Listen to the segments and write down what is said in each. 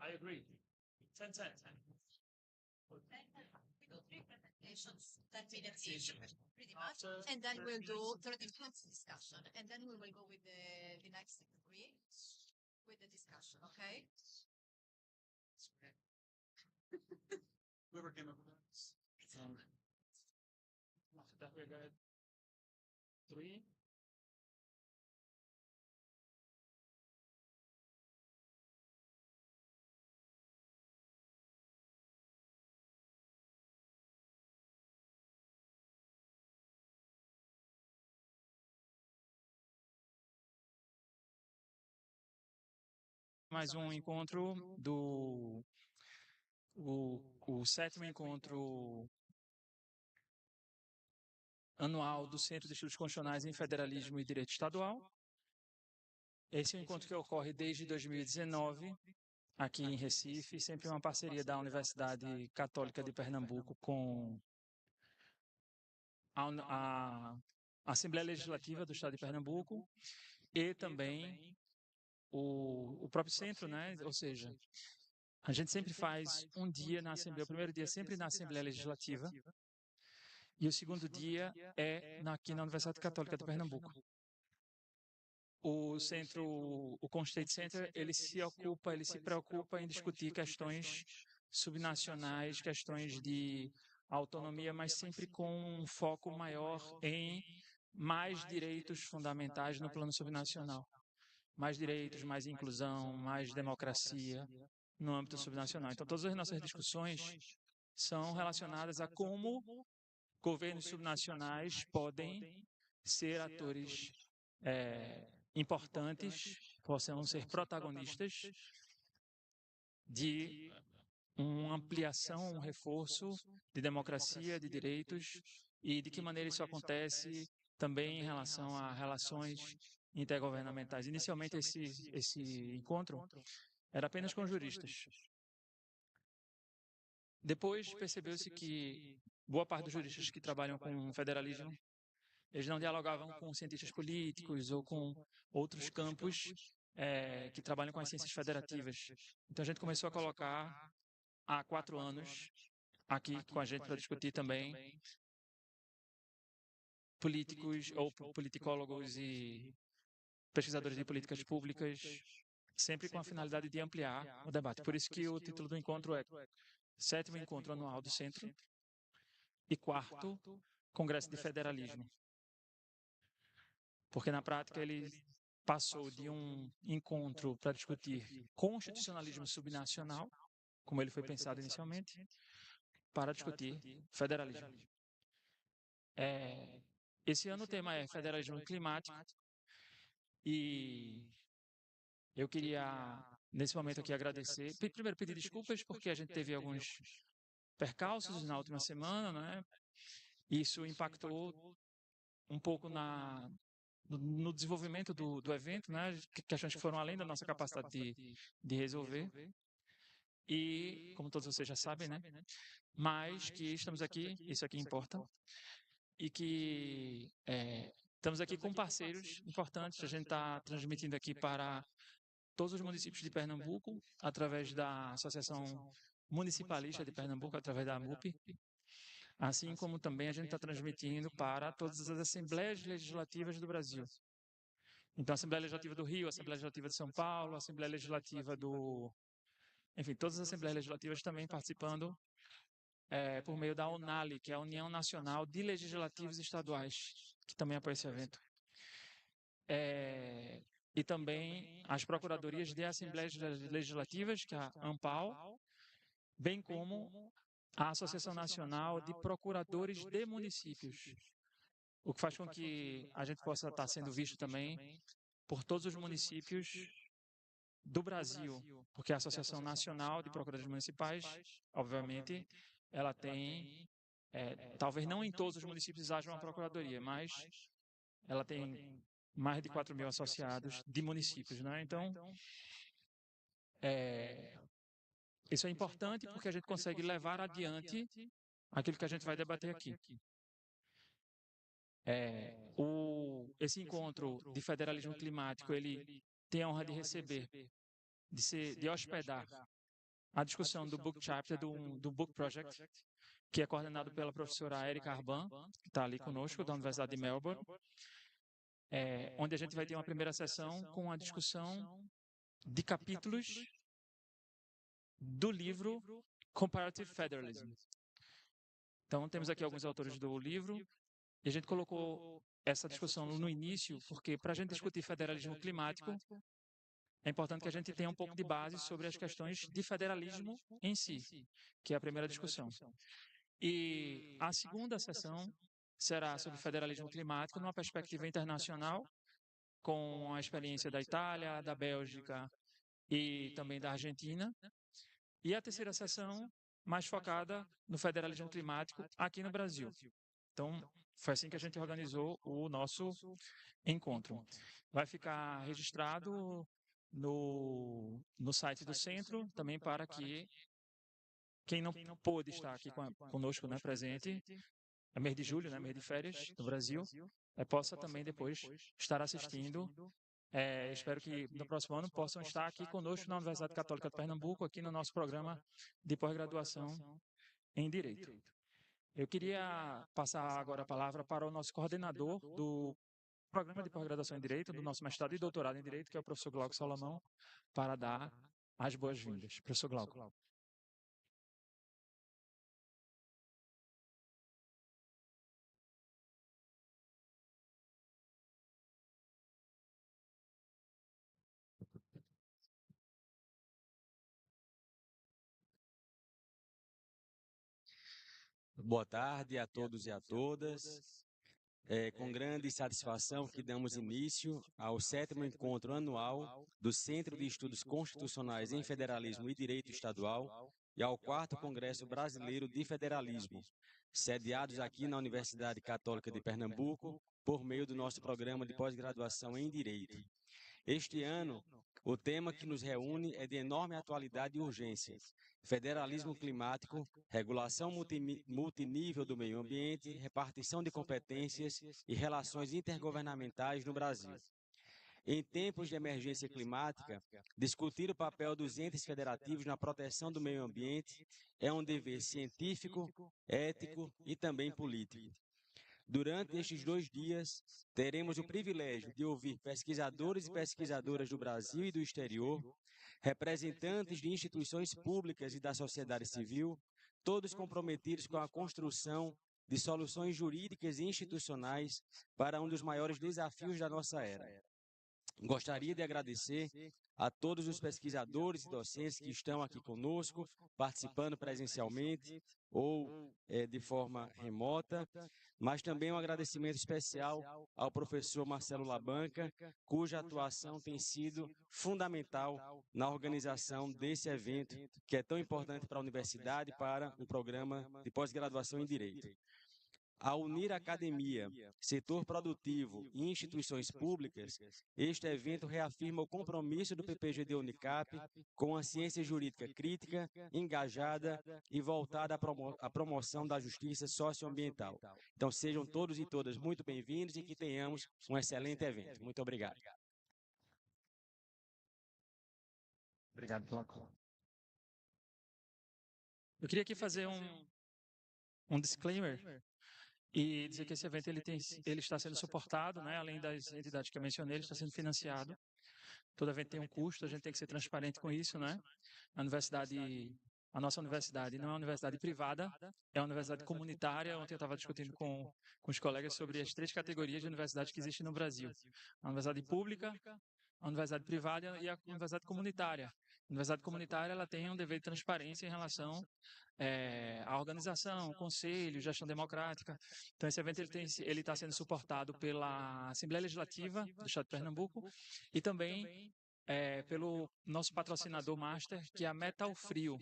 I agree. 10-10. We do 3 presentations, 10 minutes each, pretty much, and then we'll do 30 minutes discussion, and then we will go with the next 3 with the discussion, okay? Whoever came up with that. That way, go ahead. 3. Mais encontro do o 7º encontro anual do Centro de Estudos Constitucionais em Federalismo e Direito Estadual. Esse é um encontro que ocorre desde 2019, aqui em Recife, sempre uma parceria da Universidade Católica de Pernambuco com a Assembleia Legislativa do Estado de Pernambuco e também o próprio centro, né? Ou seja, a gente sempre faz um dia na Assembleia, o primeiro dia sempre na Assembleia Legislativa e o segundo dia é aqui na Universidade Católica de Pernambuco. O centro, o ConState Center, ele se preocupa em discutir questões subnacionais, questões de autonomia, mas sempre com um foco maior em mais direitos fundamentais no plano subnacional. Mais direitos, mais inclusão, mais democracia no âmbito subnacional. Então, todas as nossas discussões são relacionadas a como governos subnacionais podem ser atores importantes, possam ser protagonistas de uma ampliação, um reforço de democracia, de direitos e de que maneira isso acontece também em relação a relações intergovernamentais. Inicialmente, esse encontro era apenas com juristas. Depois percebeu-se que boa parte dos juristas que trabalham com federalismo, eles não dialogavam com cientistas políticos ou com outros campos que trabalham com as ciências federativas. Então a gente começou a colocar há 4 anos aqui com a gente para discutir também políticos ou politicólogos e pesquisadores de políticas públicas, sempre com a finalidade de ampliar o debate. Por isso que o título do encontro é 7º Encontro Anual do Centro e 4º Congresso de Federalismo. Porque, na prática, ele passou de um encontro para discutir constitucionalismo subnacional, como ele foi pensado inicialmente, para discutir federalismo. Esse ano o tema é federalismo climático e eu queria, nesse momento aqui, agradecer. Primeiro, pedir desculpas porque a gente teve alguns percalços na última semana, né? Isso impactou um pouco no desenvolvimento do evento, né? Questões que foram além da nossa capacidade de resolver. E, como todos vocês já sabem, né? Mas que estamos aqui, isso aqui importa, e que estamos aqui com parceiros importantes. A gente está transmitindo aqui para todos os municípios de Pernambuco, através da Associação Municipalista de Pernambuco, através da MUP, assim como também a gente está transmitindo para todas as assembleias legislativas do Brasil. Então, a Assembleia Legislativa do Rio, a Assembleia Legislativa de São Paulo, a Assembleia Legislativa do... Enfim, todas as Assembleias Legislativas também participando por meio da UNALI, que é a União Nacional de Legislativos Estaduais, que também apoia esse evento. E também as Procuradorias de Assembleias Legislativas, que é a ANPAL, bem como a Associação Nacional de Procuradores de Municípios, o que faz com que a gente possa estar sendo visto também por todos os municípios do Brasil, porque a Associação Nacional de Procuradores Municipais, obviamente, ela tem, talvez não em todos os municípios haja uma procuradoria, mas ela tem mais de 4.000 associados de municípios, né? Então, isso é importante porque a gente consegue levar adiante aquilo que a gente vai debater aqui. Esse encontro de federalismo climático, ele tem a honra de receber, de hospedar a discussão do Book Chapter do Book Project, que é coordenado pela professora Erika Arban, que está ali conosco, da Universidade de Melbourne, onde a gente vai ter uma primeira sessão com a discussão de capítulos do livro Comparative Federalism. Então, temos aqui alguns autores do livro, e a gente colocou essa discussão no início, porque para a gente discutir federalismo climático, é importante que a gente tenha um pouco de base sobre as questões de federalismo em si, que é a primeira discussão. E a segunda sessão será sobre federalismo climático numa perspectiva internacional, com a experiência da Itália, da Bélgica e também da Argentina. E a terceira sessão, mais focada no federalismo climático aqui no Brasil. Então, foi assim que a gente organizou o nosso encontro. Vai ficar registrado no site do centro, também para que quem não pôde estar aqui conosco, né, presente, é mês de julho, né, mês de férias no Brasil, possa também depois estar assistindo. Espero que no próximo ano possam estar aqui conosco na Universidade Católica de Pernambuco, aqui no nosso programa de pós-graduação em Direito. Eu queria passar agora a palavra para o nosso coordenador do programa de pós-graduação em Direito, do nosso mestrado e doutorado em Direito, que é o professor Glauco Salomão, para dar as boas-vindas. Professor Glauco. Boa tarde a todos e a todas. É com grande satisfação que damos início ao 7º encontro anual do Centro de Estudos Constitucionais em Federalismo e Direito Estadual e ao 4º Congresso Brasileiro de Federalismo, sediados aqui na Universidade Católica de Pernambuco, por meio do nosso programa de pós-graduação em Direito. Este ano, o tema que nos reúne é de enorme atualidade e urgência: federalismo climático, regulação multinível do meio ambiente, repartição de competências e relações intergovernamentais no Brasil. Em tempos de emergência climática, discutir o papel dos entes federativos na proteção do meio ambiente é um dever científico, ético e também político. Durante estes 2 dias, teremos o privilégio de ouvir pesquisadores e pesquisadoras do Brasil e do exterior, representantes de instituições públicas e da sociedade civil, todos comprometidos com a construção de soluções jurídicas e institucionais para um dos maiores desafios da nossa era. Gostaria de agradecer a todos os pesquisadores e docentes que estão aqui conosco, participando presencialmente ou de forma remota, mas também um agradecimento especial ao professor Marcelo Labanca, cuja atuação tem sido fundamental na organização desse evento, que é tão importante para a universidade e para o programa de pós-graduação em Direito. Ao unir a academia, setor produtivo e instituições públicas, este evento reafirma o compromisso do PPGD Unicap com a ciência jurídica crítica, engajada e voltada à promoção da justiça socioambiental. Então, sejam todos e todas muito bem-vindos e que tenhamos um excelente evento. Muito obrigado. Obrigado, Glauco. Eu queria aqui fazer um disclaimer e dizer que esse evento ele está sendo suportado, né, além das entidades que eu mencionei, ele está sendo financiado. Todo evento tem um custo, a gente tem que ser transparente com isso, né? A nossa universidade não é uma universidade privada, é uma universidade comunitária. Ontem eu estava discutindo com os colegas sobre as 3 categorias de universidade que existem no Brasil: a universidade pública, a universidade privada e a universidade comunitária. A universidade comunitária ela tem um dever de transparência em relação à organização, conselho, gestão democrática. Então, esse evento ele está sendo suportado pela Assembleia Legislativa do Estado de Pernambuco e também pelo nosso patrocinador master, que é a Metal Frio.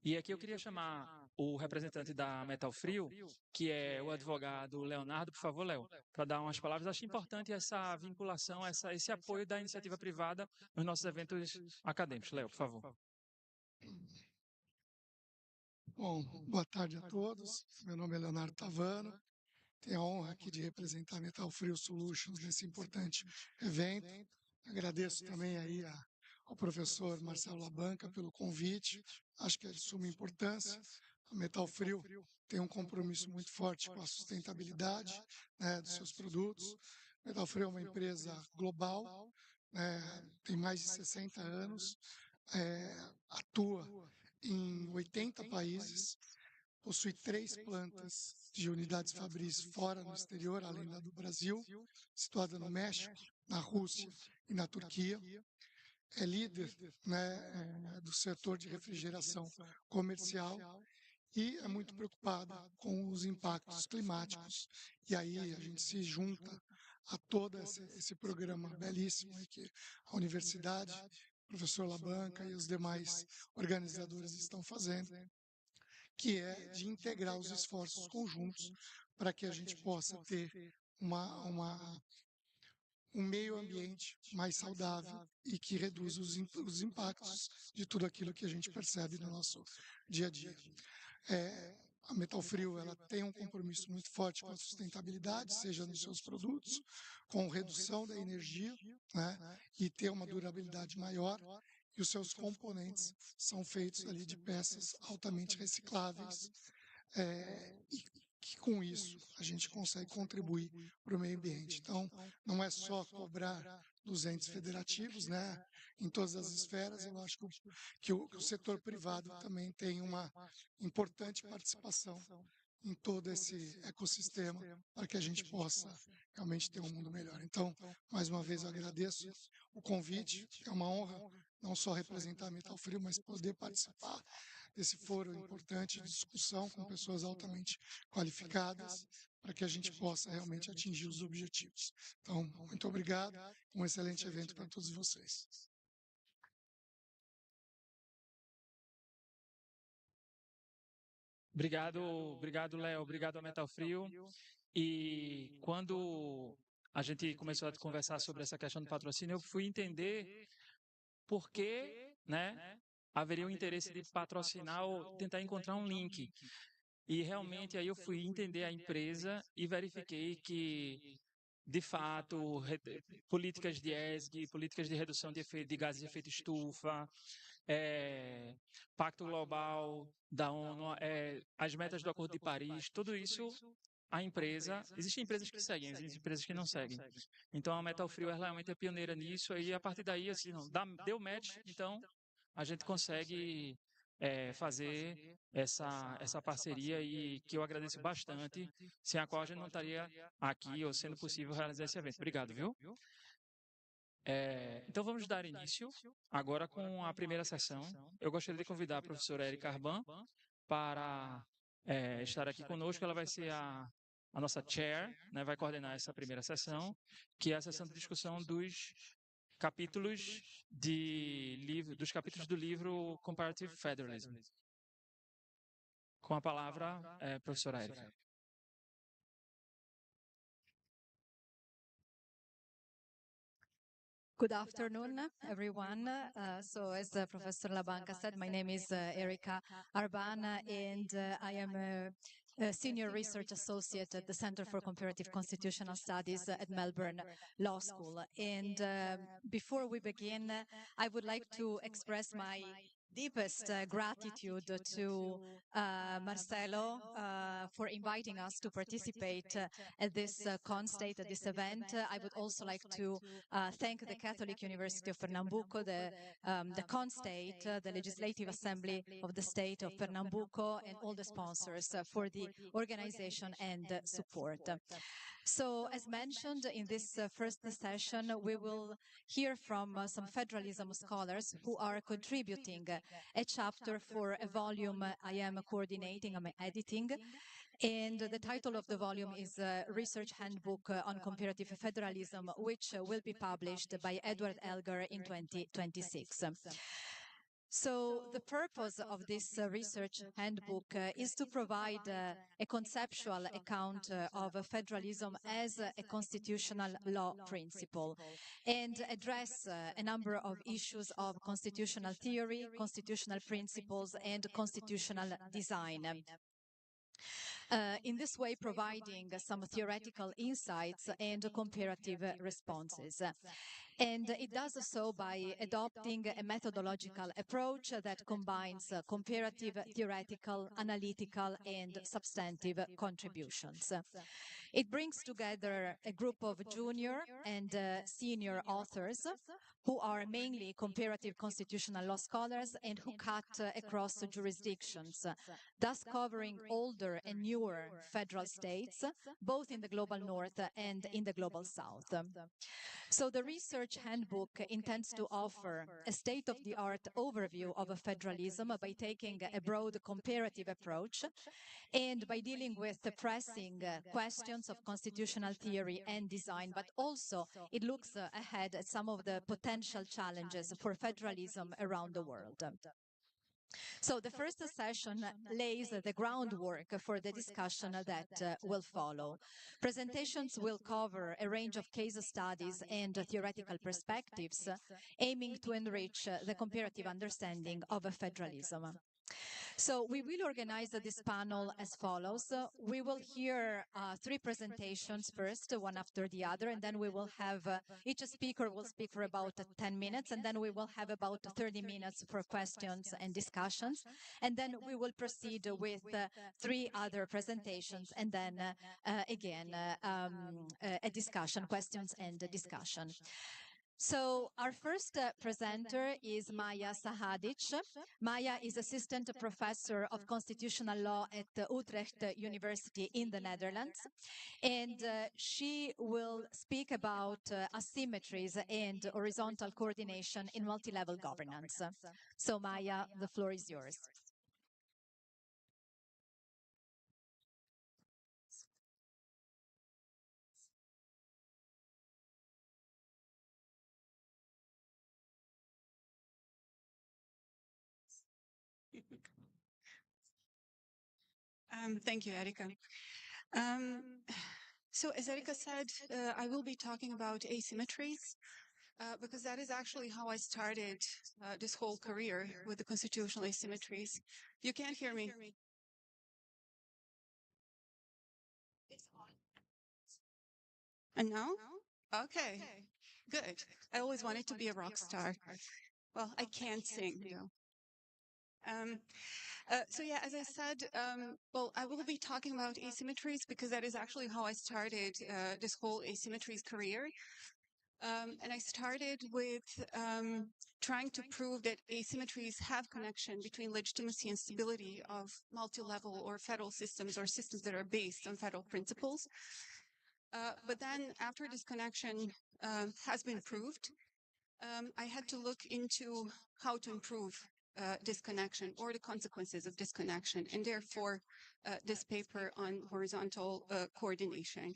E aqui eu queria chamar o representante da Metal Frio, que é o advogado Leonardo. Por favor, Léo, para dar umas palavras. Acho importante essa vinculação, esse apoio da iniciativa privada nos nossos eventos acadêmicos. Léo, por favor. Bom, boa tarde a todos. Meu nome é Leonardo Tavano. Tenho a honra aqui de representar a Metal Frio Solutions nesse importante evento. Agradeço também aí ao professor Marcelo Labanca pelo convite. Acho que é de suma importância. A Metal Frio tem um compromisso muito forte com a sustentabilidade, né, dos seus produtos. A Metal Frio é uma empresa global, tem mais de 60 anos, atua em 80 países, possui 3 plantas de unidades fabris fora no exterior, além da do Brasil, situada no México, na Rússia e na Turquia. É líder, né, do setor de refrigeração comercial e é muito preocupada com os impactos climáticos. E aí a gente se junta a todo esse programa belíssimo aí que a universidade, o professor Labanca e os demais organizadores estão fazendo, que é de integrar os esforços conjuntos para que a gente possa ter um meio ambiente mais saudável e que reduza os impactos de tudo aquilo que a gente percebe no nosso dia a dia. A Metal Frio ela tem um compromisso muito forte com a sustentabilidade, seja nos seus produtos, com redução da energia, né, e ter uma durabilidade maior, e os seus componentes são feitos ali de peças altamente recicláveis, e que com isso a gente consegue contribuir para o meio ambiente. Então, não é só cobrar dos entes federativos, né? Em todas as esferas, eu acho que o setor privado também tem uma importante participação em todo esse ecossistema para que a gente possa realmente ter um mundo melhor. Então, mais uma vez, eu agradeço o convite. É uma honra não só representar a Metal Frio, mas poder participar desse foro importante de discussão com pessoas altamente qualificadas para que a gente possa realmente atingir os objetivos. Então, muito obrigado. Um excelente evento para todos vocês. Obrigado, Léo. Obrigado a Metal Frio. E quando a gente começou a conversar sobre essa questão do patrocínio, eu fui entender por que, né, haveria um interesse de patrocinar ou tentar encontrar um link. E realmente aí eu fui entender a empresa e verifiquei que, de fato, políticas de ESG, políticas de redução de gases de efeito estufa, Pacto Global da ONU, as metas do Acordo de Paris, tudo isso existem empresas que seguem, existem empresas que não seguem. Então a Metal Frio realmente é pioneira nisso, e a partir daí, assim, deu match, então a gente consegue fazer essa parceria, e que eu agradeço bastante, sem a qual a gente não estaria aqui, ou sendo possível realizar esse evento. Obrigado, viu? Então vamos dar início agora com a primeira sessão. Eu gostaria de convidar a professora Erika Arban para estar aqui conosco. Ela vai ser a nossa chair, né, vai coordenar essa primeira sessão, que é a sessão de discussão dos capítulos do livro Comparative Federalism. Com a palavra, professora Erika. Good afternoon, everyone. So as Professor Labanca said, my name is Erika Arban, and I am a senior research associate at the Center for Comparative Constitutional Studies at Melbourne Law School. And before we begin, I would like to express my deepest gratitude to Marcelo for inviting us to participate at this ConState, at this event. I would also like to thank the Catholic University of Pernambuco, the ConState, the Legislative Assembly of the State of Pernambuco, and all the sponsors for the organization and support. So, as mentioned in this first session, we will hear from some federalism scholars who are contributing a chapter for a volume I am coordinating, I'm editing. And the title of the volume is Research Handbook on Comparative Federalism, which will be published by Edward Elgar in 2026. So the purpose of this research handbook is to provide a conceptual account of federalism as a constitutional law principle and address a number of issues of constitutional theory, constitutional principles, and constitutional design. In this way, providing some theoretical insights and comparative responses. And it does so by adopting a methodological approach that combines comparative, theoretical, analytical, and substantive contributions. It brings together a group of junior and senior authors who are mainly comparative constitutional law scholars and who cut across jurisdictions, thus covering older and newer federal states, both in the global north and in the global south. So the research handbook intends to offer a state-of-the-art overview of federalism by taking a broad comparative approach and by dealing with the pressing questions of constitutional theory and design, but also it looks ahead at some of the potential challenges for federalism around the world. So the first session lays the groundwork for the discussion that will follow. Presentations will cover a range of case studies and theoretical perspectives, aiming to enrich the comparative understanding of federalism. So we will organize this panel as follows. We will hear 3 presentations first, one after the other, and then we will have, each speaker will speak for about 10 minutes, and then we will have about 30 minutes for questions and discussions. And then we will proceed with 3 other presentations, and then again, a discussion, questions and discussion. So our first presenter is Maja Sahadzic. Maja is assistant professor of constitutional law at Utrecht University in the Netherlands. And she will speak about asymmetries and horizontal coordination in multi-level governance. So Maja, the floor is yours. Thank you, Erika. So as Erika said, I will be talking about asymmetries because that is actually how I started this whole career with the constitutional asymmetries. You can't hear me. And now? Okay, good. I always wanted to be a rock star. Well, I can't sing, though. So yeah, as I said, well, I will be talking about asymmetries because that is actually how I started this whole asymmetries career. And I started with trying to prove that asymmetries have connection between legitimacy and stability of multi-level or federal systems or systems that are based on federal principles. But then after this connection has been proved, I had to look into how to improve this connection or the consequences of disconnection, and therefore this paper on horizontal coordination.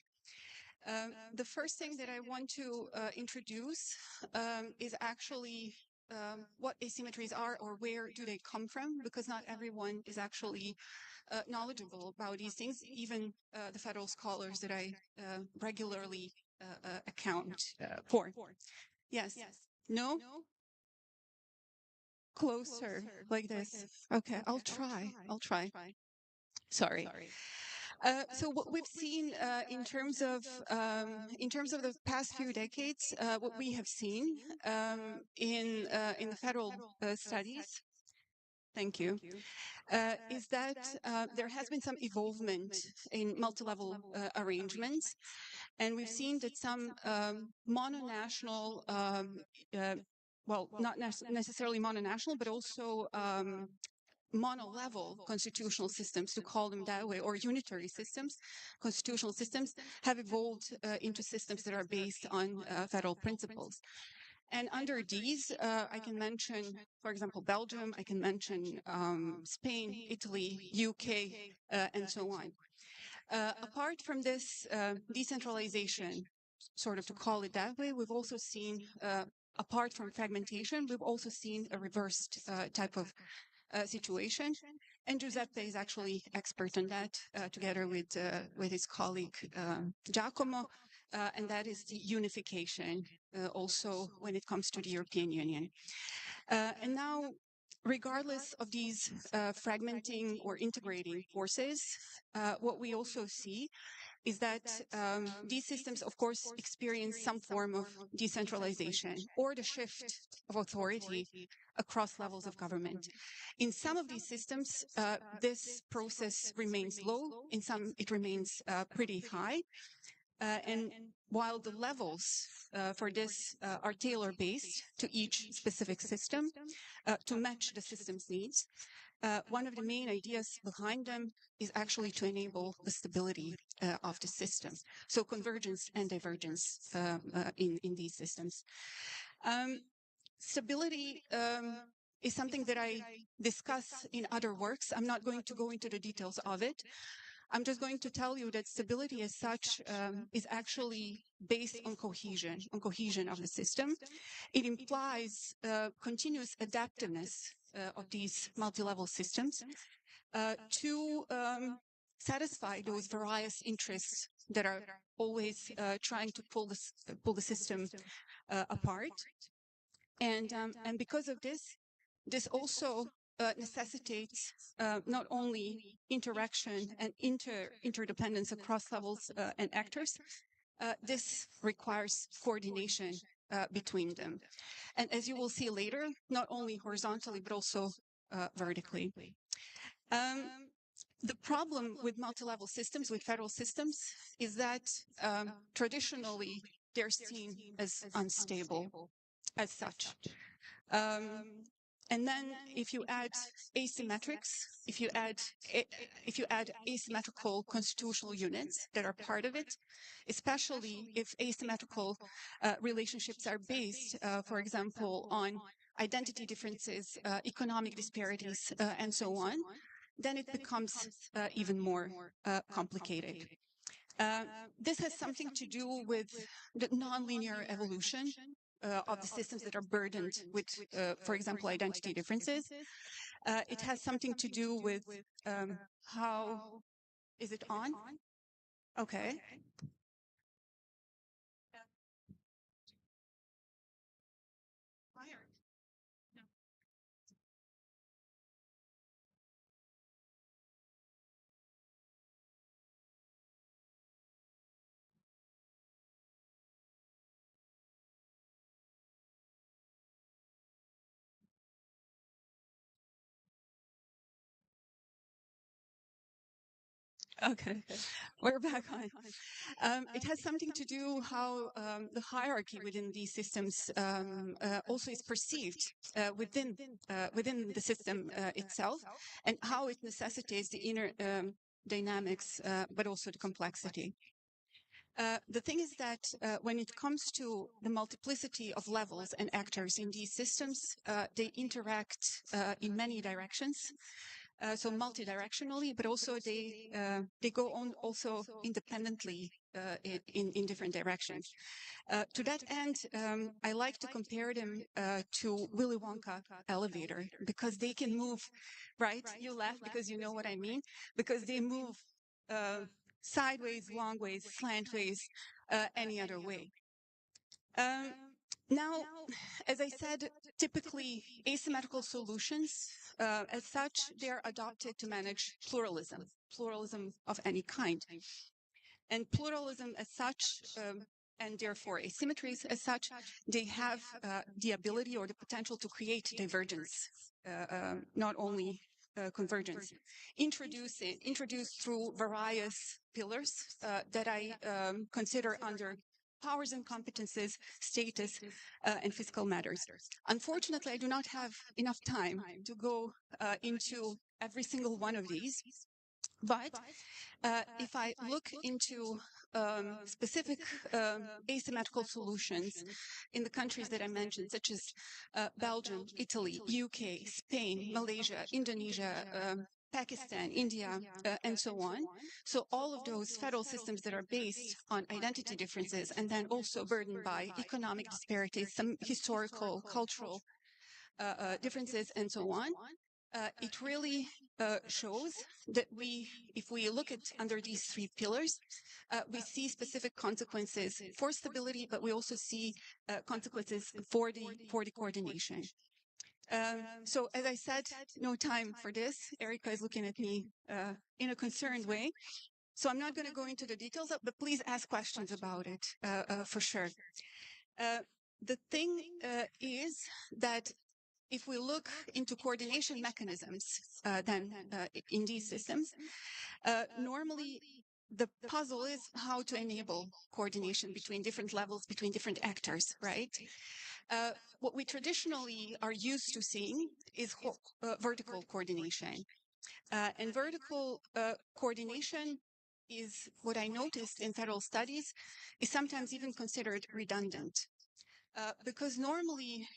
The first thing that I want to introduce is actually what asymmetries are or where do they come from, because not everyone is actually knowledgeable about these things, even the federal scholars that I regularly account for. Yes. No? Closer, like this. Okay, I'll try. Sorry. So what we've seen in terms of the past few decades, what we have seen in the federal studies, thank you, is that there has been some evolvement in multi-level arrangements, and we've seen that some mononational, well, not necessarily mononational, but also mono-level constitutional systems, to call them that way, or unitary systems, constitutional systems, have evolved into systems that are based on federal principles. And under these, I can mention, for example, Belgium, I can mention Spain, Italy, UK, and so on. Apart from this decentralization, sort of to call it that way, we've also seen, apart from fragmentation, we've also seen a reversed type of situation. And Giuseppe is actually expert on that, together with his colleague Giacomo, and that is the unification also when it comes to the European Union. And now, regardless of these fragmenting or integrating forces, what we also see is that these systems, of course, experience some form of decentralization or the shift of authority across levels of government. In some of these systems, this process remains low. In some, it remains pretty high. And while the levels for this are tailor-based to each specific system to match the system's needs, one of the main ideas behind them is actually to enable the stability of the system. So convergence and divergence in these systems. Stability is something that I discuss in other works. I'm not going to go into the details of it. I'm just going to tell you that stability as such is actually based on cohesion of the system. It implies continuous adaptiveness of these multi-level systems to satisfy those various interests that are always trying to pull the system apart. And because of this, this also necessitates not only interaction and interdependence across levels and actors, this requires coordination between them. And as you will see later, not only horizontally, but also vertically. The problem with multi-level systems, with federal systems, is that traditionally they're seen as unstable as such. And then if you add asymmetrics, if you add asymmetrical constitutional units that are part of it, especially if asymmetrical relationships are based, for example, on identity differences, economic disparities, and so on, then it becomes even more complicated. This has something to do with the nonlinear evolution of the systems that are burdened with, for example, identity differences. It has something to do with how... Is it on? Okay. Okay, we're back on. It has something to do how the hierarchy within these systems also is perceived within the system itself, and how it necessitates the inner dynamics, but also the complexity. The thing is that when it comes to the multiplicity of levels and actors in these systems, they interact in many directions. So multidirectionally, but also they go on also independently in different directions. To that end, I like to compare them to Willy Wonka elevator, because they can move, right? You laugh because you know what I mean, because they move sideways, long ways, slant ways, any other way. Now, as I said, typically asymmetrical solutions, as such, they are adopted to manage pluralism of any kind. And pluralism as such, and therefore asymmetries as such, they have the ability or the potential to create divergence, not only convergence, introduced through various pillars that I consider under powers and competences, status, and fiscal matters. Unfortunately, I do not have enough time to go into every single one of these. But if I look into specific asymmetrical solutions in the countries that I mentioned, such as Belgium, Italy, UK, Spain, Malaysia, Indonesia, Pakistan, India, and so on. So all of those federal systems that are based on identity differences and then also burdened by economic disparities, some historical, cultural differences, and so on. It really shows that if we look at under these three pillars, we see specific consequences for stability, but we also see consequences for the coordination. So as I said, no time for this. Erika is looking at me in a concerned way. So I'm not going to go into the details, but please ask questions about it for sure. The thing is that if we look into coordination mechanisms then in these systems, normally the puzzle is how to enable coordination between different levels, between different actors, right? What we traditionally are used to seeing is vertical coordination. And vertical coordination is what I noticed in federal studies is sometimes even considered redundant. Because normally,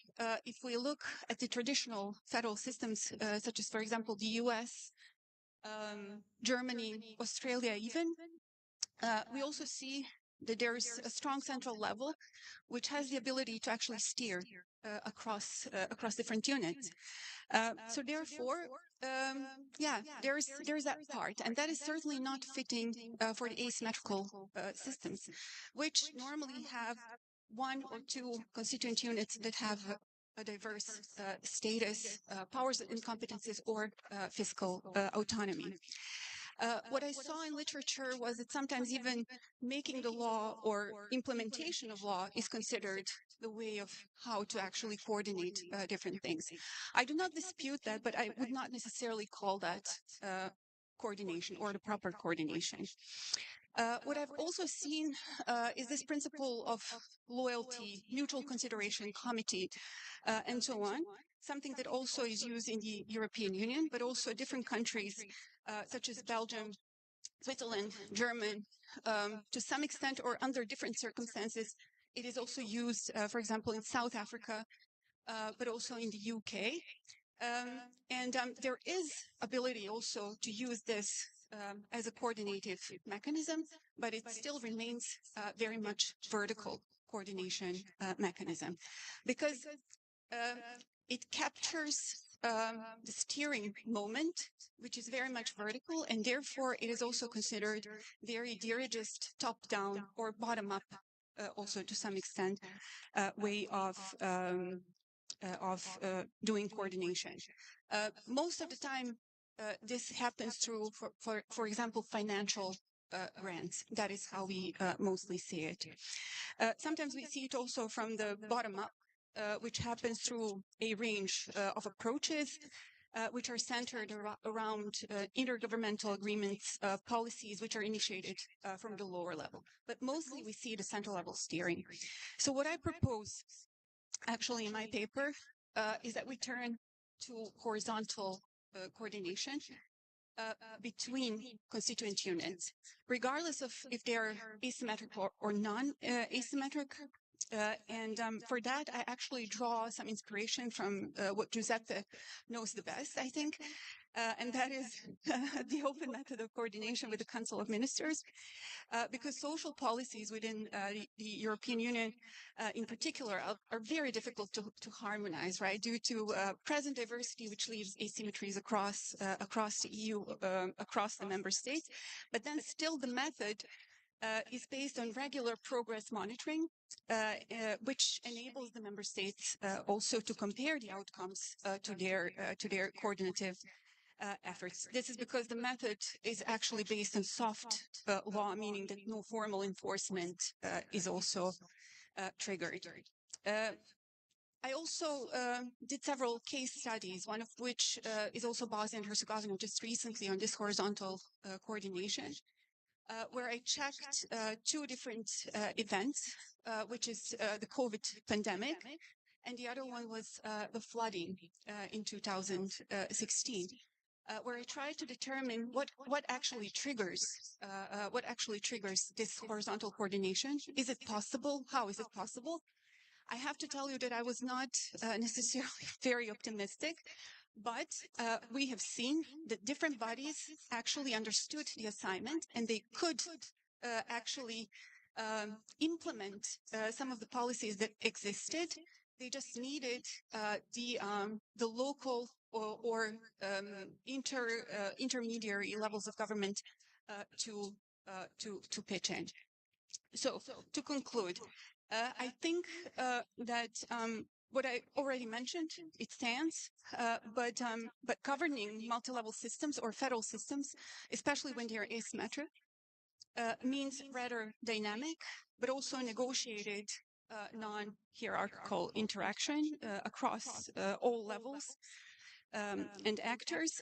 if we look at the traditional federal systems, such as, for example, the US, Germany, Australia even, we also see that there's a strong central level which has the ability to actually steer across different units. So therefore, yeah, there's that part, and that is certainly not fitting for the asymmetrical systems, which normally have one or two constituent units that have a diverse status, powers and competencies, or fiscal autonomy. What I saw in literature was that sometimes even making the law or implementation of law is considered the way of how to actually coordinate different things. I do not dispute that, but I would not necessarily call that coordination or the proper coordination. What I've also seen is this principle of loyalty, mutual consideration, comity, and so on, something that also is used in the European Union, but also different countries such as Belgium, Switzerland, German, to some extent or under different circumstances. It is also used, for example, in South Africa, but also in the UK. And there is ability also to use this as a coordinative mechanism, but it still remains very much vertical coordination mechanism, because it captures the steering moment, which is very much vertical, and therefore it is also considered very dirigist, top-down or bottom-up, also to some extent, way of doing coordination. Most of the time, this happens through, for example, financial grants. That is how we mostly see it. Sometimes we see it also from the bottom up, which happens through a range of approaches, which are centered around intergovernmental agreements, policies which are initiated from the lower level. But mostly we see the central level steering. So what I propose actually in my paper is that we turn to horizontal coordination between constituent units, regardless of if they're asymmetric or non-asymmetric. And for that, I actually draw some inspiration from what Giuseppe knows the best, I think, and that is the open method of coordination with the Council of Ministers, because social policies within the European Union in particular are very difficult to harmonize, right, due to present diversity, which leaves asymmetries across the EU, across the member states. But then still the method is based on regular progress monitoring, which enables the member states also to compare the outcomes to their coordinative efforts. This is because the method is actually based on soft law, meaning that no formal enforcement is also triggered. I also did several case studies, one of which is also Bosnia and Herzegovina just recently on this horizontal coordination, where I checked two different events, which is the COVID pandemic, and the other one was the flooding in 2016, where I tried to determine what actually triggers this horizontal coordination. Is it possible? How is it possible? I have to tell you that I was not necessarily very optimistic. But we have seen that different bodies actually understood the assignment, and they could actually implement some of the policies that existed. They just needed the local or intermediary levels of government to pitch in. So to conclude, I think that what I already mentioned, it stands, but governing multi-level systems or federal systems, especially when they are asymmetric, means rather dynamic, but also negotiated non-hierarchical interaction across all levels and actors.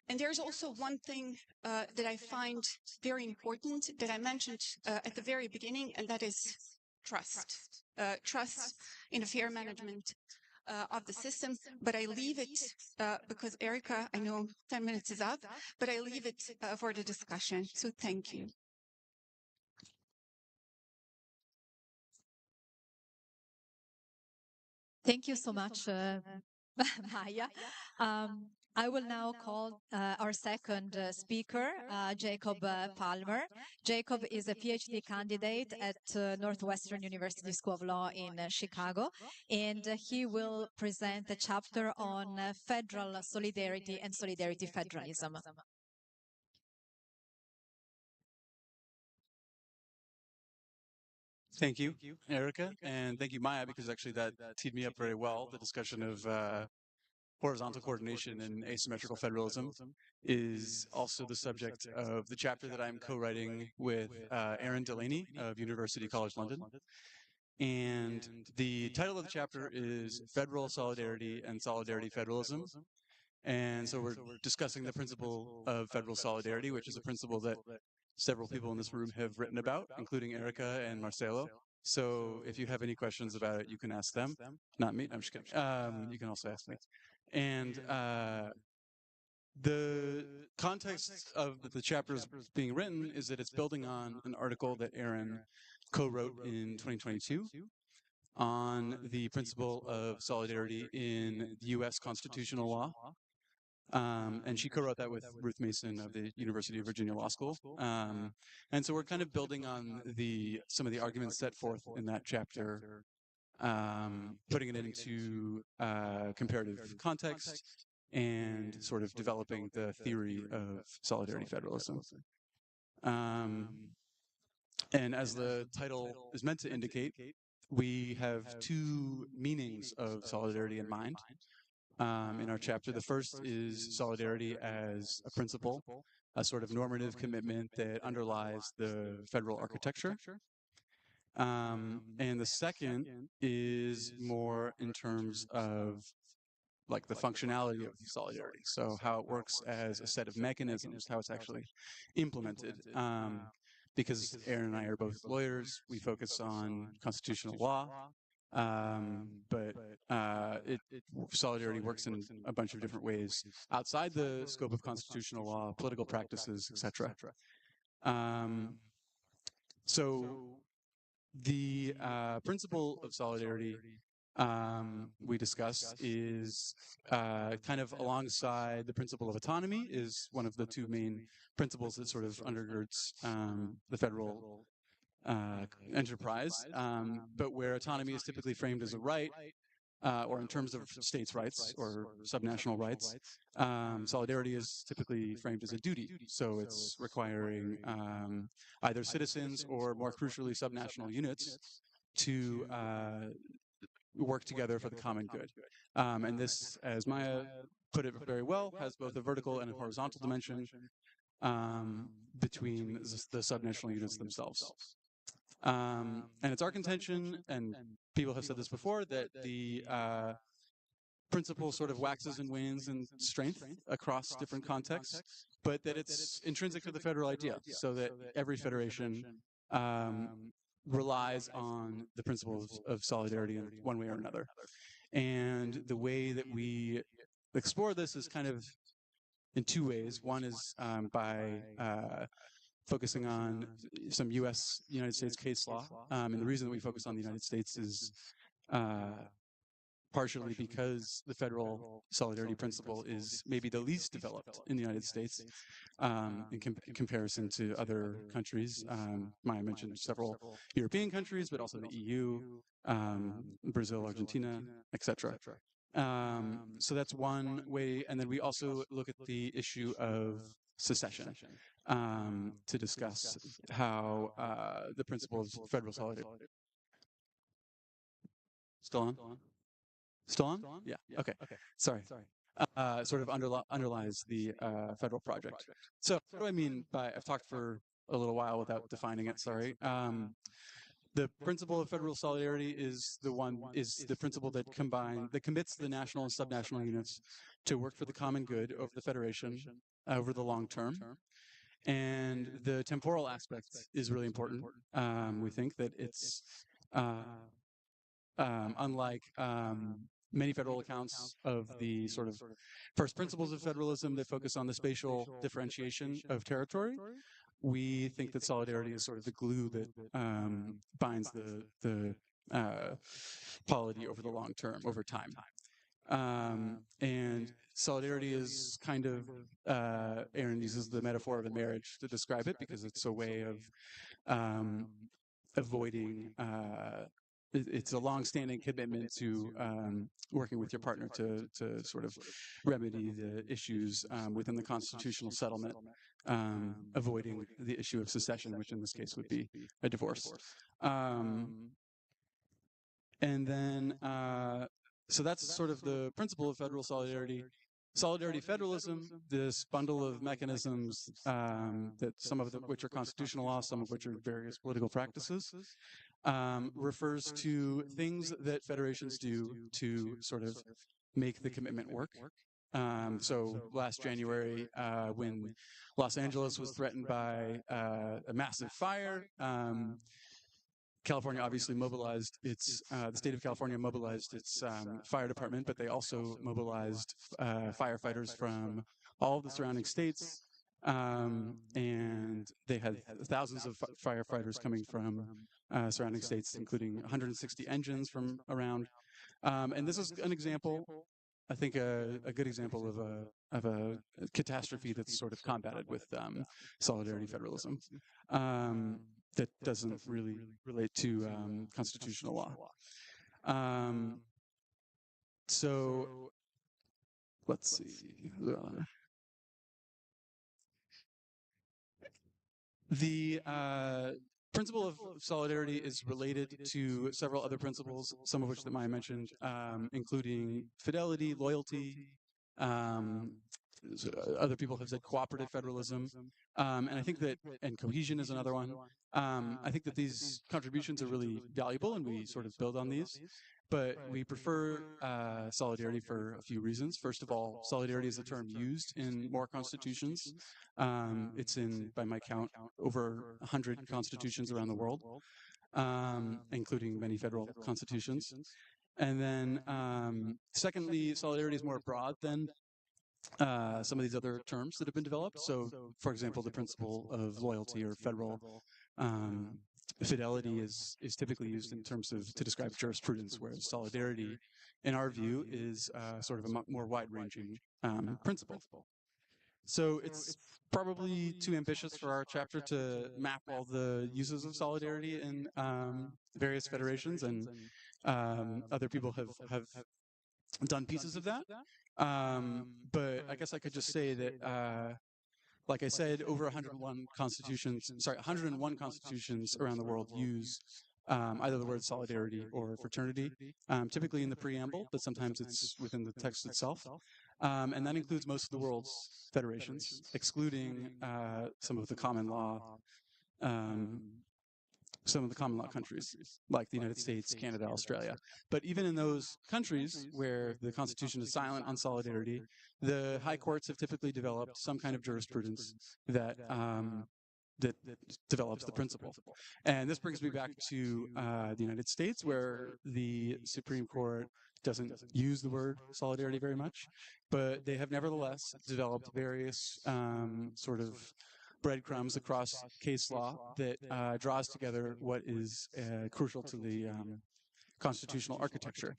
And there's also one thing that I find very important that I mentioned at the very beginning, and that is trust. Trust in a fair management of the system, but I leave it because Erika, I know 10 minutes is up, but I leave it for the discussion. So thank you. Thank you so much, Maja. I will now call our second speaker, Jacob Palmer. Jacob is a PhD candidate at Northwestern University School of Law in Chicago, and he will present a chapter on federal solidarity and solidarity federalism. Thank you, Erika, and thank you, Maja, because actually that teed me up very well. The discussion of horizontal coordination and asymmetrical federalism is also the subject of the chapter that I'm co-writing with Aaron Delaney of University College London. And the title of the chapter is Federal Solidarity and Solidarity Federalism. And so we're discussing the principle of federal solidarity, which is a principle that several people in this room have written about, including Erika and Marcelo. So if you have any questions about it, you can ask them. Not me, I'm just kidding. You can also ask me. And the context of the chapters being written is that it's building on an article that Aaron co-wrote in 2022 on the principle of solidarity in the U.S. constitutional law. And she co-wrote that with Ruth Mason of the University of Virginia Law School. And so we're kind of building on some of the arguments set forth in that chapter, putting it into comparative context and sort of developing the theory of solidarity federalism. And as the title is meant to indicate, we have two meanings of solidarity in mind. In our chapter. The first is solidarity as a principle, a sort of normative commitment that underlies the federal architecture. And the second is more in terms of like the functionality of solidarity. So how it works as a set of mechanisms, how it's actually implemented. Because Aaron and I are both lawyers, we focus on constitutional law. But solidarity works in a bunch of different ways outside the scope of constitutional law, political practices, etc. So the principle of solidarity we discussed is kind of alongside the principle of autonomy is one of the two main principles that sort of undergirds the federal enterprise, but where autonomy is typically framed as a right, or in terms of states' rights or subnational rights, solidarity is typically framed as a duty. So it's requiring either citizens or, more crucially, subnational units to work together for the common good. And this, as Maja put it very well, has both a vertical and a horizontal dimension between the subnational units themselves. And it's our contention, and people have said this before, that the principle sort of waxes and wanes in strength across different contexts, but that it's intrinsic to the federal idea, so that every federation relies on the principles of solidarity in one way or another. And the way that we explore this is kind of in two ways. One is by focusing on some United States case law. And the reason that we focus on the United States is partially because the federal solidarity principle is maybe the least developed in the United States in comparison to other countries. Maja mentioned several European countries, but also the EU, Brazil, Argentina, etc. So that's one way. And then we also look at the issue of secession to discuss how the principle of federal solidarity. Still on? Still on? Yeah. Okay. Sorry. Sort of underlies the federal project. So what do I mean by, I've talked for a little while without defining it. Sorry. The principle of federal solidarity is the principle that commits the national and subnational units to work for the common good of the federation over the long term. And the temporal aspect is really important. We think that it's unlike many federal accounts of the sort of first principles of federalism that focus on the spatial differentiation of territory. We think that solidarity is sort of the glue that binds the polity over the long term, over time. And solidarity is kind of, Aaron uses the metaphor of a marriage to describe it because it's a way of avoiding, it's a long-standing commitment to working with your partner to sort of remedy the issues within the constitutional settlement, avoiding the issue of secession, which in this case would be a divorce. And then, so that's sort of the principle of federal solidarity. Solidarity federalism, this bundle of mechanisms that some of which are constitutional law, some of which are various political practices, refers to things that federations do to sort of make the commitment work. So last January, when Los Angeles was threatened by a massive fire, California obviously mobilized its, the state of California mobilized its fire department, but they also mobilized firefighters from all of the surrounding states. And they had thousands of firefighters coming from surrounding states, including 160 engines from around. And this is an example, I think a good example of a catastrophe that's sort of combated with solidarity federalism. That doesn't really relate to constitutional law. So let's see. The principle of solidarity is related to several other principles, some of which that Maja mentioned, including fidelity, loyalty. Other people have said cooperative federalism, and I think that, and cohesion is another one. I think that these contributions are really valuable, and we sort of build on these. But we prefer solidarity for a few reasons. First of all, solidarity is a term used in more constitutions. It's in, by my count, over 100 constitutions around the world, including many federal constitutions. And then, secondly, solidarity is more broad than some of these other terms that have been developed. So, for example, the principle of loyalty or federal fidelity is typically used in terms of to describe jurisprudence, whereas solidarity, in our view, is sort of a more wide-ranging principle. So it's probably too ambitious for our chapter to map all the uses of solidarity in various federations, and other people have done pieces of that. But I guess I could just say that, like I said, over 101 constitutions around the world use either the word solidarity or fraternity, typically in the preamble, but sometimes it's within the text itself. And that includes most of the world's federations, excluding some of the common law countries, like the United States, Canada, Australia. But even in those countries where the Constitution is silent on solidarity, the high courts have typically developed some kind of jurisprudence that that develops the principle. And this brings me back to the United States, where the Supreme Court doesn't use the word solidarity very much, but they have nevertheless developed various sort of breadcrumbs across case law that draws together what is crucial to the constitutional architecture.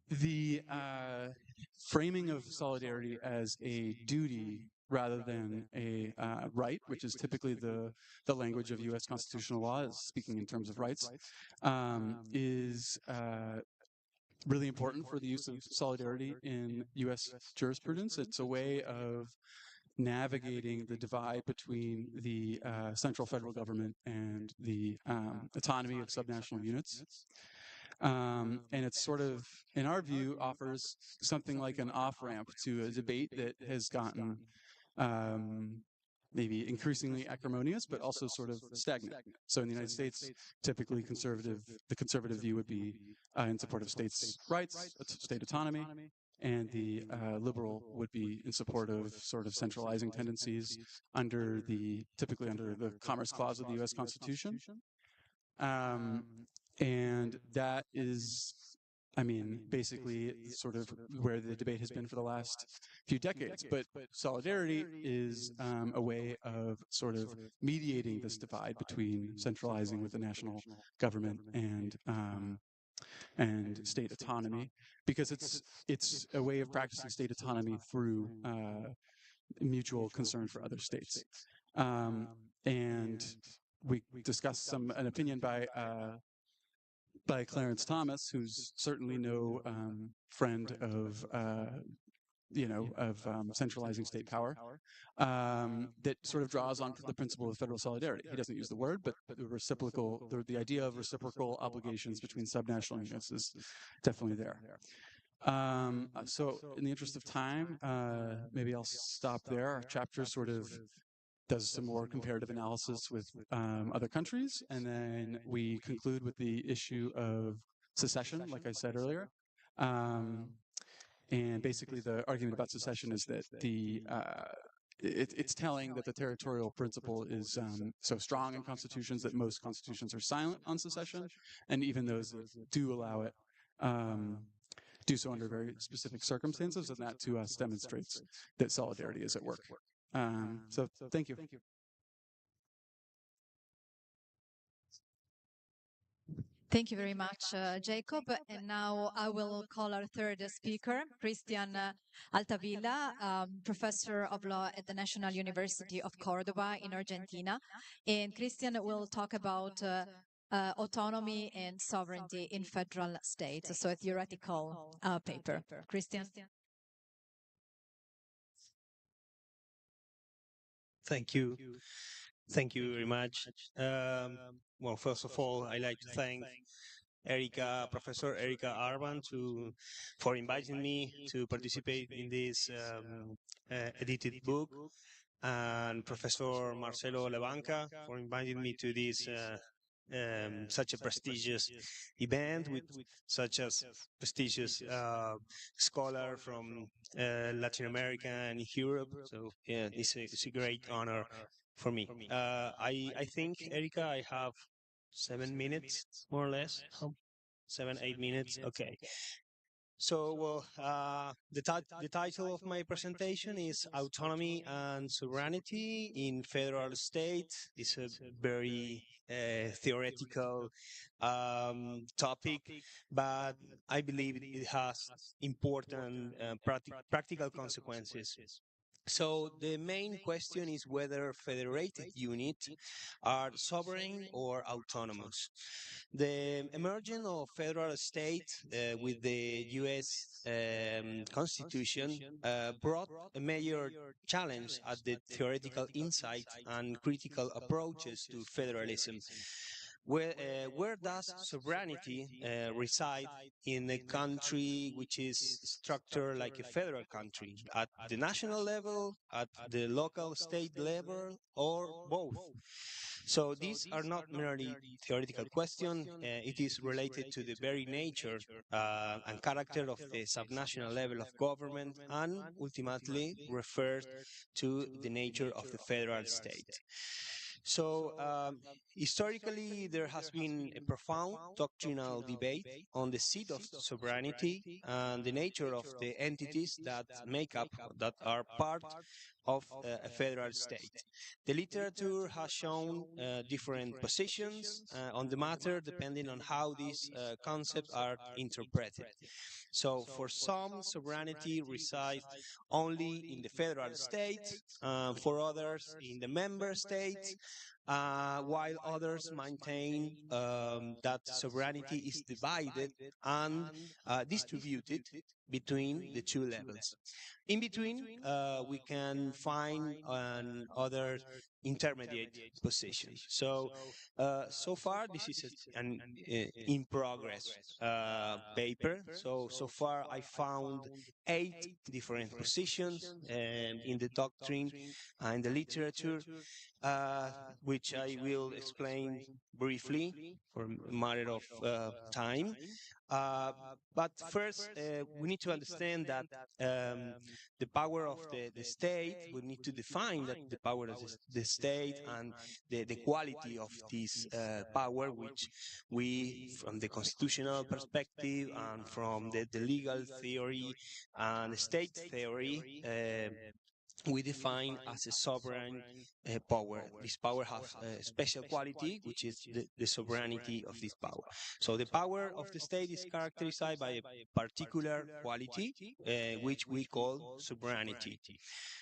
The framing of solidarity as a duty rather than a right, which is typically the language of U.S. constitutional law, is speaking in terms of rights, is really important for the use of solidarity in U.S. jurisprudence. It's a way of navigating the divide between the central federal government and the autonomy of subnational units. And it's sort of, in our view, offers something like an off-ramp to a debate that has gotten maybe increasingly acrimonious, but also sort of stagnant. So in the United States, typically the conservative view would be in support of states' rights, state autonomy, and the liberal would be in support of sort of centralizing tendencies typically under the Commerce Clause of the U.S. Constitution. And that is, I mean, basically sort of where the debate has been for the last few decades. But solidarity is a way of sort of mediating this divide between centralizing with the national government and state autonomy, because it's a way of practicing state autonomy through mutual concern for other states. And we discussed an opinion by Clarence Thomas, who's certainly no friend of centralizing state power, that sort of draws on the principle of federal solidarity. He doesn't use the word, but the idea of reciprocal obligations between subnational units is definitely there. So in the interest of time, maybe I'll stop there. Our chapter sort of does some more comparative analysis with other countries, and then we conclude with the issue of secession, like I said earlier. And basically the argument about secession is that it's telling that the territorial principle is so strong in constitutions that most constitutions are silent on secession, and even those that do allow it do so under very specific circumstances, and that to us demonstrates that solidarity is at work. So thank you. Thank you very much, Jacob. And now I will call our third speaker, Christian Altavilla, professor of law at the National University of Cordoba in Argentina. And Christian will talk about autonomy and sovereignty in federal states, so a theoretical paper. Christian. Thank you. Thank you very much. Well, first of all, I'd like to thank Erika, Professor Erika Arban, for inviting me to participate in this edited book, and Professor Marcelo Lebanca for inviting me to this such a prestigious event with such a prestigious scholar from Latin America and Europe. So yeah, it's a great honor for me. I think, Erika, I have 7 minutes, more or less. 7, 8 minutes. Okay. So, well, the title of my presentation is Autonomy and Sovereignty in Federal States. It's a very theoretical topic, but I believe it has important practical consequences. So the main question is whether federated units are sovereign or autonomous. The emergence of federal states with the U.S. Constitution brought a major challenge at the theoretical insight and critical approaches to federalism. Where does sovereignty reside in a country which is structured like a federal country? At the national level, at the local state level, or both? So these are not merely theoretical questions. It is related to the very nature and character of the subnational level of government, and ultimately refers to the nature of the federal state. So historically, there has been a profound doctrinal debate on the seat of sovereignty and the nature of the entities that are part of a federal state. The literature has shown different positions on the matter depending on how these concepts are interpreted. So for some, sovereignty resides only in the federal state, for others in the member states, while others maintain that sovereignty is divided and distributed between the two levels. In between, we can find other intermediate position. So, so far, this is an in progress paper. So far, I found 8 different positions in the doctrine and the literature, which I will explain briefly for a matter of time. But first, we need to understand that the power of the state, we need to define that the power of the state and the quality of this power, which we, from the constitutional perspective and from the legal theory and the state theory, we define as a sovereign power. This power has a special quality, which is the sovereignty of this power. So the power of the state is characterized by a particular quality, which we call sovereignty.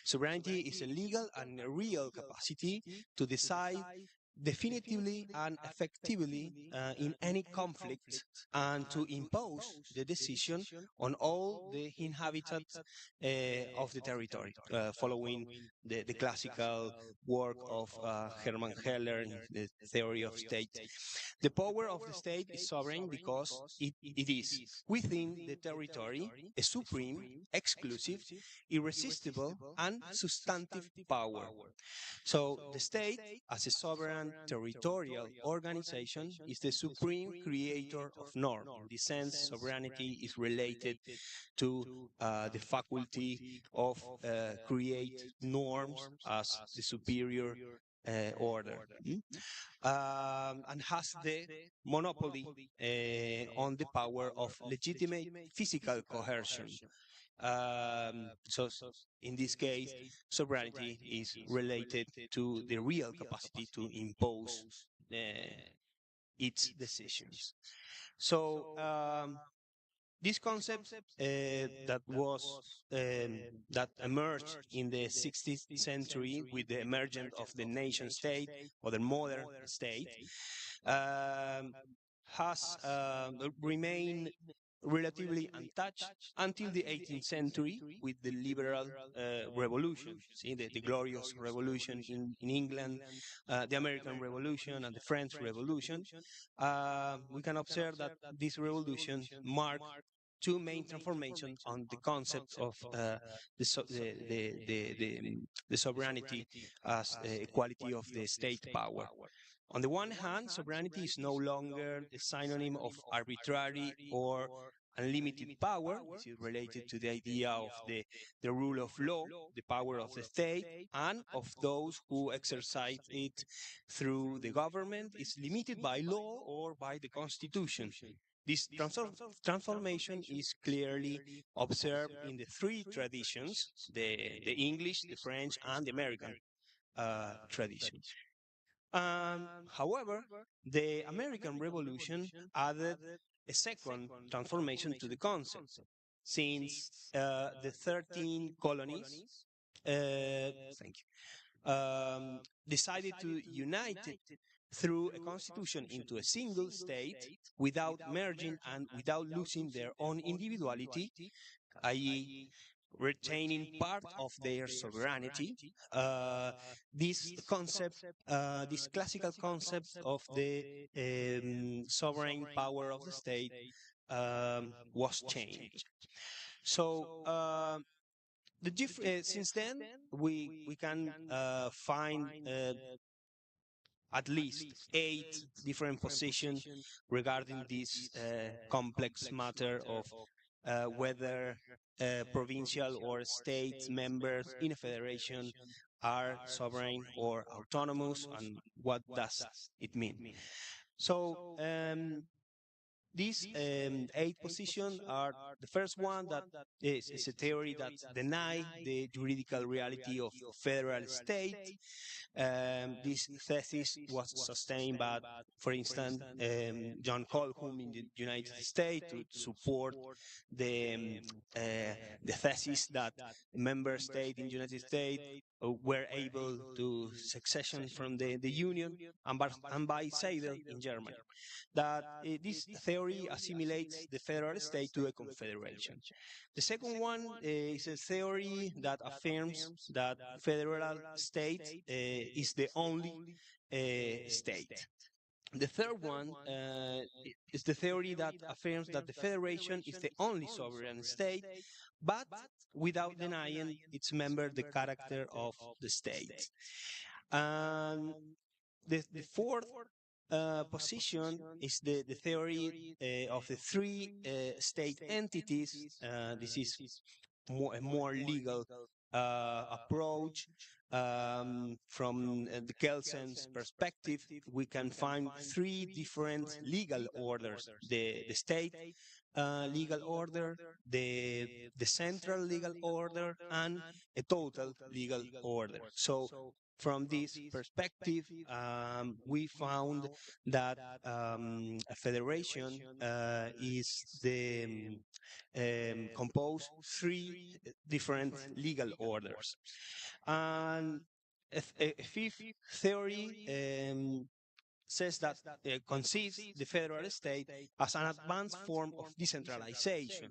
Sovereignty is a legal and a real capacity to decide definitively and effectively in any conflict and to impose the decision on all the inhabitants of the territory, following the classical work of Hermann Heller in the theory of state. The power of the state is sovereign because it is within the territory a supreme, exclusive, irresistible, and substantive power. So the state, as a sovereign territorial organization, is the supreme creator of norm. In this sense, sovereignty is related to the faculty of create norms as the superior order, and has the monopoly on the power of legitimate physical coercion. So in this case, sovereignty is related to the real capacity to impose its decisions. So this concept that emerged in the 16th century with the emergence of the nation state or the modern state has remained relatively untouched until the 18th century with the liberal revolution. See, the glorious revolution in England, the American Revolution and the French Revolution. We can observe that this revolution marked two main transformations on the concept of the sovereignty as a quality of the state power. On the one hand, sovereignty is no longer a synonym of arbitrary or unlimited power, which is related to the idea of the rule of law, the power of the state, and of those who exercise it through the government is limited by law or by the constitution. This transformation is clearly observed in the three traditions, the English, the French, and the American tradition. However, the American Revolution added a second transformation to the concept, since the 13 colonies decided to unite it through a constitution into a single state without merging and without losing their own individuality, i.e., retaining part of their sovereignty. This concept, this classical concept of the sovereign power of the state was changed. So since then, we can find at least 8 different positions regarding this complex matter of whether provincial or state members in a federation are sovereign or autonomous, and what does it mean. So These 8 positions are the first one that is a theory that denies the juridical reality of federal state. This thesis was sustained by, for instance, John Colquhoun in the United States to support the thesis that member states in the United States were able to succession from the Union, and by Seidel in Germany. That this theory assimilates the federal state to a confederation. The second one is a theory that affirms that federal state is the only state. The third one is the theory that affirms that the federation is the only sovereign state, but without denying its member the character of the state. And the fourth position is the theory of the three state entities. This is a more legal approach. From the Kelsen's perspective, we can find three different legal orders: the state legal order, the central legal order, and a total legal order. So from this perspective, we found that a federation is composed three different legal orders. And a fifth theory says that conceives the federal state as an advanced form of decentralization.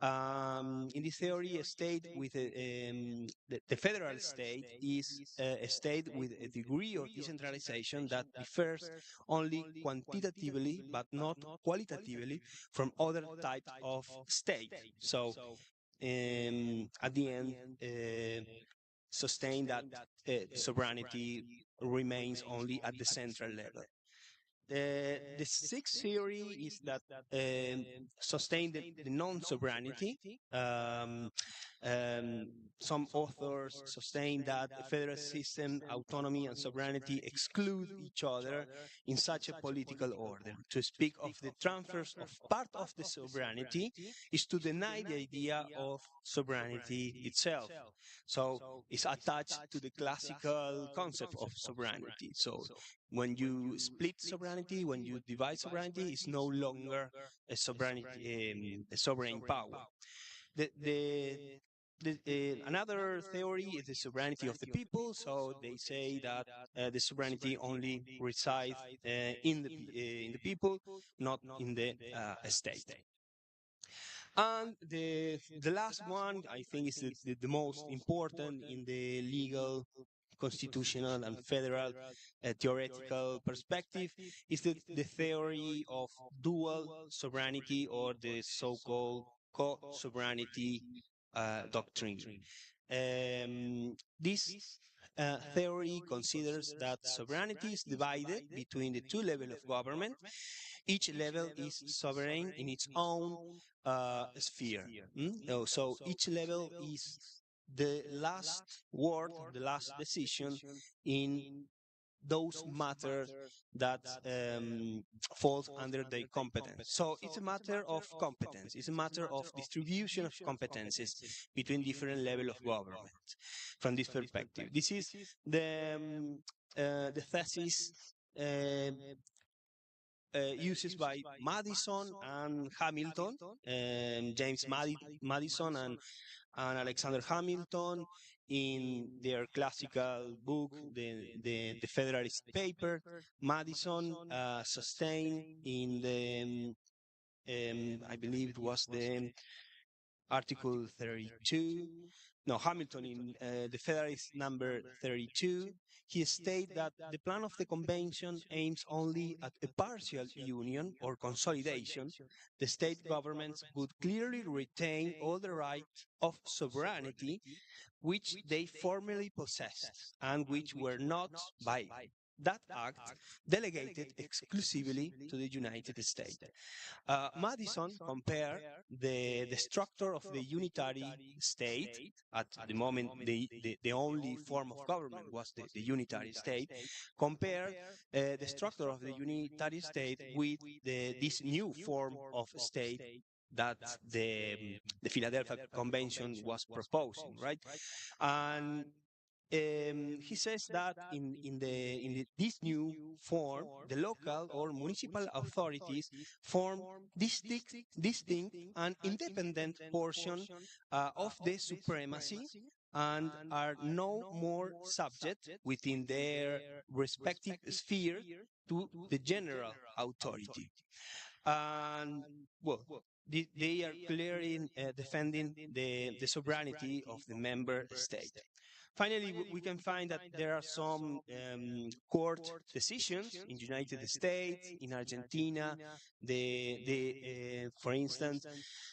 In this theory, a state with the federal state is a state with a degree of decentralization that differs only quantitatively but not qualitatively from other types of state. So at the end, sustain that sovereignty remains only at the central level. The sixth theory is that sustain the non-sovereignty. Some authors sustain that the federal system, autonomy, and sovereignty exclude each other in such a political order. To speak of the transfers of part of the sovereignty is to deny the idea of sovereignty itself. So it's attached to the classical concept of sovereignty. So when you split sovereignty, when you divide sovereignty, it's no longer a sovereignty, a sovereign power. Another theory is the sovereignty of the people. So they say that the sovereignty only resides in the people, not in the state. And the last one, I think, is the most important in the legal, constitutional, and federal theoretical perspective, is the theory of dual sovereignty, or the so-called co-sovereignty doctrine. This theory considers that sovereignty is divided between the two levels of government. Each level is sovereign in its own sphere. So each level is the last word, the last decision in those matters that falls under their competence. So it's a matter of competence. It's a matter of distribution of competences between different levels of government. From this perspective, this is the thesis uses by Madison and Hamilton, James Madison and Alexander Hamilton, in their classical book, the Federalist paper. Madison sustained in the, I believe it was the Article 32. No, Hamilton in the Federalist number 32. He stated that the plan of the convention aims only at a partial union or consolidation. The state governments would clearly retain all the rights of sovereignty which they formerly possessed and which were not by that act delegated exclusively to the United States. Madison compared the structure of the unitary state, at the moment the only form of government was the unitary state, compared the structure of the unitary state with this new form of state that the Philadelphia Convention was proposing, right? And he says that in this new form, the local or municipal authorities form distinct and independent portion of the supremacy and are no more subject within their respective sphere to the general authority. And well, they are clearly defending the sovereignty of the member state. Finally, we can find that there are some court decisions in the United States, in Argentina, for instance,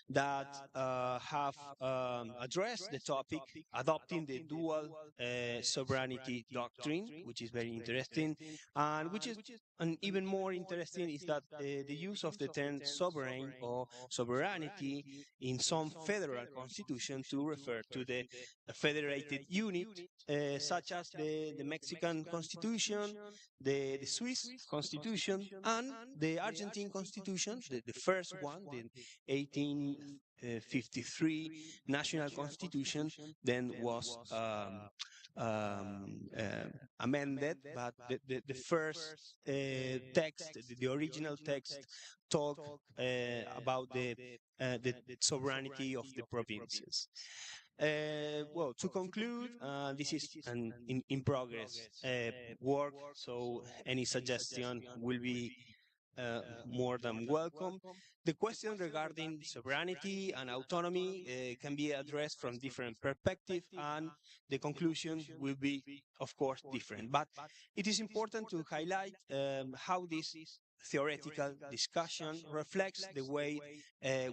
that have addressed the topic, adopting the dual sovereignty doctrine, which is very interesting, and which is and even more interesting is that the use of the term sovereign or sovereignty in some federal constitution to refer to the federated unit, such as the Mexican Constitution, the Swiss Constitution, and the Argentine Constitution, the first one, the 1853 National Constitution, then was amended, but the first text, the original text, talk about the sovereignty of the provinces. Well, to conclude, this is an in progress work, so any suggestion will be more than welcome. The question regarding sovereignty and autonomy can be addressed from different perspectives, and the conclusion will be, of course, different. But it is important to highlight how this theoretical discussion reflects the way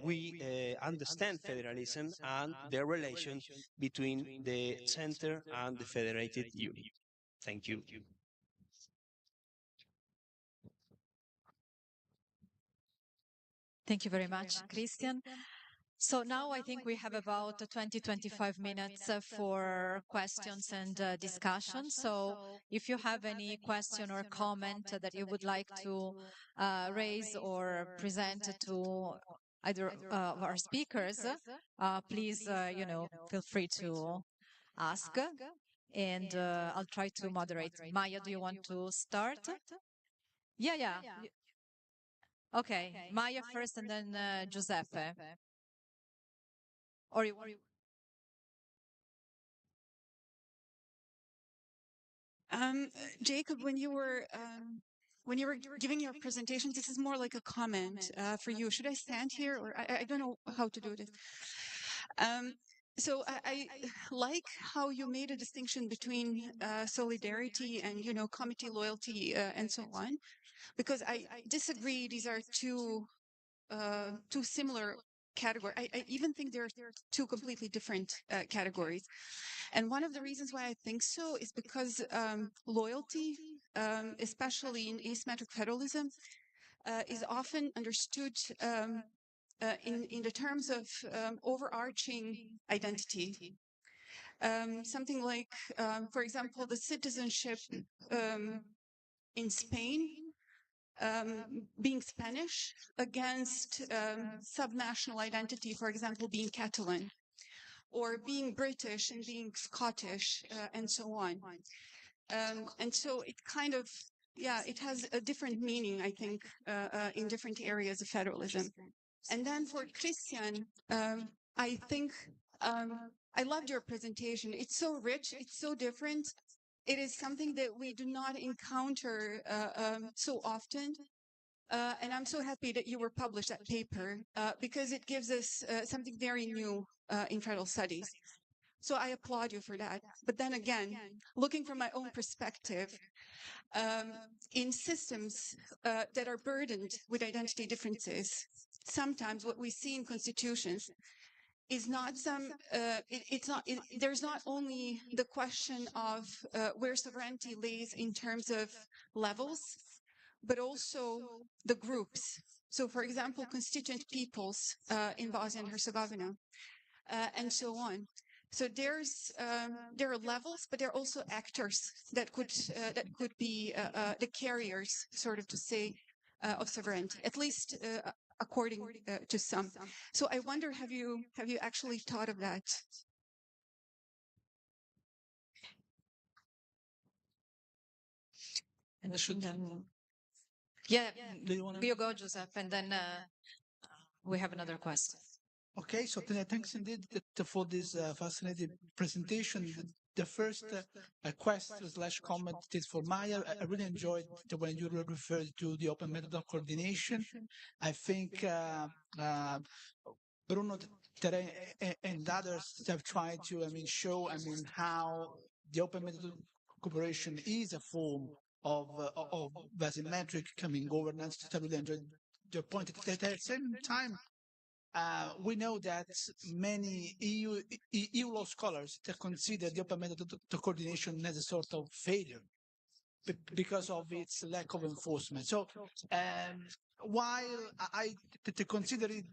we understand federalism and the relation between the center and the federated unit. Thank you. Thank you very much, Christian. So now I think we have about 20-25 minutes for questions and discussion. So if you have any question or comment that you would like to raise or present to either of our speakers, please, feel free to ask. And I'll try to moderate. Maja, do you want to start? Yeah. Okay, Maja first and then Giuseppe. Or you Jacob, when you were giving your presentation, this is more like a comment for you. Should I stand here, or I don't know how to do this. So I like how you made a distinction between solidarity and committee loyalty and so on, because I disagree. These are two similar categories. I even think they're two completely different categories. And one of the reasons why I think so is because loyalty, especially in asymmetric federalism, is often understood in the terms of overarching identity. Something like, for example, the citizenship in Spain being Spanish against subnational identity, for example, being Catalan, or being British and being Scottish, and so on. And so it kind of, it has a different meaning, I think, in different areas of federalism. And then for Christian, I think I loved your presentation. It's so rich, it's so different. It is something that we do not encounter so often. And I'm so happy that you were published that paper because it gives us something very new in federal studies. So I applaud you for that. But then again, looking from my own perspective, in systems that are burdened with identity differences, sometimes what we see in constitutions is not some, it's not, there's not only the question of where sovereignty lays in terms of levels, but also the groups. So, for example, constituent peoples in Bosnia and Herzegovina, and so on. So there are levels, but there are also actors that could be the carriers, sort of to say, of sovereignty, at least according to some. So I wonder, have you actually thought of that? And yeah, Do you want you go, Joseph, and then we have another question. Okay, so thanks indeed for this fascinating presentation. The first question/comment is for Maja. I really enjoyed when you referred to the open method of coordination. I think Bruno, Tere, and others have tried to, show, how the open method of cooperation is a form of asymmetric governance. I really enjoyed your point. At the same time, we know that many EU law scholars consider the open method of coordination as a sort of failure because of its lack of enforcement. So while I consider it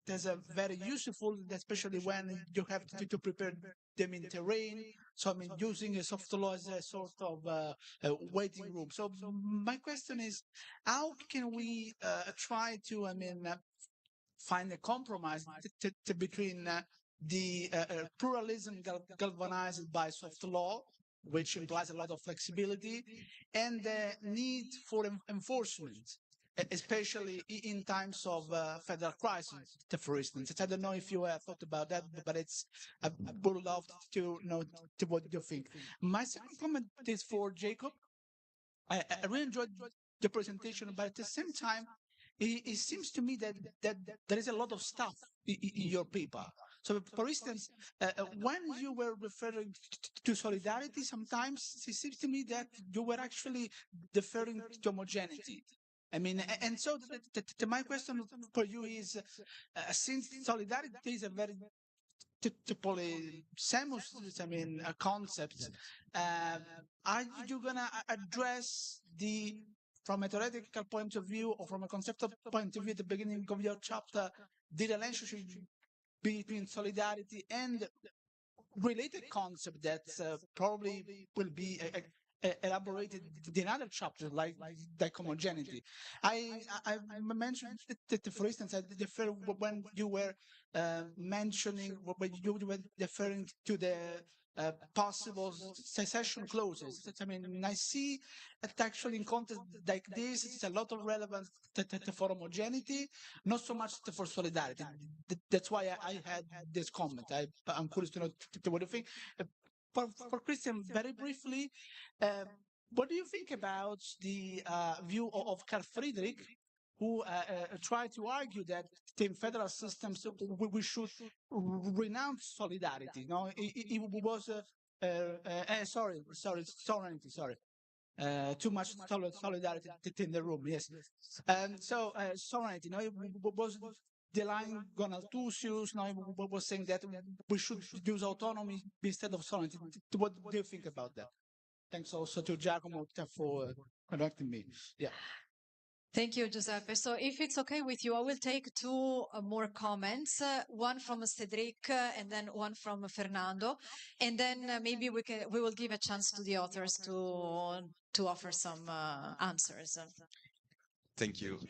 as a very useful, especially when you have to prepare them in terrain, so using a soft law as a sort of waiting room. So my question is, how can we try to find a compromise between the pluralism galvanized by soft law, which implies a lot of flexibility, and the need for enforcement, especially in times of federal crisis, for instance. I don't know if you have thought about that, but I would love to know what you think. My second comment is for Jacob. I really enjoyed the presentation, but at the same time, it seems to me that there is a lot of stuff in your paper. So, for instance, when you were referring to solidarity, sometimes it seems to me that you were actually referring to homogeneity. And so my question for you is, since solidarity is a very polysemous, a concept, are you gonna address from a theoretical point of view or from a conceptual point of view at the beginning of your chapter, the relationship between solidarity and related concept that probably will be elaborated in other chapters, like homogeneity. I mentioned that, for instance, I defer when you were mentioning, when you were referring to the possible secession clauses. I see that actually in context like this, it's a lot of relevance for homogeneity, not so much for solidarity. That's why I had this comment. I'm curious to know what you think. For Christian, very briefly, what do you think about the view of Carl Friedrich, who tried to argue that in federal systems we should renounce solidarity? It was sovereignty. Too much solidarity in the room. Yes, and so sovereignty. It was the line Gonaltusius. Was saying that we should use autonomy instead of sovereignty. What do you think about that? Thanks also to Giacomo for conducting me. Yeah. Thank you, Giuseppe. So if it's okay with you, I will take two more comments, one from Cedric and then one from Fernando. And then maybe we will give a chance to the authors to offer some answers. Thank you.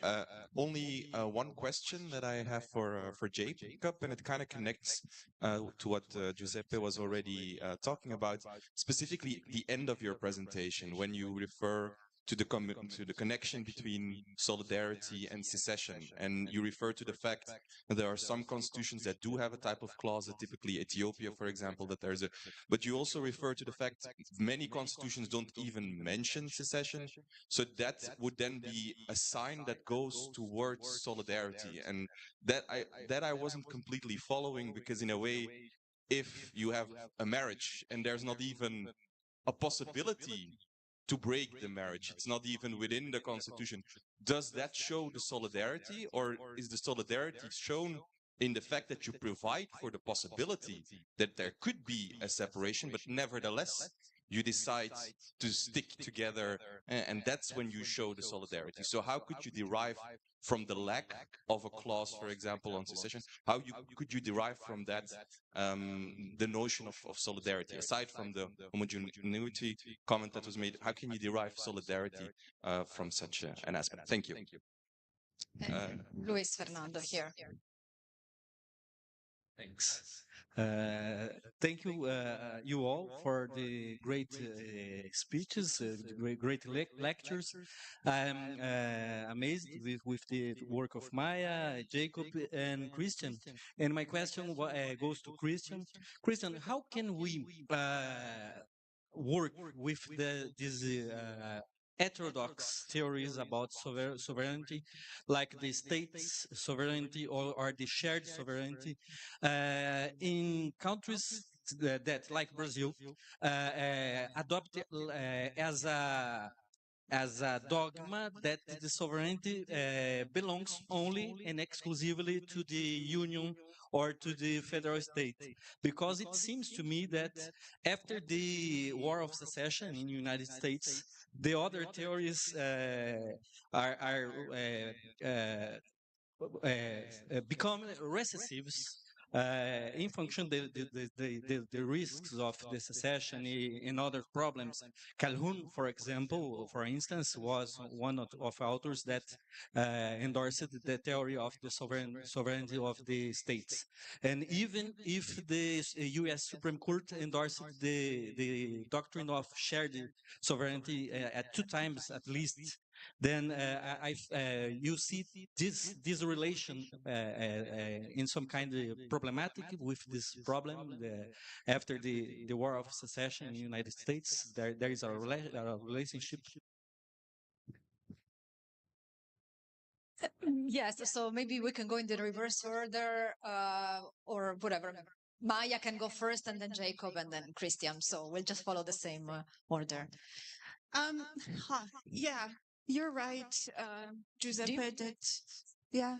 Only one question that I have for Jacob, and it kind of connects to what Giuseppe was already talking about, specifically the end of your presentation, when you refer to the connection between solidarity and secession, and you refer to the fact that there are some constitutions that do have a type of clause, typically Ethiopia, for example, that there's but you also refer to the fact many constitutions don't even mention secession, so that would then be a sign that goes towards solidarity, and that I wasn't completely following, because in a way, if you have a marriage and there's not even a possibility to break the marriage, it's not even within the constitution, does that show the solidarity, or is the solidarity shown in the fact that you provide for the possibility that there could be a separation, but nevertheless, you decide to stick together, and that's when you show the solidarity. So how could you derive from the lack of a clause, for example, on secession, could you derive from that the notion of solidarity? Aside from the homogeneity comment that was made, how can you derive solidarity from such an aspect? Thank you. Luis Fernando here. Thanks. Thank you, you all, for the great speeches, great lectures. I'm amazed with the work of Maja, Jacob, and Christian. And my question goes to Christian. Christian, how can we work with these heterodox theories about sovereignty, like the state's sovereignty or the shared sovereignty, in countries that like Brazil, adopt as a dogma that the sovereignty belongs only and exclusively to the union or to the federal state. Because it seems to me that after the War of Secession in the United States, the other theories become recessives in function the risks of the secession and other problems. Calhoun, for example, for instance, was one of authors that endorsed the theory of the sovereignty of the states. And even if the U.S. Supreme Court endorsed the doctrine of shared sovereignty at 2 times at least, then you see this relation in some kind of problematic with this problem. After the War of Secession in the United States, there is a relationship. Yes, so maybe we can go in the reverse order, or whatever. Maja can go first, and then Jacob, and then Christian. So we'll just follow the same order. Yeah, you're right, Giuseppe. Yeah,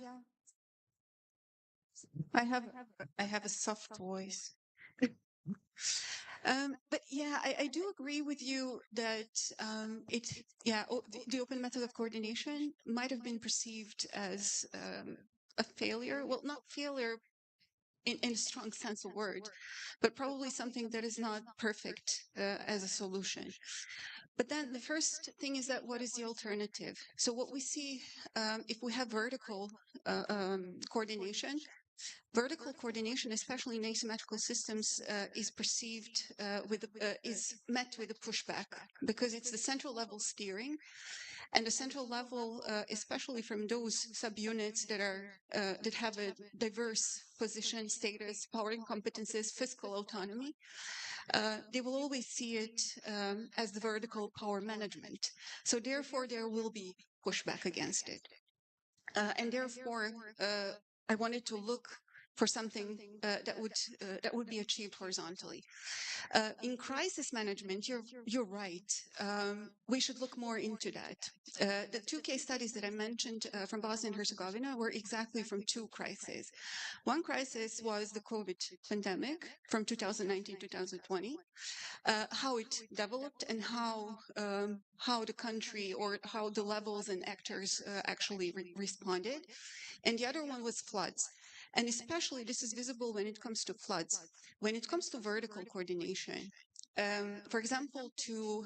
I have a soft voice. But yeah, I do agree with you that the open method of coordination might have been perceived as a failure. Well, not failure in a strong sense of word, but probably something that is not perfect as a solution. But then the first thing is that what is the alternative? So what we see, if we have vertical coordination, especially in asymmetrical systems, is perceived is met with a pushback, because it's the central level steering, and the central level, especially from those subunits that have a diverse position, status, power and competences, fiscal autonomy. They will always see it as the vertical power management. So therefore, there will be pushback against it. And therefore, I wanted to look for something that would be achieved horizontally. In crisis management, you're right. We should look more into that. The 2 case studies that I mentioned from Bosnia and Herzegovina were exactly from 2 crises. One crisis was the COVID pandemic from 2019-2020, how it developed and how the country or how the levels and actors actually responded. And the other one was floods. And especially this is visible when it comes to floods. When it comes to vertical coordination, for example, to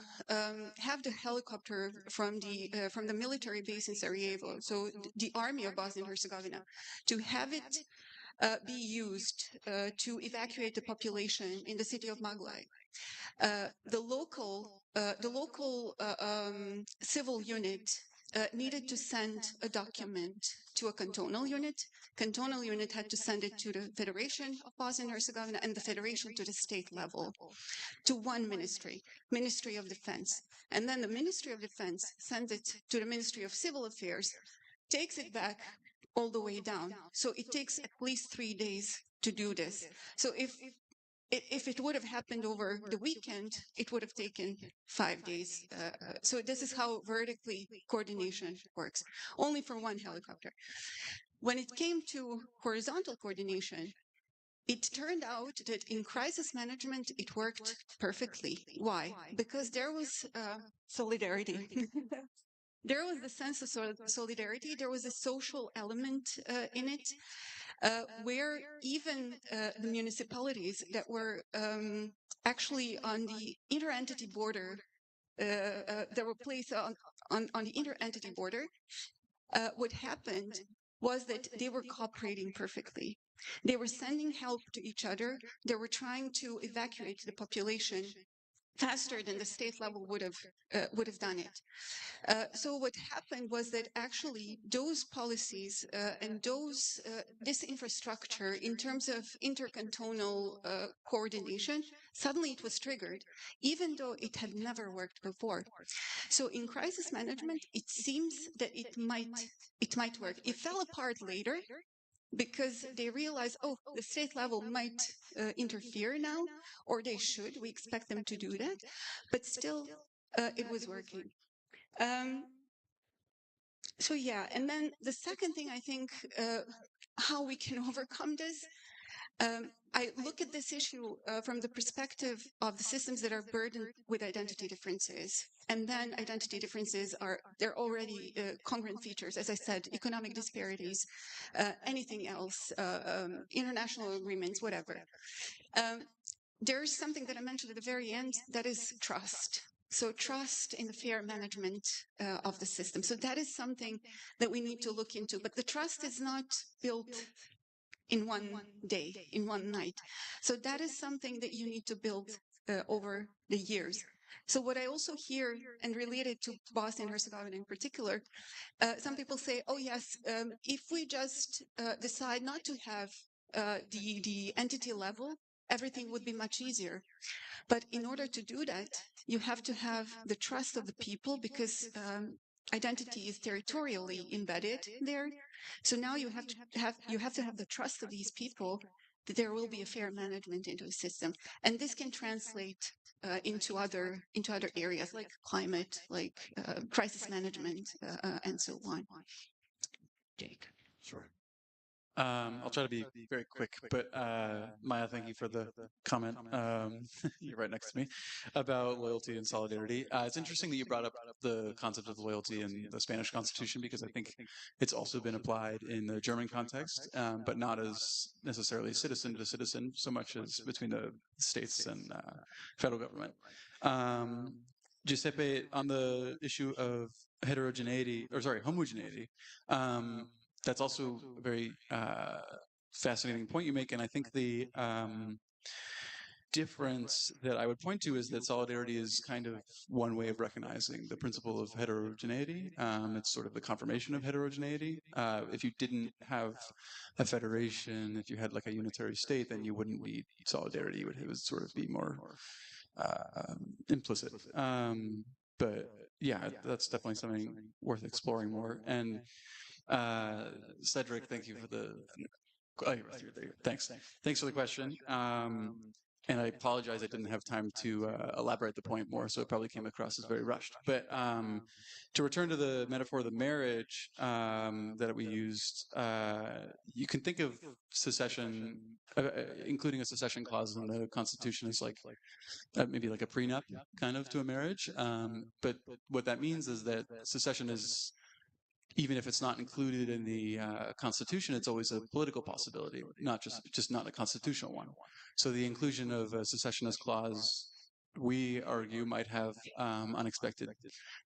have the helicopter from the military base in Sarajevo, so the army of Bosnia and Herzegovina, to have it be used to evacuate the population in the city of Maglaj. The local civil unit needed to send a document to a cantonal unit. Cantonal unit had to send it to the Federation of Bosnia and Herzegovina, and the Federation to the state level, to one ministry, Ministry of Defense. And then the Ministry of Defense sends it to the Ministry of Civil Affairs, takes it back all the way down. So it takes at least 3 days to do this. So if it would have happened over the weekend, it would have taken 5 days. So this is how vertically coordination works, only for one helicopter. when it came to horizontal coordination, it turned out that in crisis management, it worked perfectly. Why? Because there was solidarity. There was the sense of solidarity. There was a social element in it, where even the municipalities that were actually on the inter-entity border, that were placed on the inter-entity border, what happened was that they were cooperating perfectly. They were sending help to each other. They were trying to evacuate the population faster than the state level would have done it. So what happened was that actually those policies and this infrastructure in terms of intercantonal coordination, suddenly it was triggered, even though it had never worked before. So in crisis management, it seems that it might work. It fell apart later, because they realize, oh, the state level might interfere now, or they should. We expect them to do that. But still, it was working. So yeah, and then the second thing, I think, how we can overcome this, I look at this issue from the perspective of the systems that are burdened with identity differences. And then identity differences they're already congruent features, as I said, economic disparities, anything else, international agreements, whatever. There's something that I mentioned at the very end, that is trust. So trust in the fair management of the system. So that is something that we need to look into. But the trust is not built in one day, in one night. So that is something that you need to build over the years. So what I also hear, and related to Bosnia and Herzegovina in particular, some people say, oh yes, if we just decide not to have the entity level, everything would be much easier. But in order to do that, you have to have the trust of the people, because identity is territorially embedded there. So now you have to have the trust of these people that there will be a fair management into a system, and this can translate into other areas like climate, like crisis management, and so on. Jake. Sure. I'll try to be very quick, but Maja, thank you for the comment. You're right next to me about loyalty and solidarity. It's interesting that you brought up the concept of loyalty in the Spanish Constitution, because I think it's also been applied in the German context, but not as necessarily citizen to citizen, so much as between the states and federal government. Giuseppe, on the issue of homogeneity, that's also a very fascinating point you make, and I think the difference that I would point to is that solidarity is kind of one way of recognizing the principle of heterogeneity. It's sort of the confirmation of heterogeneity. If you didn't have a federation, if you had like a unitary state, then you wouldn't need solidarity. It would sort of be more implicit. But yeah, that's definitely something worth exploring more. And Cedric, thank you for the. Oh, you're there. Thanks for the question. And I apologize, I didn't have time to elaborate the point more, so it probably came across as very rushed. But to return to the metaphor of the marriage that we used, you can think of secession, including a secession clause in the Constitution, as like maybe like a prenup kind of to a marriage. But what that means is that secession is, even if it's not included in the Constitution, it's always a political possibility, not just not a constitutional one. So the inclusion of a secessionist clause, we argue, might have unexpected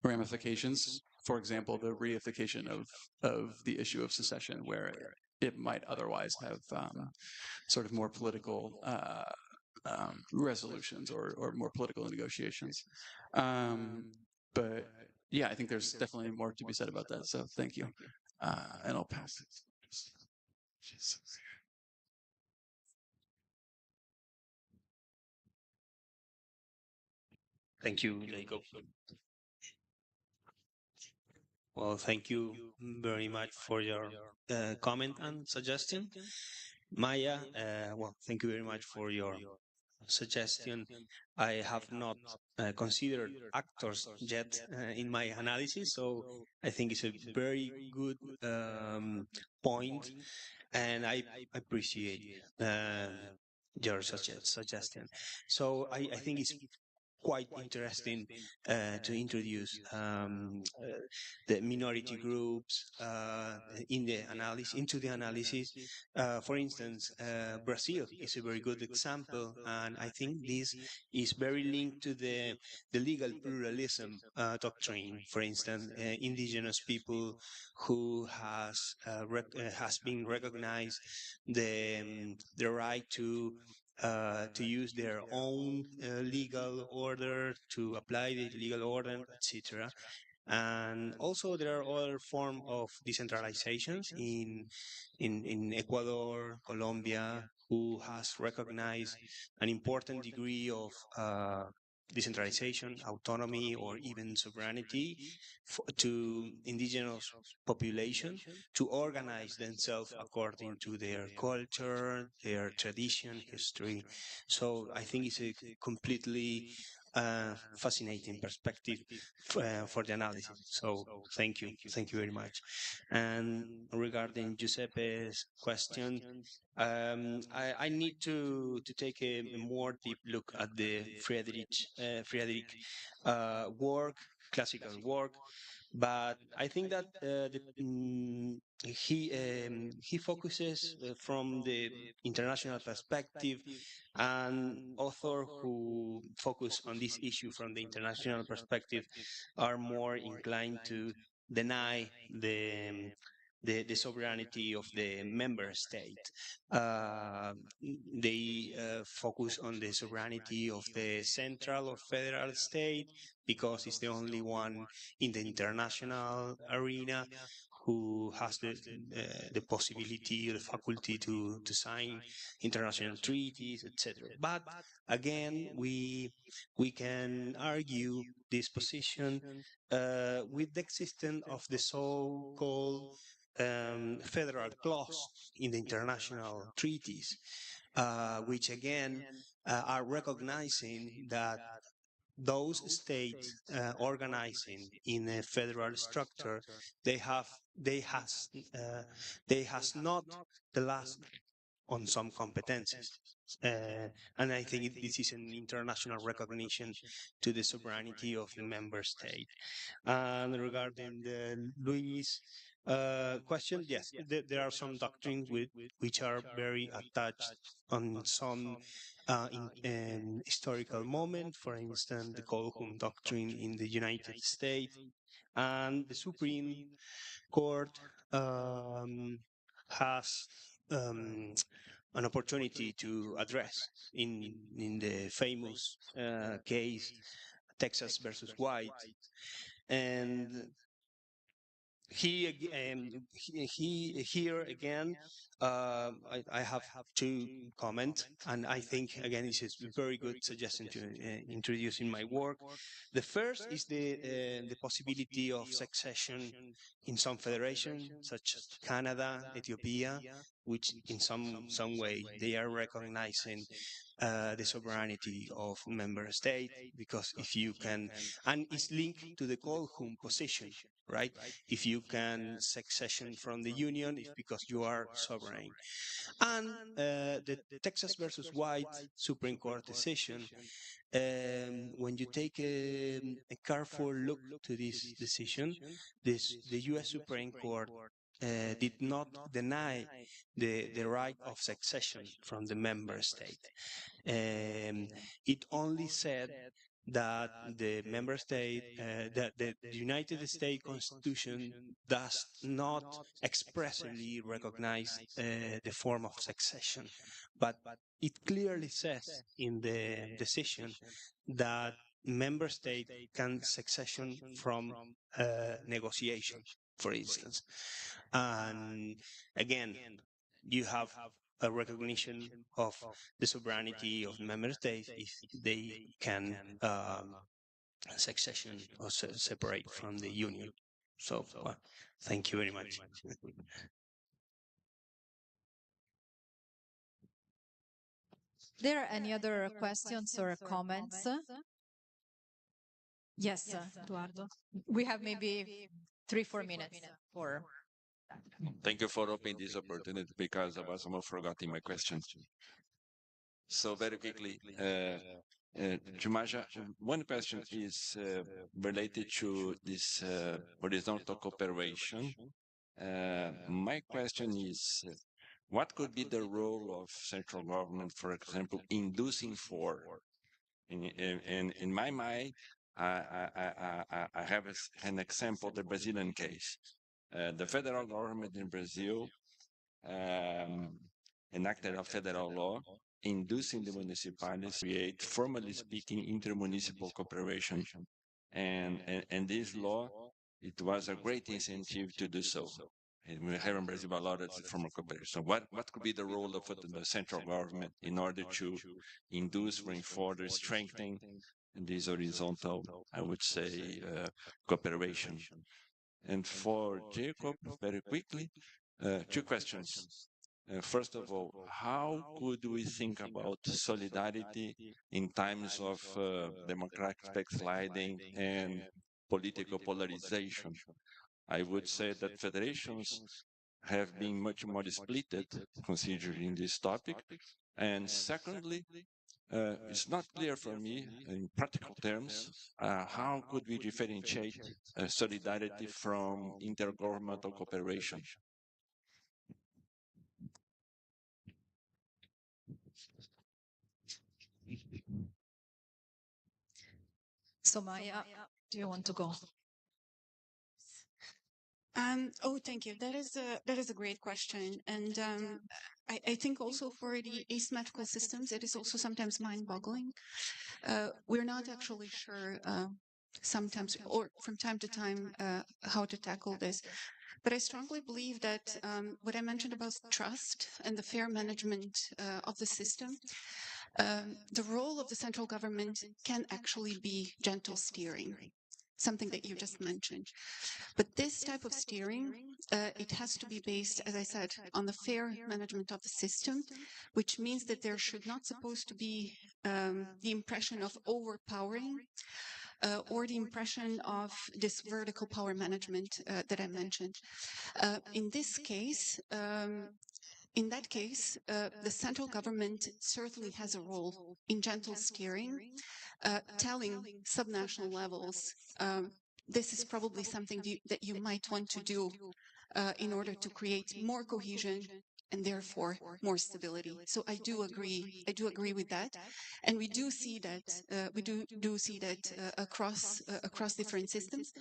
ramifications. For example, the reification of the issue of secession, where it might otherwise have sort of more political resolutions or more political negotiations. But yeah, I think there's definitely more to be said about that. So thank you. And I'll pass it. Thank you, Jacob. Well, thank you very much for your comment and suggestion. Maja, well, thank you very much for your suggestion. I have not considered actors yet in my analysis, so I think it's a very good point, and I appreciate your suggestion. So I think it's quite interesting to introduce the minority groups in the analysis, into the analysis. For instance, Brazil is a very good example, and I think this is very linked to the legal pluralism doctrine. For instance, indigenous people who has been recognized the right to use their own legal order, to apply the legal order, etc. And also there are other forms of decentralizations in Ecuador, Colombia, who has recognized an important degree of decentralization, autonomy, or even sovereignty to indigenous population to organize themselves according to their culture, their tradition, history. So I think it's a completely fascinating perspective for the analysis. So thank you very much. And regarding Giuseppe's question, I need to take a more deep look at the Friedrich work, classical work, but I think that he focuses from the international perspective, and authors who focus on this issue from the international perspective are more inclined to deny the sovereignty of the member state. They focus on the sovereignty of the central or federal state because it's the only one in the international arena who has the possibility, the faculty to sign international treaties, etc. But again, we can argue this position with the existence of the so-called federal clause in the international treaties, which again are recognizing that those states organizing in a federal structure, they has not the last on some competences. And I think this is an international recognition to the sovereignty of the member state. And regarding the Luis question, yes, there are some doctrines which are very attached on some historical moment. For instance, the Colquhoun Doctrine in the United States, and the Supreme Court has an opportunity to address in the famous case Texas versus White, and here again, I have to comment, and I think again this is a very good suggestion to introduce in my work. The first is the possibility of succession in some federations, such as Canada, Ethiopia, which in some way they are recognizing the sovereignty of member state, because if you can, and it's linked to the Colquhoun position, right? If you can succession from the union, it's because you are sovereign. And the Texas versus White Supreme Court decision, when you take a careful look to this decision, the U.S. Supreme Court did not deny the right of succession from the member state. It only said that the member state, that the United States Constitution does not expressly recognize the form of succession, but it clearly says in the decision that member state can succession from negotiation, for instance. And again, you have a recognition of the sovereignty of member states if they can succession or separate from the union. So thank you very much. There are any other questions or comments? Yes, Eduardo. We have maybe 3-4 minutes for that. Thank you for opening this opportunity because I was almost forgetting my question. So very quickly, to Maja, one question is related to this horizontal cooperation. My question is, what could be the role of central government, for example, inducing for? In my mind, I have an example, the Brazilian case. The federal government in Brazil enacted a federal law inducing the municipalities to create, formally speaking, intermunicipal cooperation. And this law, it was a great incentive to do so. And we have in Brazil a lot of formal cooperation. What could be the role of the central government in order to induce, reinforce, strengthen this horizontal, I would say, cooperation? And for Jacob, very quickly, 2 questions. First of all, how could we think about solidarity in times of democratic backsliding and political polarization? I would say that federations have been much more splitted considering this topic. And secondly, it's not clear for me in practical terms, how could we differentiate solidarity from intergovernmental cooperation? So Maja, do you want to go? Thank you. That is a great question, and I think also for the asymmetrical systems, it is also sometimes mind-boggling. We're not actually sure sometimes, or from time to time, how to tackle this. But I strongly believe that what I mentioned about trust and the fair management of the system, the role of the central government can actually be gentle steering, something that you just mentioned. But this type of steering, it has to be based, as I said, on the fair management of the system, which means that there should not supposed to be the impression of overpowering or the impression of this vertical power management that I mentioned. In that case, the central government certainly has a role in gentle steering, telling subnational levels, this is probably something that you might want to do in order to create more cohesion and therefore more stability. So I do agree with that, and we do see that across different systems.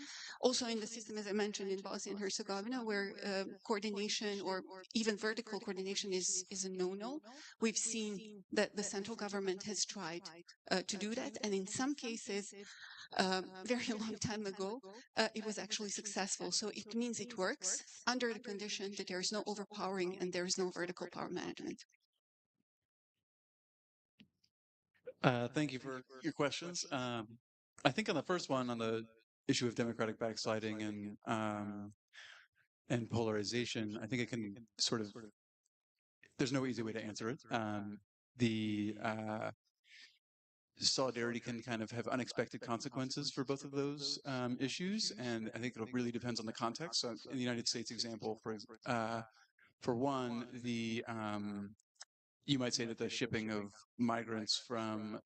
Also in the system, as I mentioned, in Bosnia and Herzegovina, where coordination or even vertical coordination is a no-no, we've seen that the central government has tried to do that, and in some cases, very long time ago, it was actually successful. So it means it works under the condition that there is no overpowering and there is no vertical power management. Thank you for your questions. I think on the first one, on the issue of democratic backsliding and polarization, I think it can sort of, there's no easy way to answer it. Solidarity can kind of have unexpected consequences for both of those issues, and I think it really depends on the context. So in the United States example, for one, you might say that the shipping of migrants from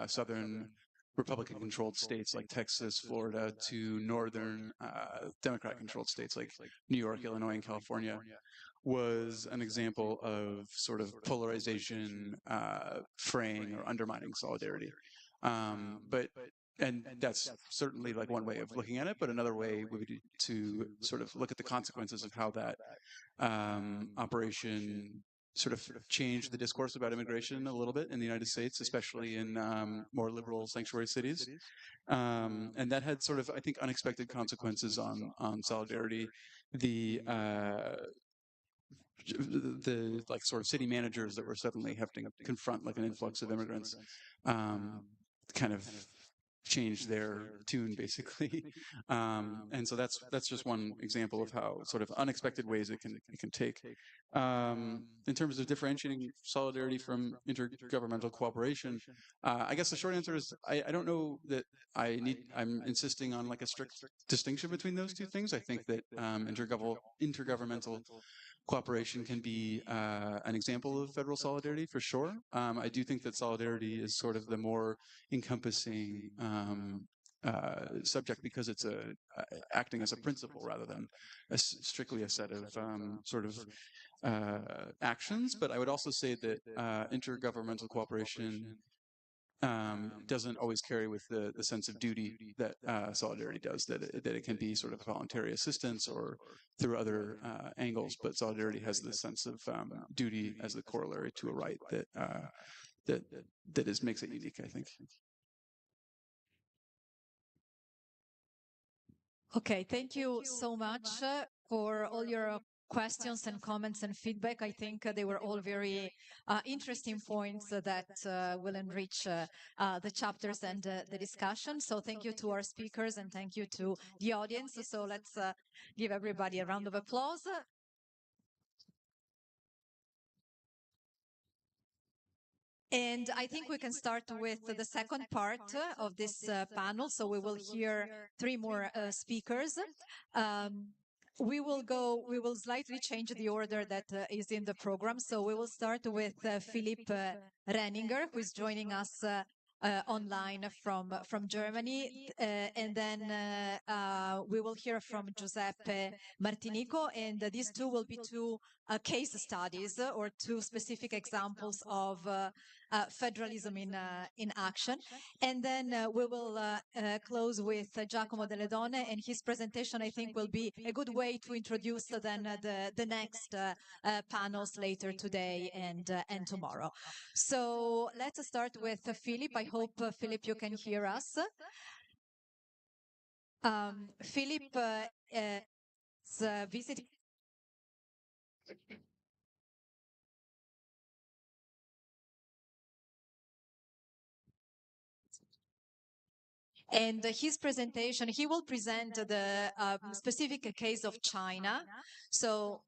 southern Republican-controlled states like Texas, Florida, to northern Democrat-controlled states like New York, Illinois, and California was an example of sort of polarization, fraying, or undermining solidarity. And that's certainly like one way of looking at it, but another way would be to sort of look at the consequences of how that operation sort of changed the discourse about immigration a little bit in the United States, especially in more liberal sanctuary cities. And that had sort of, I think, unexpected consequences on solidarity. The like sort of city managers that were suddenly having to confront like an influx of immigrants kind of change their tune, basically. And so that's just one example of how sort of unexpected ways it can take. In terms of differentiating solidarity from intergovernmental cooperation, I guess the short answer is I don't know that I'm insisting on like a strict distinction between those two things. I think that intergovernmental cooperation can be an example of federal solidarity for sure. I do think that solidarity is sort of the more encompassing subject because it's acting as a principle rather than strictly a set of sort of actions. But I would also say that intergovernmental cooperation doesn't always carry with the sense of duty that solidarity does, that it can be sort of voluntary assistance or through other angles, but solidarity has the sense of duty as the corollary to a right that makes it unique, I think. Okay, thank you so much for all your questions and comments and feedback. I think they were all very interesting points that will enrich the chapters and the discussion. So thank you to our speakers and thank you to the audience. So let's give everybody a round of applause. And I think we can start with the second part of this panel. So we will hear three more speakers. We will slightly change the order that is in the program. So we will start with Philipp Renninger, who is joining us online from Germany. And then we will hear from Giuseppe Martinico. And these two will be two case studies or two specific examples of federalism in action. And then we will close with Giacomo Delle Donne, and his presentation, I think, will be a good way to introduce then the next panels later today and tomorrow. So let's start with Philip. I hope, Philip, you can hear us. Philip is visiting. And his presentation, he will present the specific case of China. So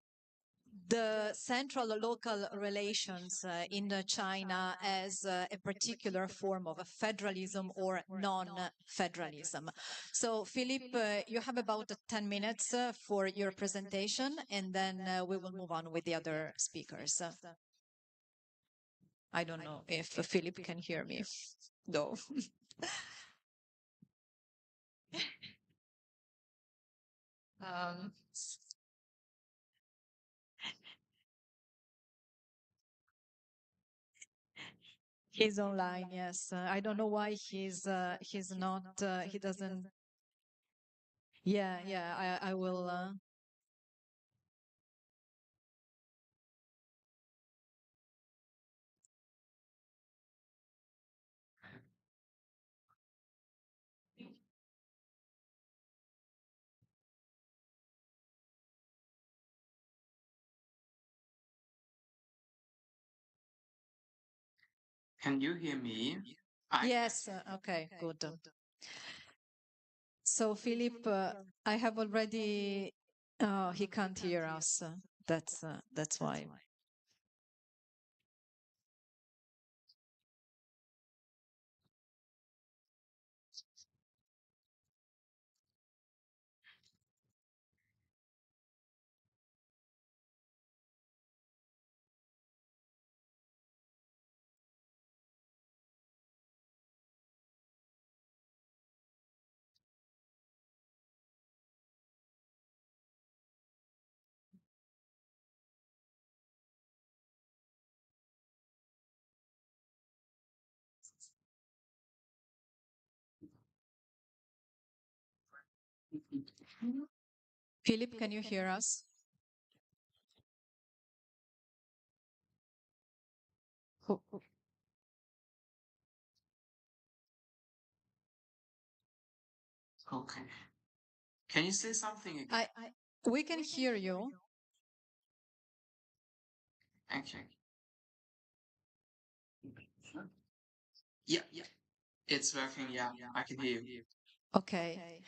the central local relations in China as a particular form of a federalism or non-federalism. So, Philip, you have about 10 minutes for your presentation, and then we will move on with the other speakers. I don't know if Philip can hear me, though. He's online, yes. I don't know why he's not, he doesn't. Yeah, I will. Can you hear me? Yes, okay, good. So, Philip, I have already, he can't hear us. That's why. Philip, can you hear us? Okay. Can you say something again? We can hear you. Okay. Yeah. It's working, yeah, I can hear you. Okay.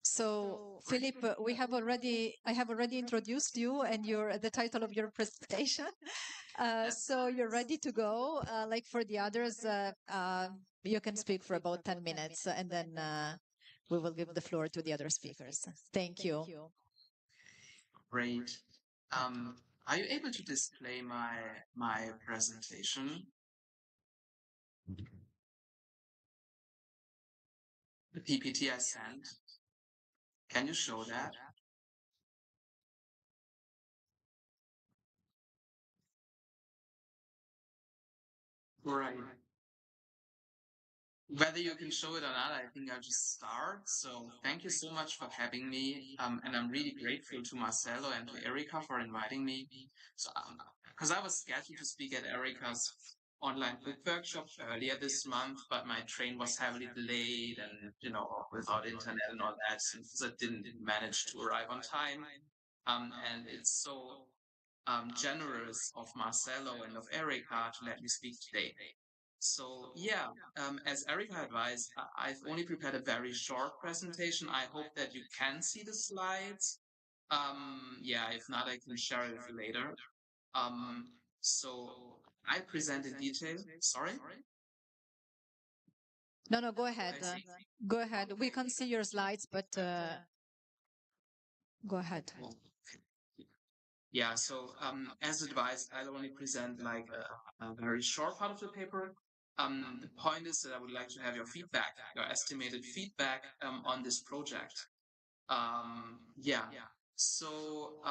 So, Philip, I have already introduced you and the title of your presentation. So you're ready to go. Like for the others, you can speak for about 10 minutes and then we will give the floor to the other speakers. Thank you. Great. Are you able to display my presentation? The PPT I sent. Can you show that? Right. Whether you can show it or not, I think I'll just start. So thank you so much for having me. And I'm really grateful to Marcelo and to Erika for inviting me. So, because I was scheduled to speak at Erika's online book workshop earlier this month, but my train was heavily delayed and, without internet and all that, since I didn't manage to arrive on time. And it's so generous of Marcelo and of Erika to let me speak today. So yeah, as Erika advised, I've only prepared a very short presentation. I hope that you can see the slides. Yeah, if not, I can share it with you later. So I present in detail. Sorry? No, go ahead. Go ahead. We can see your slides, but go ahead. Yeah, so as advised, I'll only present like a very short part of the paper. The point is that I would like to have your feedback, your estimated feedback on this project. Yeah, so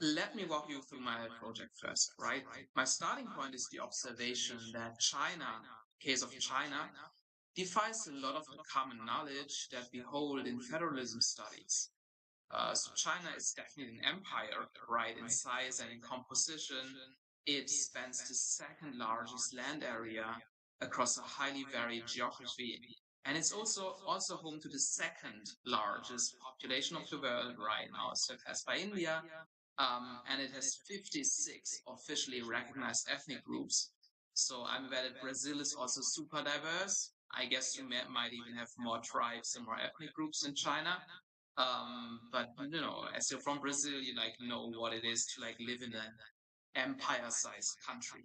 let me walk you through my project first, right? My starting point is the observation that China, case of China, defies a lot of the common knowledge that we hold in federalism studies. So China is definitely an empire, right, in size and in composition. It spans the second largest land area across a highly varied geography. And it's also home to the second largest population of the world right now, surpassed by India. And it has 56 officially recognized ethnic groups. So I'm aware that Brazil is also super diverse. I guess you might even have more tribes and more ethnic groups in China. But as you're from Brazil, you know what it is to live in an empire-sized country,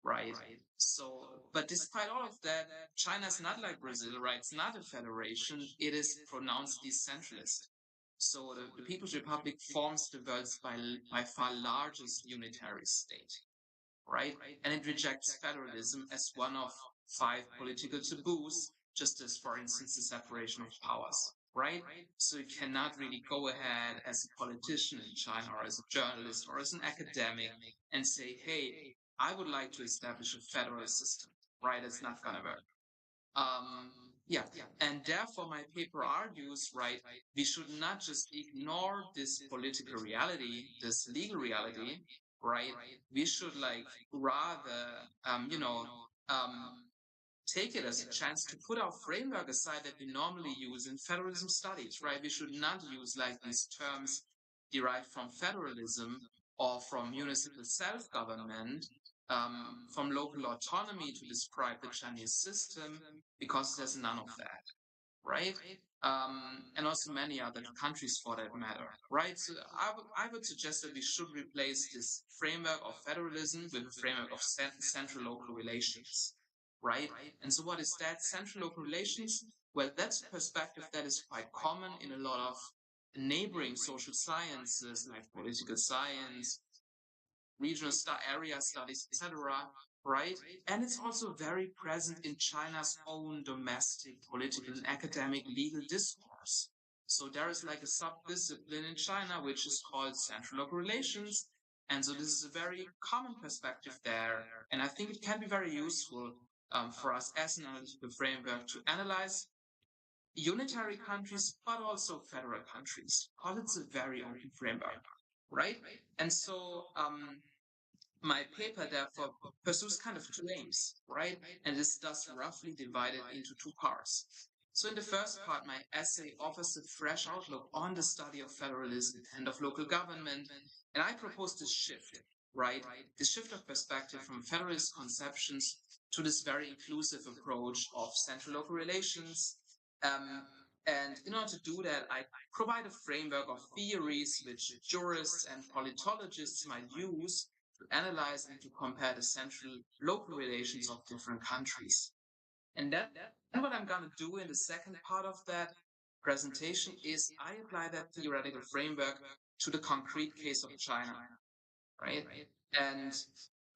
right? So, but despite all of that, China's not like Brazil, right? It's not a federation. It is pronounced decentralist. So the People's Republic forms the world's by far largest unitary state, right? And it rejects federalism as one of 5 political taboos, just as, for instance, the separation of powers, right? So you cannot really go ahead as a politician in China or as a journalist or as an academic and say, hey, I would like to establish a federal system, right? It's not going to work. Yeah, and therefore my paper argues, right, we should not just ignore this political reality, this legal reality, right? We should rather, take it as a chance to put our framework aside that we normally use in federalism studies, right? We should not use these terms derived from federalism or from municipal self-government, from local autonomy to describe the Chinese system, because there's none of that, right? And also many other countries for that matter, right? So I would suggest that we should replace this framework of federalism with a framework of central local relations, right? And so what is that? Central local relations? Well, that's a perspective that is quite common in a lot of neighboring social sciences like political science, regional area studies, etc., right? And it's also very present in China's own domestic political and academic legal discourse. So there is a sub-discipline in China which is called central local relations. And so this is a very common perspective there. And I think it can be very useful for us as an analytical framework to analyze unitary countries, but also federal countries, because it's a very open framework, right? And so my paper therefore pursues kind of 2 aims, right? And is thus roughly divided into 2 parts. So in the first part, my essay offers a fresh outlook on the study of federalism and of local government, and I propose this shift, right? The shift of perspective from federalist conceptions to this very inclusive approach of central-local relations. And in order to do that, I provide a framework of theories which jurists and politologists might use to analyze and to compare the central-local relations of different countries. And then what I'm going to do in the second part of that presentation is I apply that theoretical framework to the concrete case of China, right? And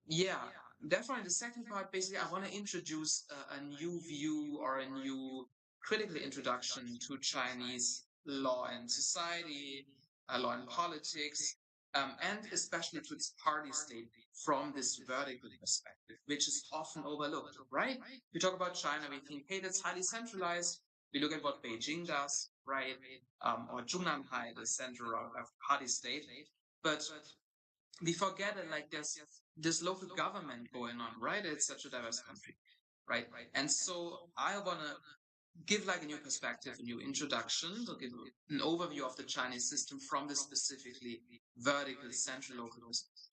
yeah, therefore in the second part, basically, I want to introduce a new view or a new critical introduction to Chinese law and society, law and politics, and especially to its party state from this vertical perspective, which is often overlooked, right? We talk about China, we think, hey, that's highly centralized. We look at what Beijing does, right? Or Zhongnanhai, the center of party state. But we forget that like there's this local government going on, right? It's such a diverse country, right? And so I want to give like a new perspective, a new introduction, to give an overview of the Chinese system from this specifically vertical central local perspective.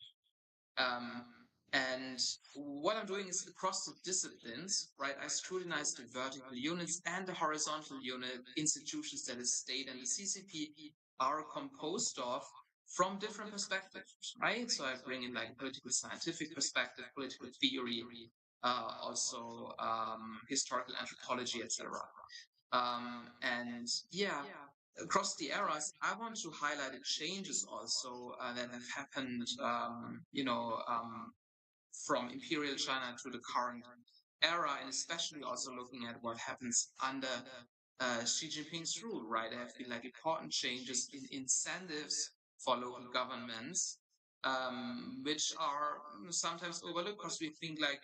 And what I'm doing is across the disciplines, right? I scrutinize the vertical units and the horizontal unit institutions that the state and the CCP are composed of from different perspectives, right? So I bring in like political scientific perspective, political theory, also historical anthropology, etc. And yeah, across the eras, I want to highlight the changes also that have happened, from imperial China to the current era, and especially also looking at what happens under Xi Jinping's rule, right? There have been like important changes in incentives for local governments, which are sometimes overlooked because we think like,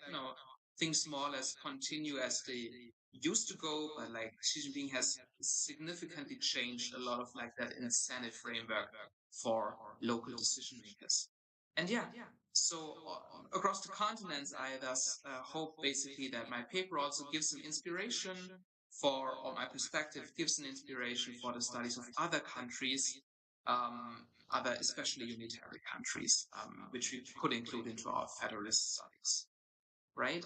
things more or less continue as they used to go, but like Xi Jinping has significantly changed a lot of like that incentive framework for local decision makers. And yeah, so across the continents, I thus hope basically that my paper also gives an inspiration for, or my perspective gives an inspiration for the studies of other countries, other especially unitary countries, which we could include into our federalist studies, right?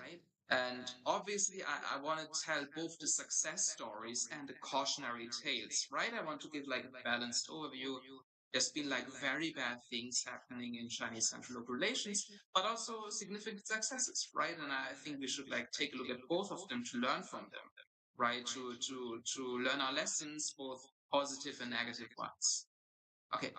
And obviously, I want to tell both the success stories and the cautionary tales, right? I want to give like a balanced overview. There's been like very bad things happening in Chinese central local relations, but also significant successes, right? And I think we should like take a look at both of them to learn from them, right? To learn our lessons, both positive and negative ones. Okay.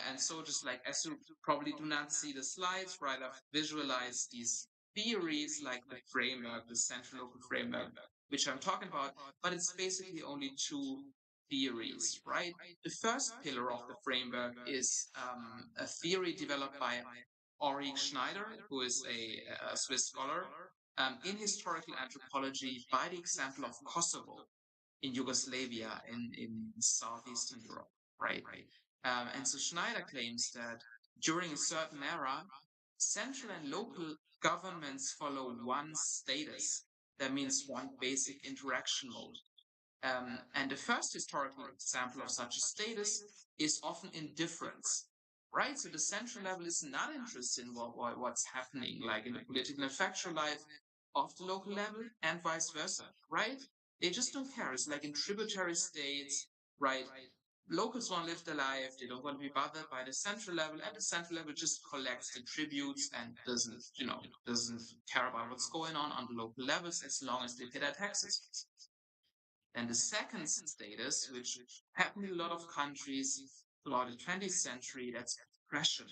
And so just like, as you probably do not see the slides, right, I've visualized these theories like the framework, the central local framework, which I'm talking about, but it's basically only two theories, right? The first pillar of the framework is a theory developed by Ulrich Schneider, who is a Swiss scholar, in historical anthropology by the example of Kosovo in Yugoslavia in southeastern Europe, right? And so Schneider claims that during a certain era, central and local governments follow one status. That means one basic interaction mode. And the first historical example of such a status is often indifference, right? So the central level is not interested in what's happening, like in the political and factual life of the local level, and vice versa, right? They just don't care. It's like in tributary states, right? Locals want to live their life. They don't want to be bothered by the central level, and the central level just collects the tributes and doesn't care about what's going on the local levels as long as they pay their taxes. And the second status, which happened in a lot of countries throughout the 20th century, that's oppression,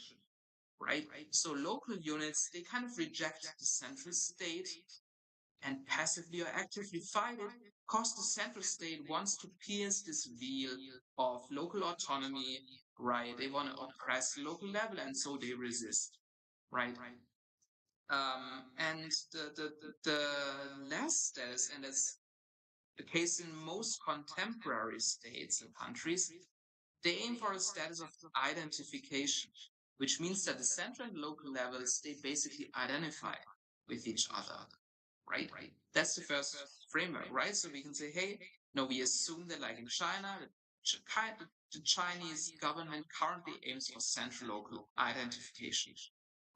right? So local units, they kind of reject the central state and passively or actively fight it because the central state wants to pierce this veil of local autonomy, right? They want to oppress the local level, and so they resist, right? And the last status, and that's the case in most contemporary states and countries, they aim for a status of identification, which means that the central and local levels, they basically identify with each other, right? That's the first framework, right? So we can say, hey, no, we assume that like in China, the Chinese government currently aims for central local identification.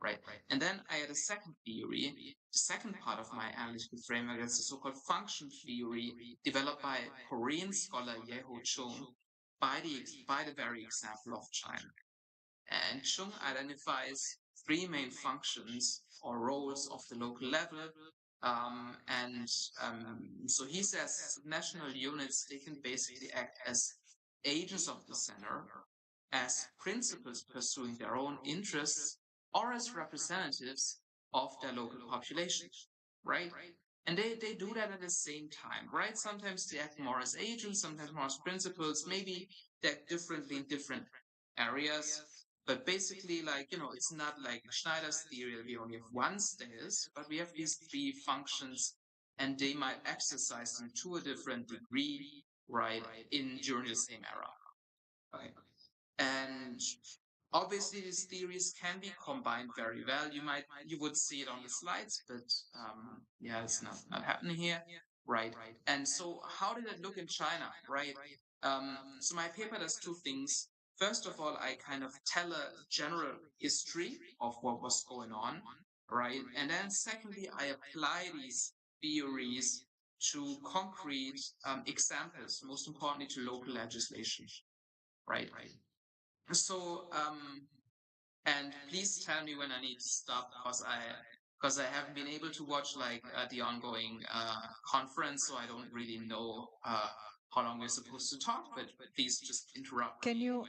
right? And then I had a second theory, the second part of my analytical framework, that's the so-called function theory developed by Korean scholar Yeho Chung by the very example of China. And Chung identifies three main functions or roles of the local level. So he says national units, they can basically act as agents of the center, as principals pursuing their own interests, or as representatives of their local population, right? And they do that at the same time, right? Sometimes they act more as agents, sometimes more as principals, maybe they act differently in different areas. But basically, like, it's not like Schneider's theory that we only have one status, but we have these three functions, and they might exercise them to a different degree, right, during the same era. Okay. And obviously these theories can be combined very well. You would see it on the slides, but yeah, it's not happening here, right? And so how did it look in China, right? So my paper does two things. First of all, I kind of tell a general history of what was going on, right? And then secondly, I apply these theories to concrete examples, most importantly to local legislation, right? So, and please tell me when I need to stop, because I haven't been able to watch like the ongoing conference, so I don't really know how long we're supposed to talk. But please just interrupt. Can you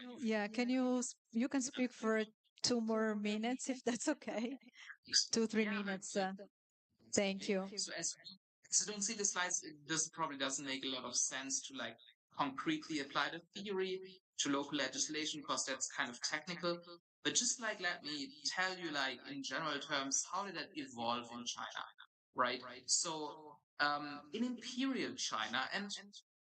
you can speak for 2 more minutes if that's okay? 2-3 minutes. Thank you. So as you don't see the slides, probably doesn't make a lot of sense to like concretely apply the theory to local legislation because that's kind of technical. But just like let me tell you, like in general terms, how did that evolve in China, right? So in imperial China and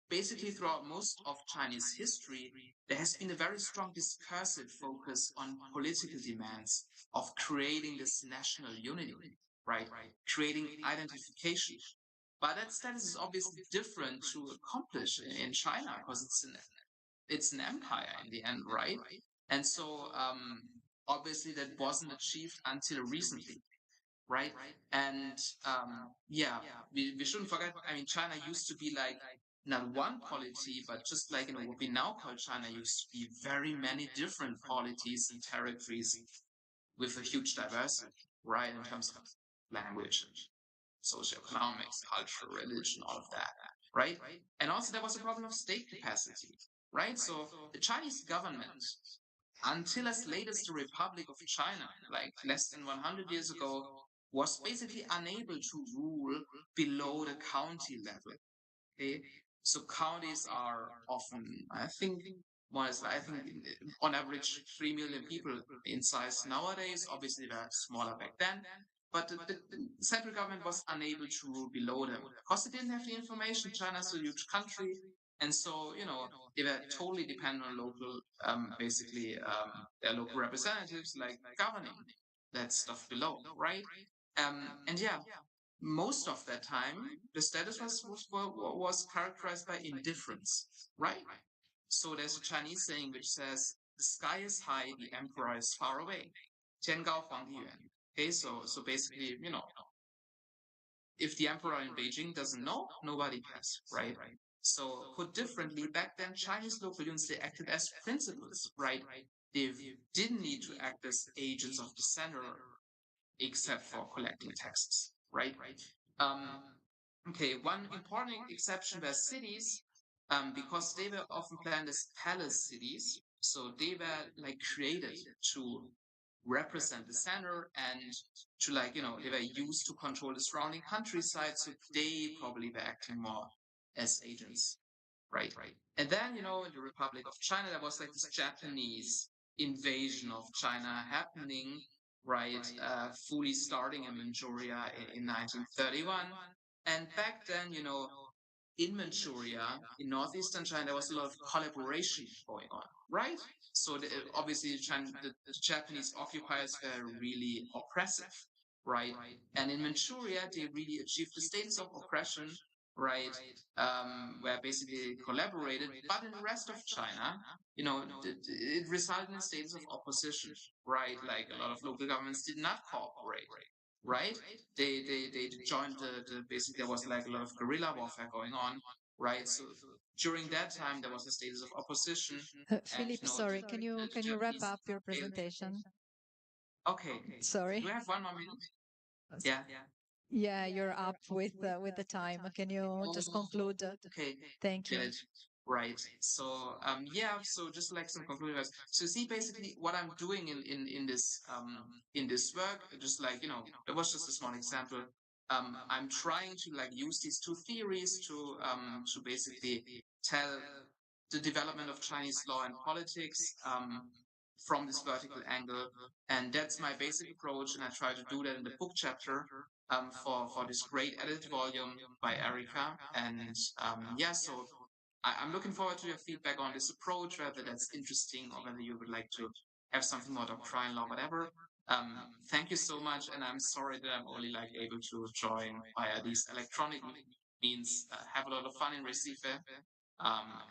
basically throughout most of Chinese history, there has been a very strong discursive focus on political demands of creating this national unity, right? Creating identification. But that status is obviously different to accomplish in China because it's an empire in the end, right? And so obviously that wasn't achieved until recently, right? And yeah, we shouldn't forget, I mean, China used to be like not one polity, but just like what we now call China used to be very many different polities and territories with a huge diversity, right? In terms of language and socioeconomics, culture, religion, all of that, right? And also there was a problem of state capacity, right? So the Chinese government, until as late as the Republic of China, like less than 100 years ago, was basically unable to rule below the county level. Okay, so counties are often, I think, on average 3 million people in size nowadays. Obviously, they're smaller back then. But the central government was unable to rule below them because they didn't have the information. China's a huge country. And so, they were totally dependent on local, their local representatives, like governing that stuff below, right? And yeah, most of that time, the status was characterized by indifference, right? So there's a Chinese saying which says, "The sky is high, the emperor is far away." 天高皇帝远. Okay, so basically, if the emperor in Beijing doesn't know, nobody cares, right? So put differently, back then Chinese local units, they acted as principals, right? They didn't need to act as agents of the center, except for collecting taxes, right? Okay, one important exception were cities, because they were often planned as palace cities, so they were like created to represent the center and to they were used to control the surrounding countryside, so they probably were acting more as agents, right? And then, in the Republic of China, there was like this Japanese invasion of China happening, right? Fully starting in Manchuria in 1931. And back then, in Manchuria, in northeastern China, there was a lot of collaboration going on, right? So obviously, the Japanese occupiers were really oppressive, right? And in Manchuria, they really achieved the status of oppression right? Where basically collaborated, but in the rest of China, it resulted in states of opposition, right? Like a lot of local governments did not cooperate, right? They joined basically there was like a lot of guerrilla warfare going on, right? So during that time there was a status of opposition. Philip, sorry, can you wrap up your presentation? Okay. Sorry. Do we have 1 more minute? Yeah. Yeah, you're up with the time. Can you just conclude? Okay. Thank you. Get it. Right. So yeah, so just like some concluding words. So see basically what I'm doing in this work, just like, it was just a small example. I'm trying to like use these two theories to basically tell the development of Chinese law and politics from this vertical angle. And that's my basic approach, and I try to do that in the book chapter for this great edited volume by Erika. And yeah, so I'm looking forward to your feedback on this approach, whether that's interesting or whether you would like to have something more doctrinal or whatever. Thank you so much, and I'm sorry that I'm only like able to join via these electronic means. Have a lot of fun in Recife,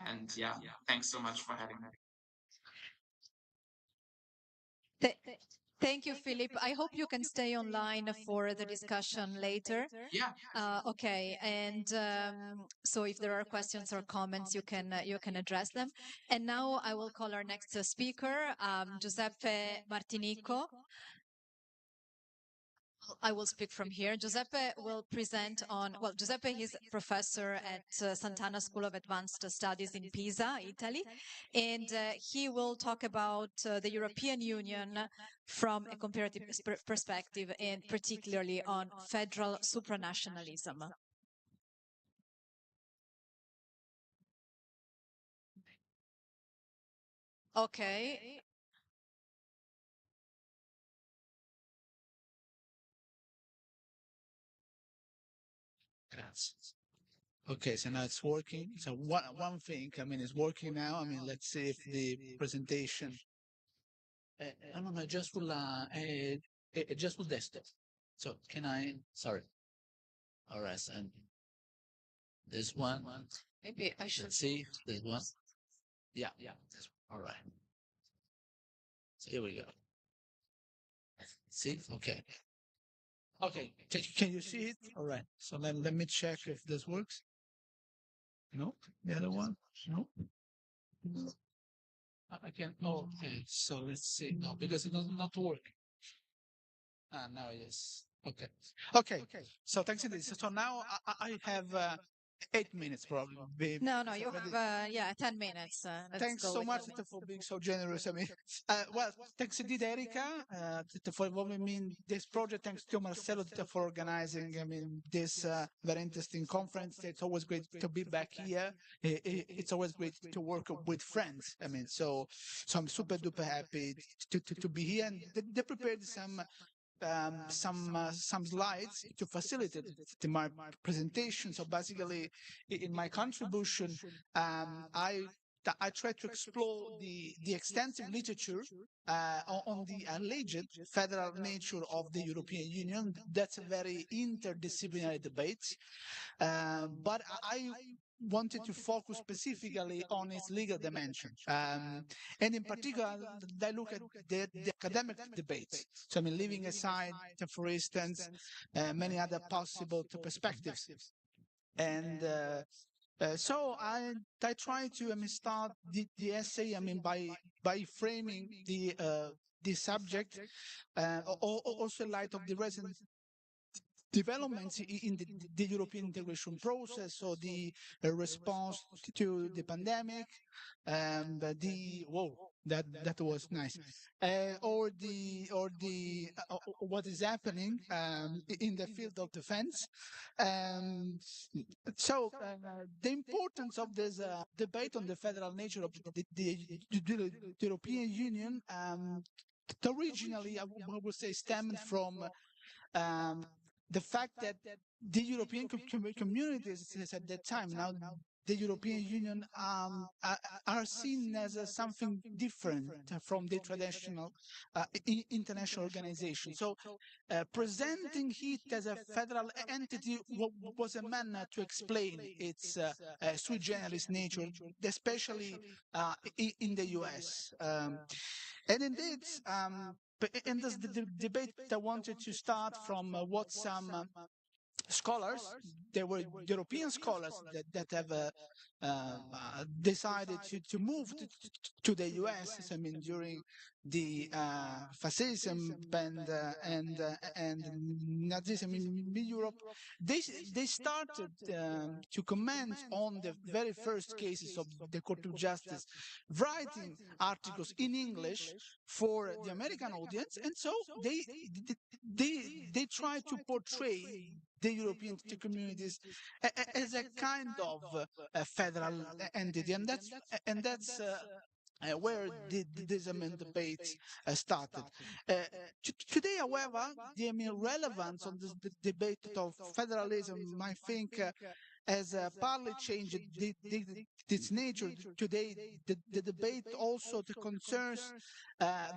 and yeah, thanks so much for having me. Thank you, Philip. I hope you can stay online for the discussion later. Yeah. Okay. And so if there are questions or comments, you can address them. And now I will call our next speaker, Giuseppe Martinico. I will speak from here. Giuseppe will present on, well, Giuseppe is professor at Sant'Anna School of Advanced Studies in Pisa, Italy, and he will talk about the European Union from a comparative perspective, and particularly on federal supranationalism. Okay. Okay, so now it's working. So one thing, it's working now. Let's see if the presentation. No, just will desktop. So can I? Sorry. All right, and this one. Maybe I should see this one. Yeah. This one. All right. So here we go. See? Okay. Okay. Can you see it? All right. So let me check if this works. No, the other one. No. I can. Oh, okay. So let's see. No, because it does not work. Now yes. Okay. Okay. So thanks, Indeed. So now I have 8 minutes probably. No, you have 10 minutes. Thanks so much for being so generous. Well, thanks indeed, Erika, for involving me in this project. Thanks to Marcelo for organizing. This very interesting conference. It's always great to be back here. It's always great to work with friends. So I'm super duper happy to be here. And they prepared some slides to facilitate my presentation. So basically, in my contribution, I try to explore the extensive literature on the alleged federal nature of the European Union. That's a very interdisciplinary debate, but I wanted to focus specifically on its legal dimension. And in particular, I look at the academic debates. So leaving aside, for instance, many other possible perspectives. And so I try to start the essay by framing the subject, also in light of the recent developments in the European integration process, so the response to the pandemic, and that was nice, or what is happening in the field of defense. So the importance of this debate on the federal nature of the European Union, originally I would say stemmed from the fact that the European communities at that time, now the European Union are seen as something different from the traditional international organization. So presenting it as a federal entity was a manner to explain its sui generis nature, especially in the US. And indeed, in this debate, I wanted to start from what some scholars, there were European scholars that have decided to move to the US. I mean, during the fascism and Nazism in Europe, they started to comment on the very first cases of the Court of Justice, writing articles in English for the American audience, and so they try to portray the European communities as a kind of federal entity, and that's where this debate started. Today, however, the relevance of this debate of federalism, I think, has partly changed its nature. Today, the debate also concerns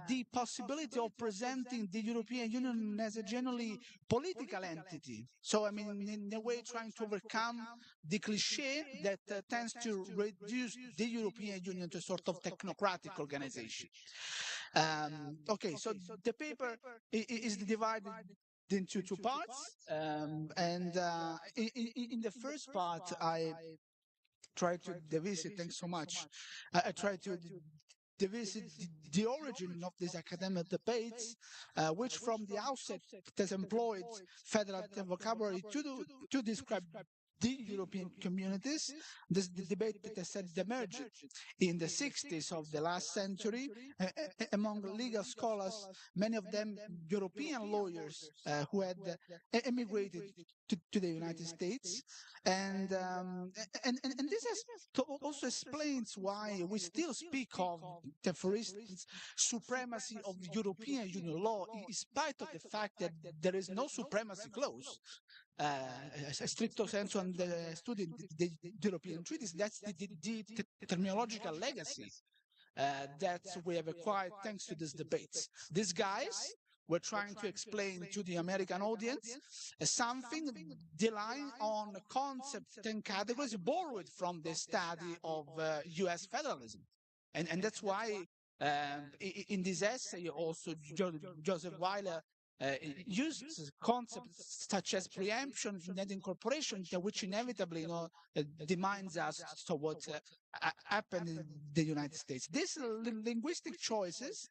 the possibility of presenting the European Union as a generally political entity. So, I mean, in a way, trying to overcome the cliché that tends to reduce the European Union to a sort of technocratic organization. Okay, so the paper is divided into two parts, and in the first part, I tried to revisit. Thanks so much. I tried to revisit the origin of these academic debates, which from the outset has employed federal vocabulary to describe the European communities. This the debate that has said emerged in the 60s of the last century among legal scholars, many of them European lawyers who had emigrated to the United States, and this also explains why we still speak of, for instance, supremacy of European Union law, in spite of the fact that there is no supremacy clause. Stricto sensu understood in the European treaties. That's the terminological legacy that we have acquired thanks to these debates. These guys were trying to explain to the American audience something relying on concepts and categories borrowed from the study of US federalism. And that's why in this essay also Joseph Weiler used concepts such as preemption and incorporation, which inevitably demands us to what happened in the United States. These linguistic choices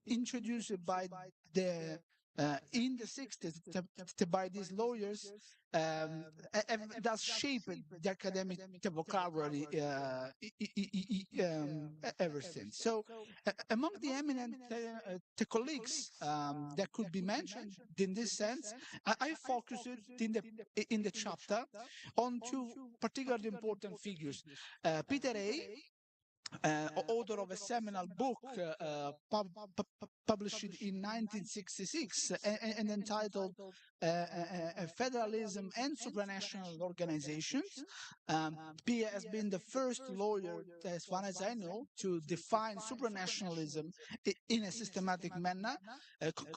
introduced by the in the 60s by these lawyers thus shaped the academic vocabulary ever since. So among the eminent colleagues that could be mentioned in this sense, I focused in the chapter on two particularly important figures. Peter A., author of a seminal book published in 1966 and entitled Federalism and Supranational Organizations. Pia has been the first lawyer, as far as I know, to define supranationalism in a systematic manner,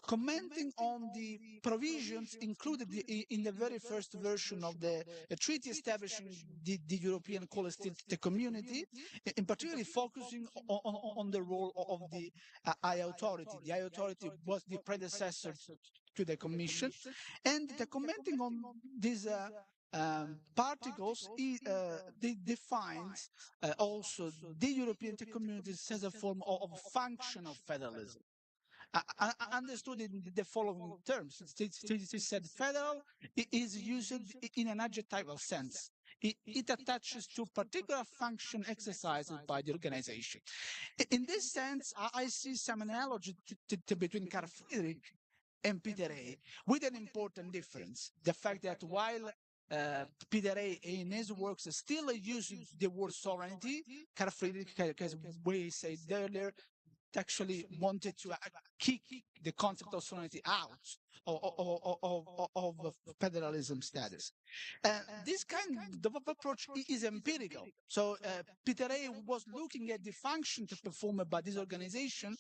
commenting on the provisions included in the very first version of the treaty establishing the European Collective Community, in particular focusing on the role of the High Authority. The High Authority was the predecessor to the Commission, and the commenting on these particles, they defines also the European communities as a form of functional federalism. I understood in the following terms. It said federal is used in an adjectival sense. It attaches to particular function exercised by the organization. In this sense, I see some analogy between Carl Friedrich and Peter A., with an important difference. The fact that while Peter A. in his works still uses the word sovereignty, Carl Friedrich, as we said earlier, actually wanted to kick the concept of sovereignty out of federalism status. This kind of approach is empirical. So Peter A was looking at the function to perform by this organization,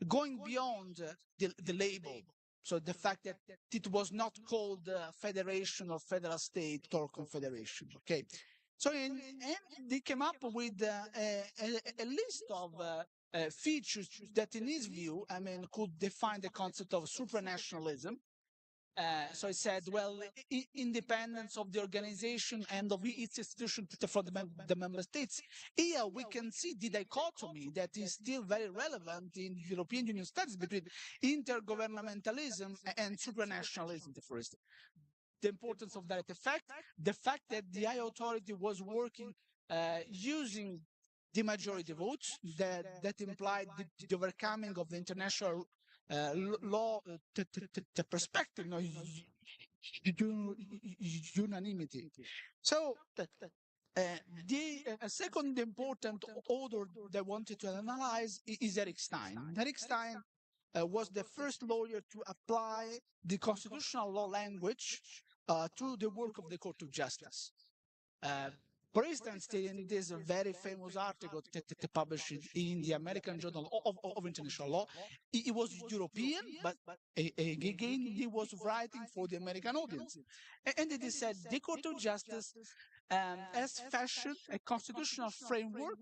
going beyond the label. So the fact that it was not called federation or federal state or confederation. Okay. So and they came up with a list of features that, in his view, I mean, could define the concept of supranationalism. So it said, well, independence of the organization and of its institution from the member states. Here we can see the dichotomy that is still very relevant in European Union studies between intergovernmentalism and supranationalism, for instance. The importance of that effect, the fact that the high authority was working using the majority votes, that implied the overcoming of the international law perspective, unanimity. So the second important author that wanted to analyze is Eric Stein. Eric Stein was the first lawyer to apply the constitutional law language to the work of the Court of Justice. For instance, in this very famous article that published in the American Journal of International Law, he was European, but again, he was writing for the American audience. And it is said the Court of Justice has fashioned a constitutional framework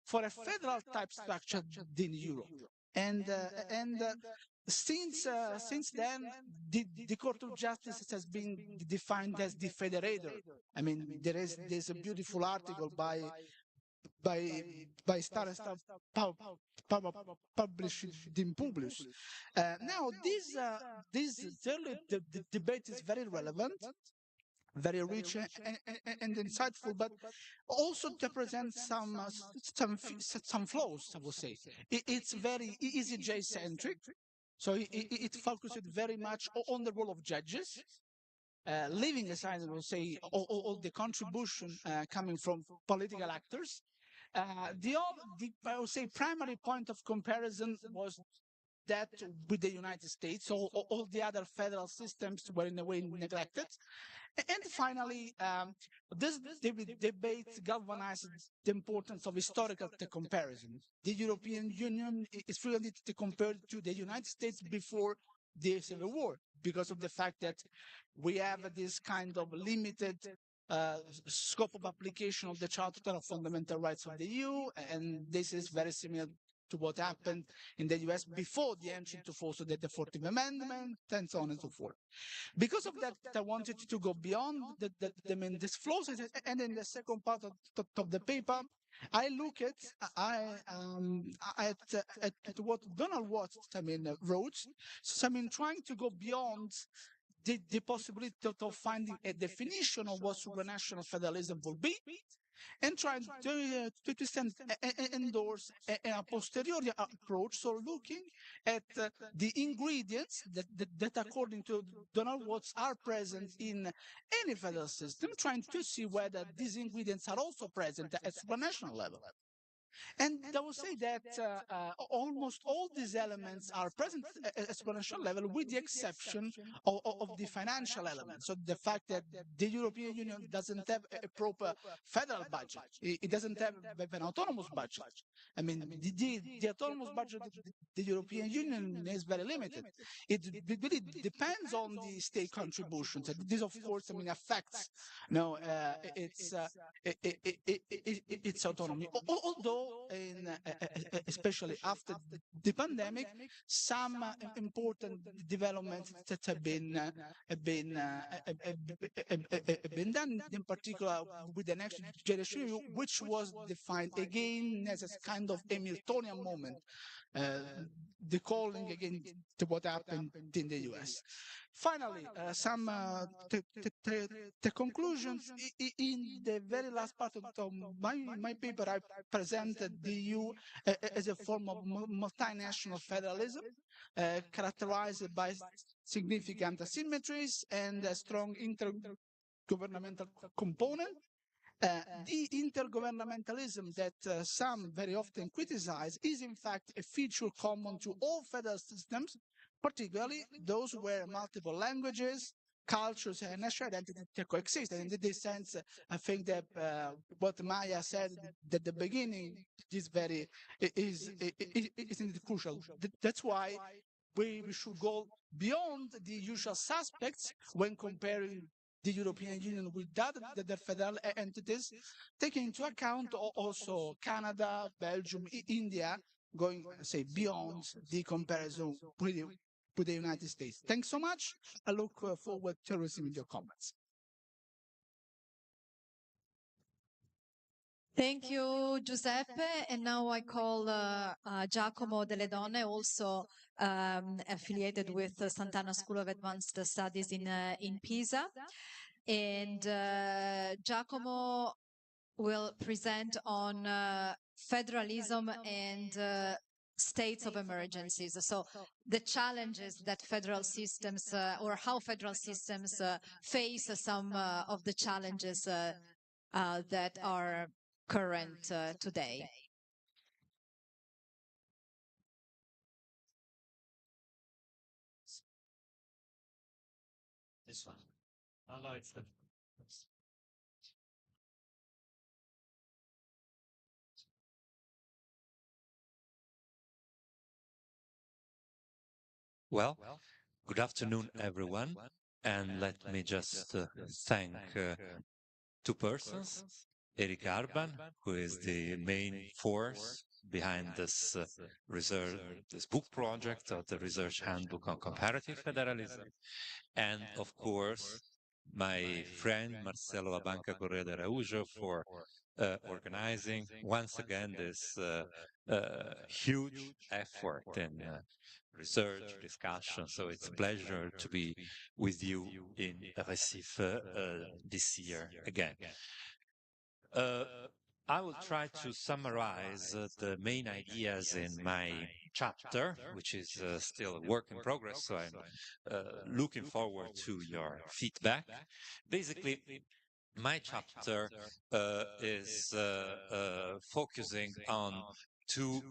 for a federal type structure in Europe. And since then, the Court of Justice has been defined as the federator. I mean, there's a beautiful article by Star published in Publius. Now, this early debate is very relevant, very rich and insightful, but also to present some flaws, I would say. It's very ECJ-centric, so it focused very much on the role of judges, leaving aside, I would say, all the contribution coming from political actors. The I would say, primary point of comparison was that with the United States. So all the other federal systems were in a way neglected. And finally, this debate galvanized the importance of historical comparison. The European Union is frequently compared to the United States before the Civil War, because of the fact that we have this kind of limited scope of application of the Charter of Fundamental Rights of the EU, and this is very similar to what happened in the US before the entry into force of the 14th Amendment, and so on and so forth. Because of that, I wanted to go beyond these flaws, and in the second part of the paper, I look at what Donald Watts, wrote. So, trying to go beyond the possibility of finding a definition of what supranational federalism will be, and trying to endorse a posteriori approach, so looking at the ingredients that, according to Donald Watts, are present in any federal system, trying to see whether these ingredients are also present at supranational level. And I will say that almost all these elements are present at exponential level, with the exception of the financial element. So the fact that the European Union doesn't have a proper federal budget, it doesn't have an autonomous budget. I mean, the autonomous budget of the European Union is very limited. It really depends on the state contributions. And this, of course, affects its autonomy. Although, especially after the pandemic, some important developments that have been done, in particular with the next generation, which was defined again as a kind of Hamiltonian moment, the calling again to what happened in the US. Finally, some the conclusions. In the very last part of my paper, I presented the EU as a form of multinational federalism, characterized by significant asymmetries and a strong intergovernmental component. The intergovernmentalism that some very often criticize is in fact a feature common to all federal systems, particularly those where multiple languages, cultures, and national identities coexist. And in this sense, I think that what Maja said at the beginning is indeed crucial. That's why we should go beyond the usual suspects when comparing the European Union with the federal entities, taking into account also Canada, Belgium, India, going, say, beyond the comparison with the United States. Thanks so much. I look forward to receiving your comments. Thank you, Giuseppe. And now I call Giacomo Delle Donne, also affiliated with the Sant'Anna School of Advanced Studies in Pisa. And Giacomo will present on federalism and states of emergencies. So the challenges that federal systems or how federal systems face some of the challenges that are current today. This one. Oh, no, it's the. Well, good afternoon, everyone. And let me just thank two persons, Erika Arban, who is the main force behind this research, this book project of the Research Handbook on Comparative Federalism, and of course, my friend Marcelo Abanca Correa de Araujo for organizing once again this huge effort in research, discussion. So it's a pleasure to be with you in Recife this year again. I will try to summarize the main ideas in my chapter, which is still a work in progress, so I'm looking forward to your feedback. Basically, my chapter is focusing on two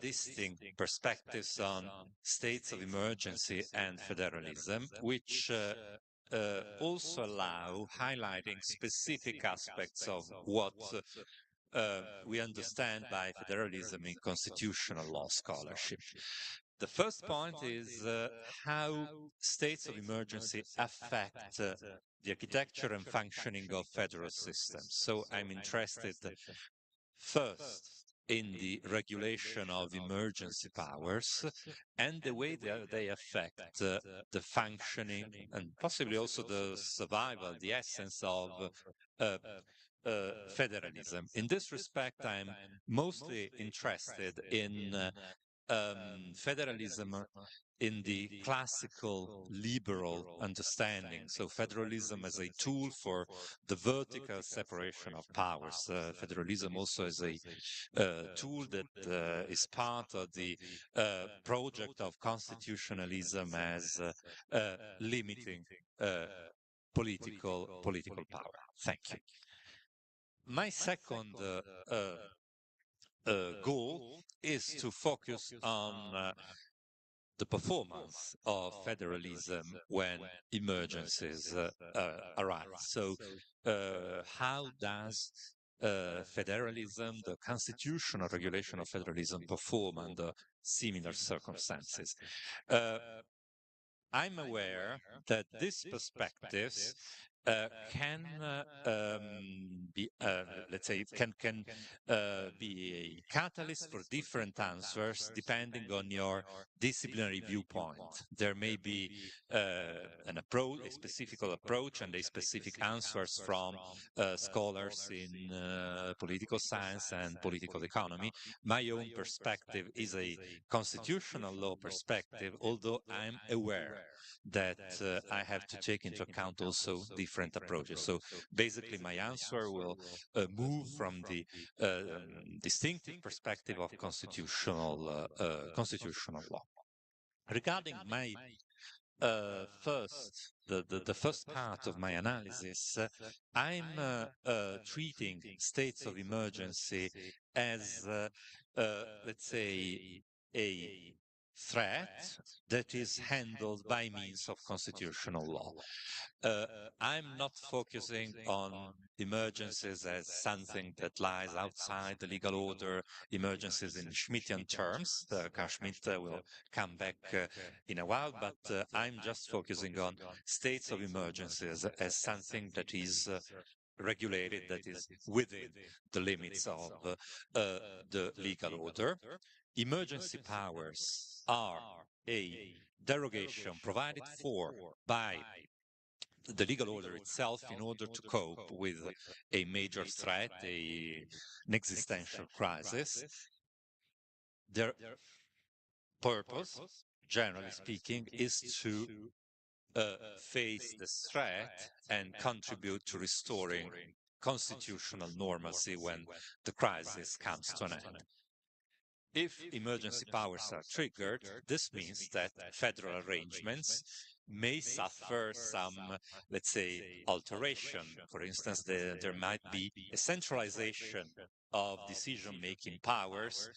distinct perspectives on states of emergency and federalism, which also allow highlighting specific aspects of what we understand by federalism in constitutional law scholarship. The first point is how states of emergency affect the architecture and functioning of federal systems. So I'm interested first in the regulation of emergency powers and the way they affect the functioning and possibly also the survival, the essence of federalism. In this respect, I'm mostly interested in federalism in the classical liberal understanding. So federalism as a tool for the vertical separation of powers. Federalism also as a tool that is part of the project of constitutionalism as limiting political power. Thank you. My second goal is to focus on the performance of federalism when emergencies arise. So how does federalism, the constitutional regulation of federalism, perform under similar circumstances? I'm aware that these perspectives can be, let's say, can be a catalyst for different answers depending on your disciplinary viewpoint. There may be an approach, a specific approach, and a specific answers from scholars in political science and political economy. My own perspective is a constitutional law perspective, although I'm aware that I have to take into account also different approaches. So basically my answer will move from the distinctive perspective of constitutional law. Regarding my First, the first part of my analysis, I'm treating states of emergency as, let's say, a threat that is handled by means of constitutional law. I'm not focusing on emergencies as something that lies outside the legal order, emergencies in Schmittian terms. Carl Schmitt will come back in a while, but I'm just focusing on states of emergencies as something that is regulated, that is within the limits of the legal order. Emergency powers are a derogation provided for by the legal order itself in order to cope with a major threat, an existential crisis. Their purpose, generally speaking, is to face the threat and contribute to restoring constitutional normalcy when the crisis comes to an end. If emergency powers are triggered, this means that federal arrangements may suffer some, let's say, alteration. For instance, there might be a centralization of decision-making powers.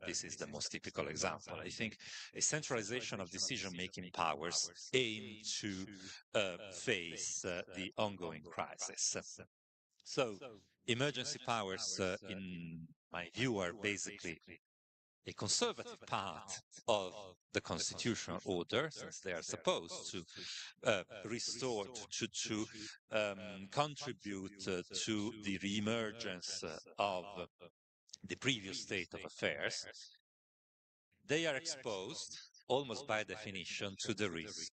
This is the most typical example. I think a centralization of decision-making powers aimed to face the ongoing crisis. So, emergency powers, in my view, are basically a conservative part of the constitutional order, since they are supposed to restore, to contribute to the reemergence of the previous state of affairs. They are exposed, almost by definition, to the risk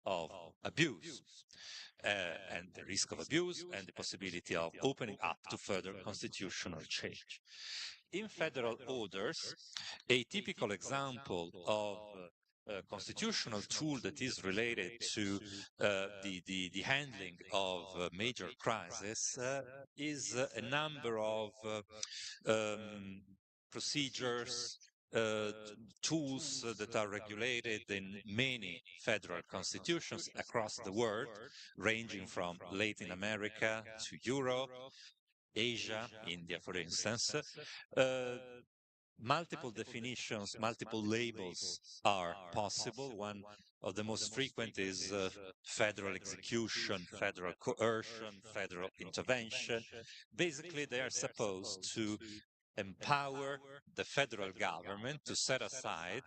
of abuse. And the risk of abuse and the possibility of opening up to further constitutional change. In federal orders, a typical example of a constitutional tool that is related to the handling of major crises is a number of procedures, tools that are regulated in many federal constitutions across the world, ranging from Latin America to Europe, Asia, India, for instance. Multiple definitions, multiple labels are possible. One of the most frequent is federal execution, federal coercion, federal intervention. Basically, they are supposed to empower the federal government to set aside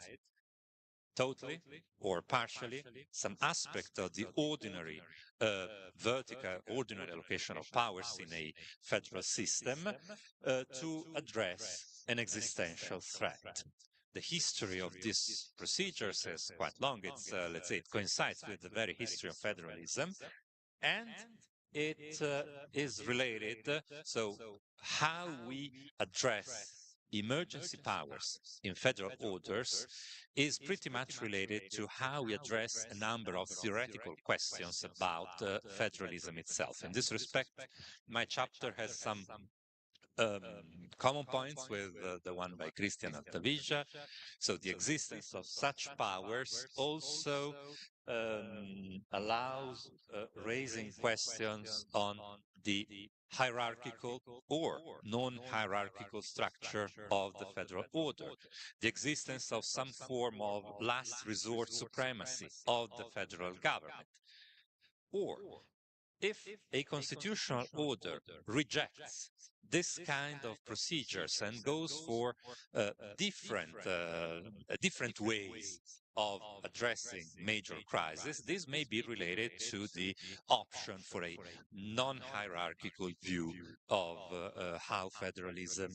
totally or partially some aspect of the ordinary vertical, ordinary allocation of powers in a federal system to address an existential threat. The history of these procedures is quite long. It's, let's say, it coincides with the very history of federalism, and it is related, so how we address emergency powers in federal orders is pretty much related to how we address a number of theoretical questions about federalism itself. In this respect, my chapter has some common points with the one by Christian Altavija. So the existence of such powers also allows raising questions on the hierarchical or non-hierarchical structure of the federal order, the existence of some form of last resort supremacy of the federal government, or if a constitutional order rejects this kind of procedures and goes for different ways of addressing major crises, this may be related to the option for a non-hierarchical view of how federalism,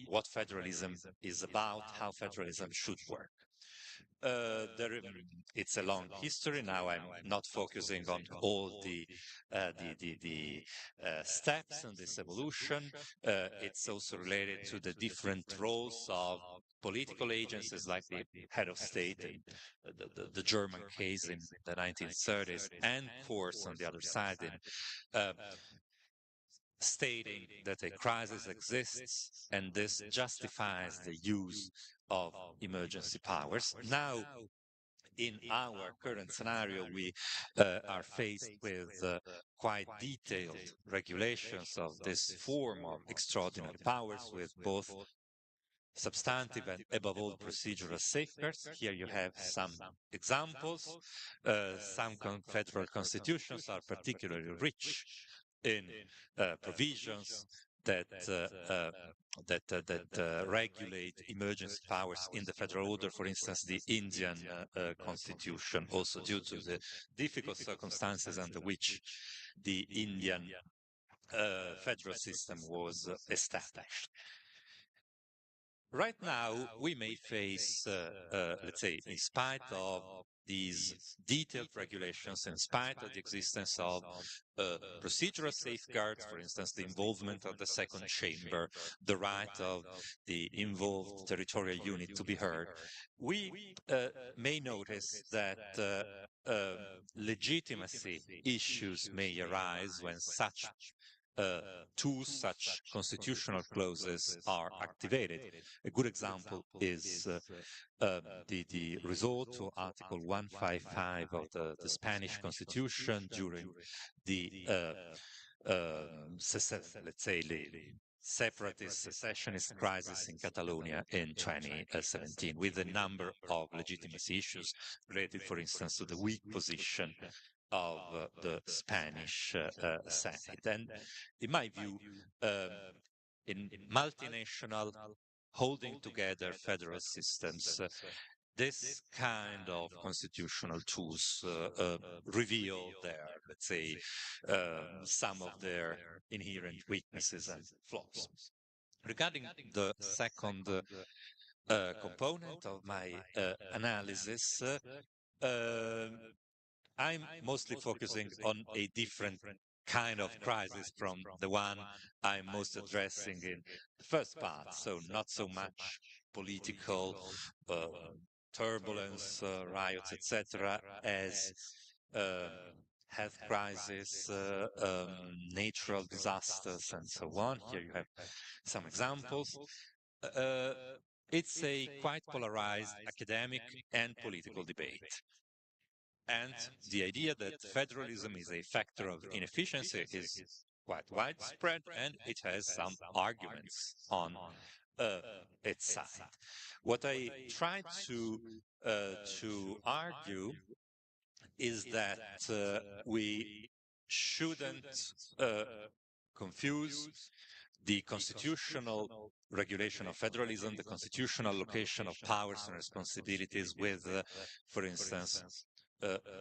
what federalism is about, how federalism should work. It's a long history. Now I'm not focusing on all the steps in this evolution. It's also related to the different roles of political agencies like the head of state in the German case in the 1930s, and of course on the other side in stating that a crisis exists and this justifies the use of emergency powers. Now, in our current scenario, we are faced with quite detailed regulations of this form of extraordinary powers with both substantive and, above all, procedural safeguards. Here you have some examples. Some federal constitutions are particularly rich in provisions that regulate emergency powers in the federal order. For instance, the Indian constitution, also due to the difficult circumstances under which the Indian federal system was established. Right now, we may face, let's say, in spite of these detailed regulations, in spite of the existence of procedural safeguards, for instance, the involvement of the second chamber, the right of the involved territorial unit to be heard, we may notice that legitimacy issues may arise when such such constitutional clauses are activated. A good example is the resort to Article 155 of the Spanish Constitution during the, let's say, the separatist secessionist crisis in Catalonia in 2017, with a number of legitimacy issues related, for instance, to the weak position of the Spanish Senate. And in my view, in multinational holding together federal systems, this kind of constitutional tools reveal their, let's say, some of their inherent weaknesses and flaws. Regarding the second component of my analysis, I'm mostly focusing on a different kind of crisis from the one I'm most addressing in the first part. So not so much political turbulence, riots, etc., as health crisis, natural disasters, and so on. Here you have some examples. It's a quite polarized academic and political debate. And the idea that federalism is a factor of inefficiency is quite widespread, and it has some arguments on its side. What I try to argue is that we shouldn't confuse the constitutional regulation of federalism, the constitutional location of powers and responsibilities with, for instance,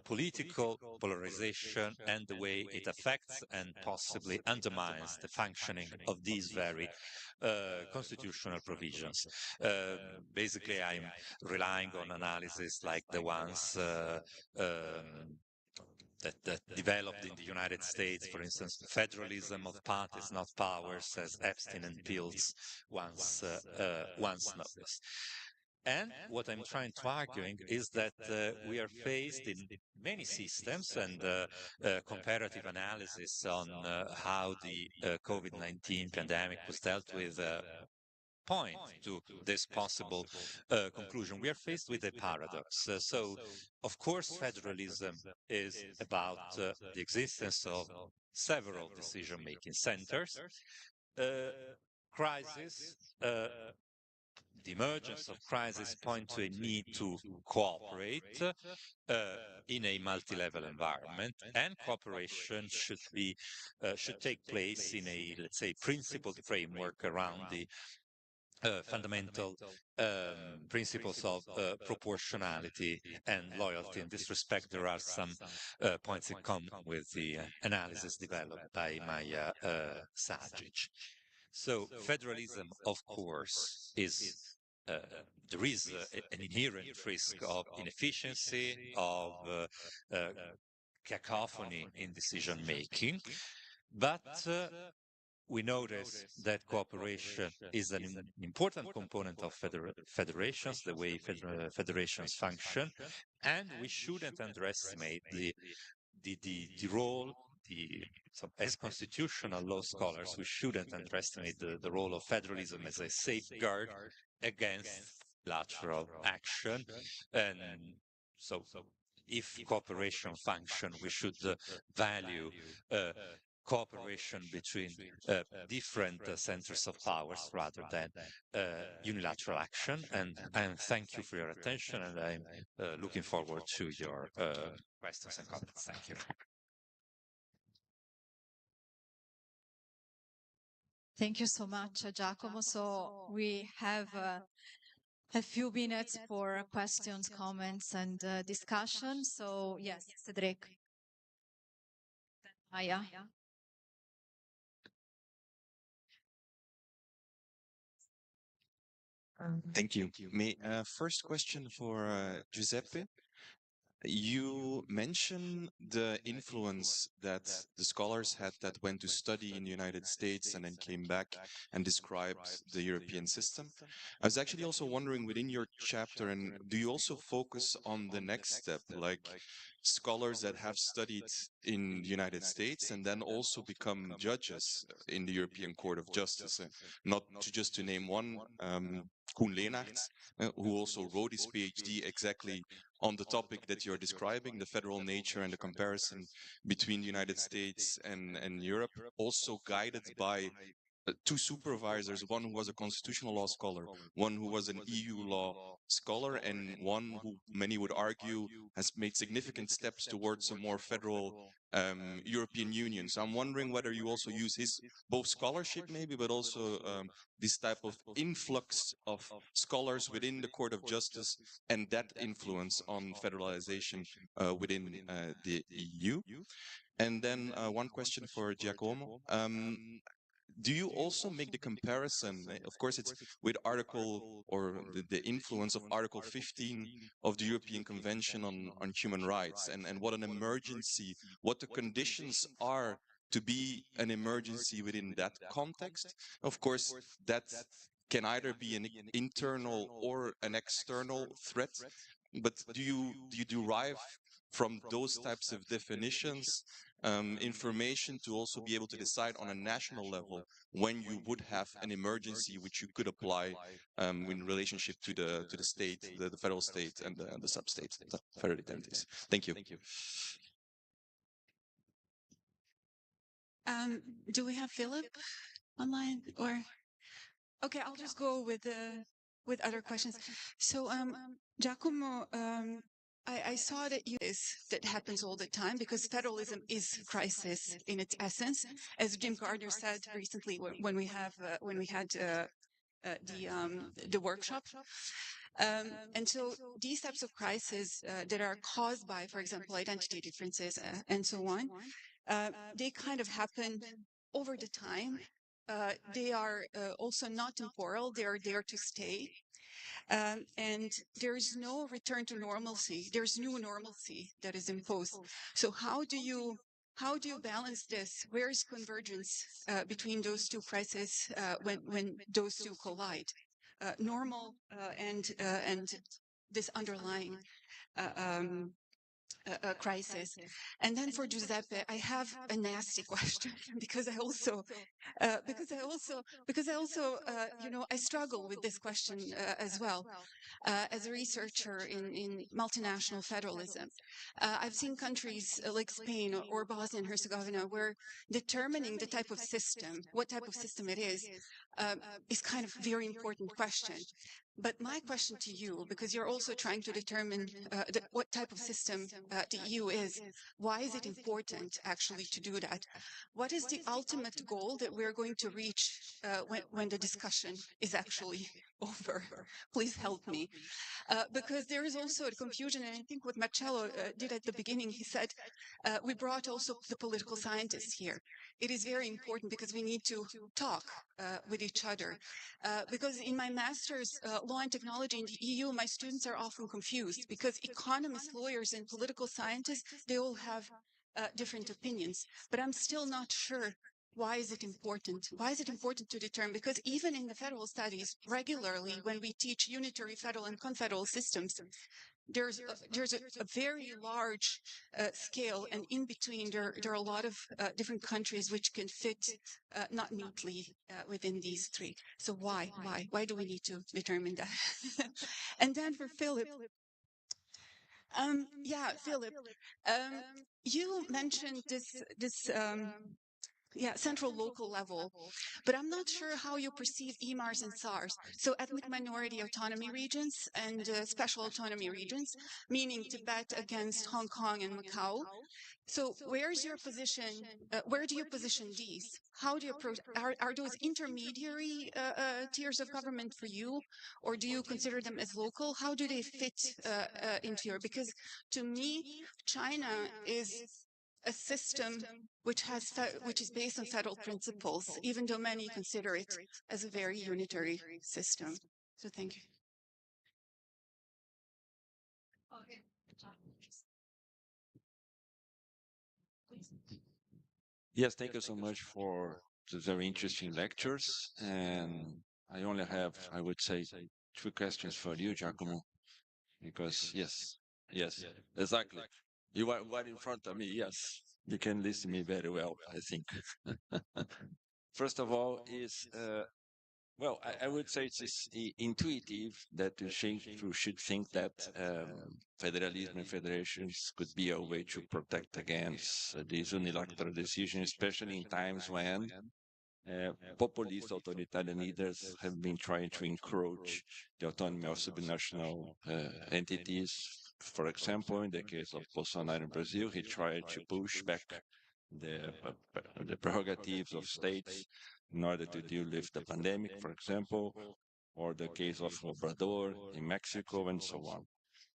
political polarization and the way it affects and possibly undermines the functioning of these very constitutional provisions. Basically, I'm relying on analysis like the ones that developed in the United States, for instance, the federalism of parties, not powers, as Epstein and Pills once noticed. And what I'm trying to argue is that we are faced in many systems, and comparative analysis on how the COVID-19 pandemic was dealt with point to this possible conclusion. We are faced with a paradox. So, of course, federalism is about the existence of several decision-making centers. The emergence of crisis point to a need to cooperate in a multi-level environment, and cooperation should take place in a, let's say, principled framework around the fundamental principles of proportionality and loyalty. In this respect, there are some points in common with the analysis developed by Maja Sahadzic. So federalism, of course, is there is an inherent risk of inefficiency, of cacophony in decision-making, but we notice that cooperation is an important component of federations, the way federations function, and we shouldn't underestimate the role, as constitutional law scholars, we shouldn't underestimate the role of federalism as a safeguard against lateral action, and So if cooperation function, we should value cooperation between different centers of powers rather than unilateral action. And thank you for your attention, and I'm looking forward to your questions and comments. Thank you. Thank you so much, Giacomo. So we have a few minutes for questions, comments, and discussion. So yes, Cedric. Maja. Thank you. First question for Giuseppe. You mentioned the influence that the scholars had that went to study in the United States and then came back and described the European system. I was actually also wondering within your chapter, and do you also focus on the next step, like scholars that have studied in the United States and then also become judges in the European Court of Justice? Not to just to name one, Koen Leenaerts, who also wrote his PhD exactly on the topic that you're describing, the federal nature and the comparison between the United States and Europe, also guided by two supervisors, one who was a constitutional law scholar, one who was an EU law scholar, and one who many would argue has made significant steps towards a more federal European Union. So I'm wondering whether you also use his both scholarship maybe, but also this type of influx of scholars within the Court of Justice and that influence on federalization within the EU. And then one question for Giacomo. Do you also make the comparison? Of course, it's with Article or the influence of Article 15 of the European Convention on Human Rights, and what an emergency, what the conditions are to be an emergency within that context. Of course, that can either be an internal or an external threat. But do you derive from those types of definitions information to also be able to decide on a national level when you would have an emergency which you could apply in relationship to the state, the federal state, and the sub-state, the federal entities? Thank you. Do we have Philip online, or? Okay, I'll just go with other questions. So, Giacomo, I saw that that happens all the time because federalism is crisis in its essence, as Jim Gardner said recently when we had the workshop. And so these types of crises that are caused by, for example, identity differences and so on, they kind of happen over the time. They are also not temporal; they are there to stay. And there is no return to normalcy. There's new normalcy that is imposed. So how do you balance this? Where is convergence between those two crises when those two collide? Normal and this underlying crisis. And then for Giuseppe, I have a nasty question because I also I struggle with this question as well as a researcher in multinational federalism. I've seen countries like Spain or Bosnia and Herzegovina where determining the type of system, what type of system it is kind of a very important question. But my question to you, because you're also trying to determine what type of system the EU is, why is it important actually to do that? What is the ultimate goal that we're going to reach when the discussion is actually over? Please help me. Because there is also a confusion, and I think what Marcello did at the beginning, he said, we brought also the political scientists here. It is very important because we need to talk with each other. Because in my master's law and technology in the EU, my students are often confused because economists, lawyers, and political scientists, they all have different opinions. But I'm still not sure. Why is it important? Why is it important to determine? Because even in the federal studies, regularly, when we teach unitary federal and confederal systems, there's a very large scale, and in between there are a lot of different countries which can fit not neatly within these three. So why do we need to determine that? And then for Philip, Yeah, Philip, you mentioned this central local level, but I'm not sure how you perceive EMARs and SARs. So ethnic minority autonomy regions and special autonomy regions, meaning Tibet against Hong Kong and Macau. So where's your position? Where do you position these? How do you approach? Are those intermediary tiers of government for you, or do you consider them as local? How do they fit into your? Because to me, China is a system which is based on federal principles, even though many consider it as a very unitary system. So thank you. Okay. Yes, thank you so much for the very interesting lectures. And I only have, I would say, 2 questions for you, Giacomo, because yes, exactly. You are right in front of me. Yes, you can listen me very well, I think. First of all, well, I would say it's intuitive that you should think that federalism and federations could be a way to protect against these unilateral decisions, especially in times when populist authoritarian leaders have been trying to encroach the autonomy of subnational entities. For example, in the case of Bolsonaro in Brazil, he tried to push back the prerogatives of states in order to deal with the pandemic, for example, or the case of Obrador in Mexico, and so on.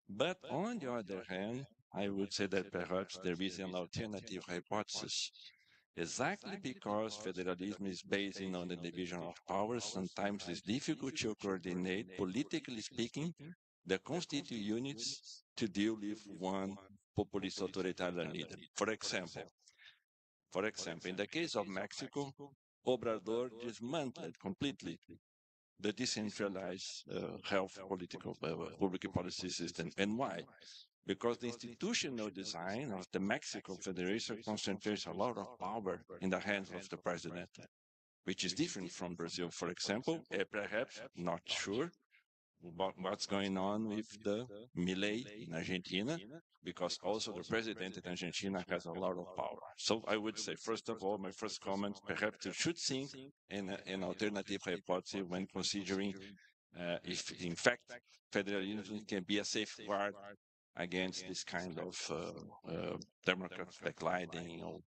But on the other hand, I would say that perhaps there is an alternative hypothesis. Exactly because federalism is based on the division of powers, sometimes it's difficult to coordinate, politically speaking, the constituent units to deal with one populist authoritarian leader. For example, in the case of Mexico, Obrador dismantled completely the decentralized health political public policy system. And why? Because the institutional design of the Mexican Federation concentrates a lot of power in the hands of the president, which is different from Brazil, for example. Perhaps not sure about what's going on with the Milei in Argentina, because also the president in Argentina has a lot of power. So I would say, first of all, my first comment, perhaps you should think in an alternative hypothesis when considering if, in fact, federalism can be a safeguard against this kind of democratic backsliding or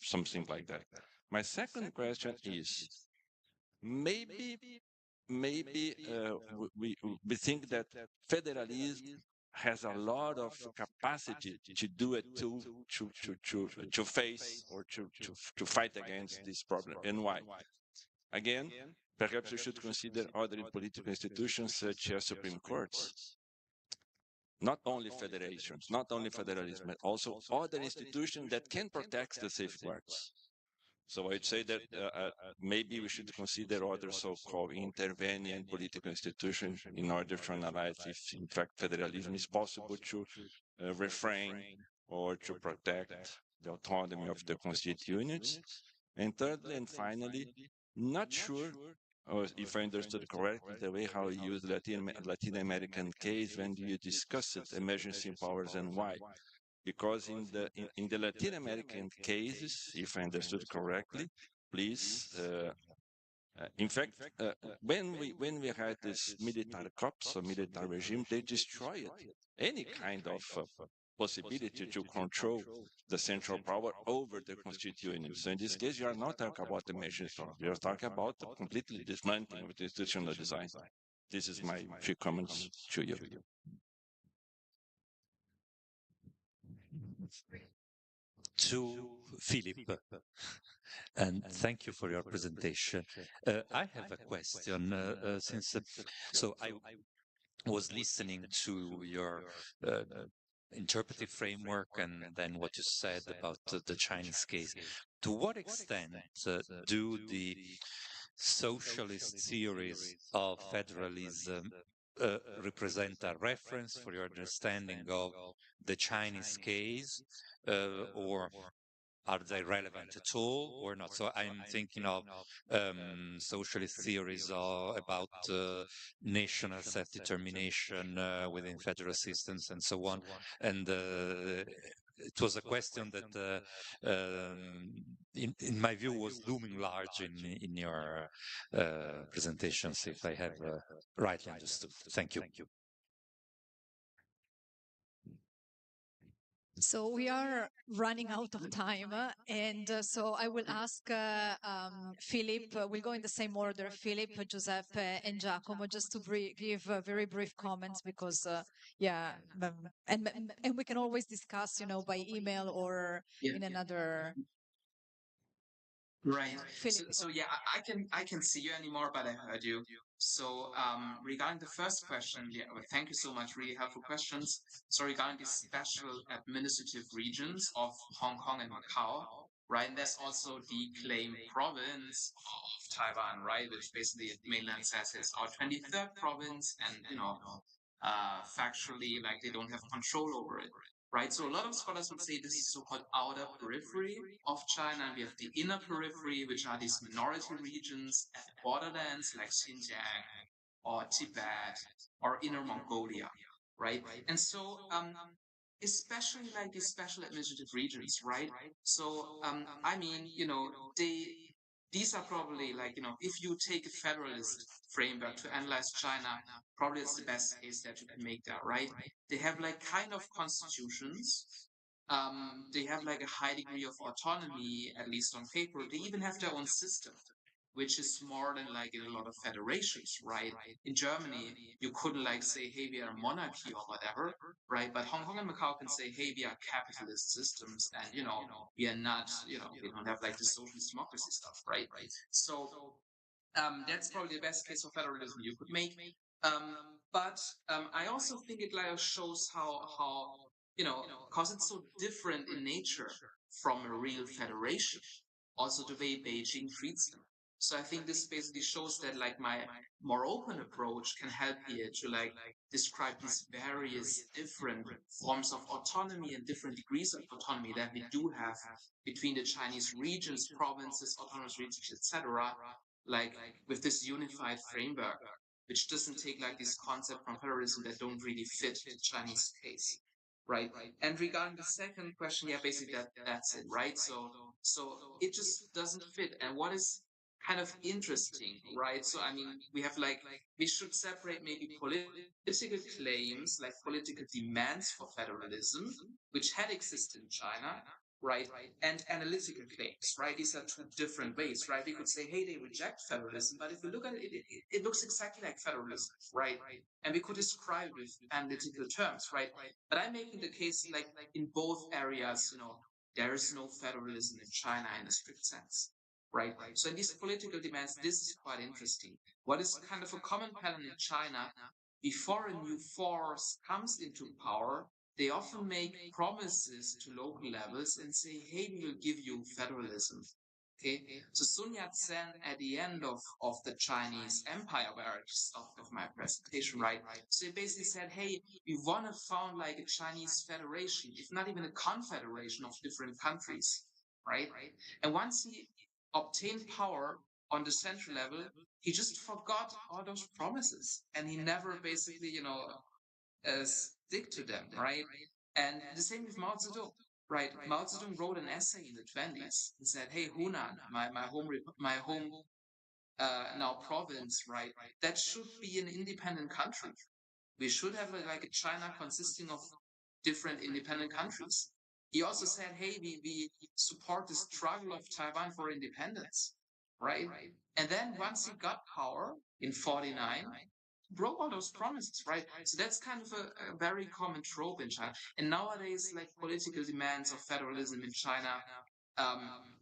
something like that. My second question is, maybe we think that federalism has a lot of capacity to do it to face or to fight against this problem. And why? Again, perhaps we should consider other political institutions such as Supreme Courts. Not only federations, not only federalism, but also other institutions that can protect the safeguards. So I'd say that maybe we should consider other so-called intervenient political institutions in order to analyze if, in fact, federalism is possible to refrain or to protect the autonomy of the constituent units. And thirdly and finally, not sure if I understood correctly, the way how you use Latin American case when you discuss it, emergency powers, and why. Because in the Latin American cases, if I understood correctly, please, in fact, when we had this military cops or military regime, they destroyed any kind of possibility to control the central power over the constituent. So in this case, you are not talking about emergency power. You are talking about the completely dismantling of the institutional design. This is my few comments to you. To Philip, and thank you for your presentation. I have a question, so I was listening to your interpretive framework and then what you said about the Chinese case. To what extent do the socialist theories of federalism represent a reference for your understanding of the Chinese case, or are they relevant at all or not? So I'm thinking of socialist theories about national self-determination within federal systems and so on. And it was a question that, in my view, was looming large in your presentations, if I have rightly understood. Thank you. So we are running out of time, and so I will ask Philip. We'll go in the same order: Philip, Giuseppe, and Giacomo, just to give very brief comments, because and we can always discuss, by email or in another. Right. Philip. So yeah, I can see you anymore, but I heard you. So regarding the first question, yeah, well, thank you so much. Really helpful questions. So regarding the special administrative regions of Hong Kong and Macau, right? And there's also the claimed province of Taiwan, right? Which basically mainland says is our 23rd province, and factually, like, they don't have control over it. Right, so a lot of scholars would say this is so-called outer periphery of China, and we have the inner periphery, which are these minority regions at borderlands like Xinjiang or Tibet or Inner Mongolia, right? And so, especially like these special administrative regions, right? So, I mean, these are probably like, if you take a federalist framework to analyze China, probably it's the best case that you can make there, right? They have like kind of constitutions. They have like a high degree of autonomy, at least on paper. They even have their own system, which is more than like in a lot of federations, right? In Germany, you couldn't like say, hey, we are a monarchy or whatever, right? But Hong Kong and Macau can say, hey, we are capitalist systems, and we are not, we don't have like the socialist democracy stuff, right? So that's probably the best case of federalism you could make. But I also think it like shows how because it's so different in nature from a real federation, also the way Beijing treats them. So I think this basically shows that like my more open approach can help here to like describe these various different forms of autonomy and different degrees of autonomy that we do have between the Chinese regions, provinces, autonomous regions, etc. Like with this unified framework, which doesn't take like this concept from federalism that don't really fit the Chinese case. Right. And regarding the second question, yeah, basically that's it, right? So it just doesn't fit. And what is kind of interesting, right? So I mean, we have like, we should separate maybe political claims, like political demands for federalism, which had existed in China, right? And analytical claims, right? These are two different ways, right? We could say, hey, they reject federalism, but if you look at it, it looks exactly like federalism, right? And we could describe it with analytical terms, right? But I'm making the case like in both areas, there is no federalism in China in a strict sense, right? So in these political demands, this is quite interesting. What is kind of a common pattern in China, before a new force comes into power, they often make promises to local levels and say, hey, we will give you federalism. Okay, so Sun Yat-sen at the end of the Chinese empire, where I just stopped of my presentation, right? So he basically said, hey, we want to found like a Chinese federation, if not even a confederation of different countries, right? And once he obtained power on the central level, he just forgot all those promises, and he never basically, stick to them, right? And the same with Mao Zedong, right? Mao Zedong wrote an essay in the 20s and said, hey, Hunan, my home now province, right? That should be an independent country. We should have like a China consisting of different independent countries. He also said, hey, we support the struggle of Taiwan for independence, right? And then once he got power in 49, broke all those promises, right? So that's kind of a very common trope in China. And nowadays, like political demands of federalism in China,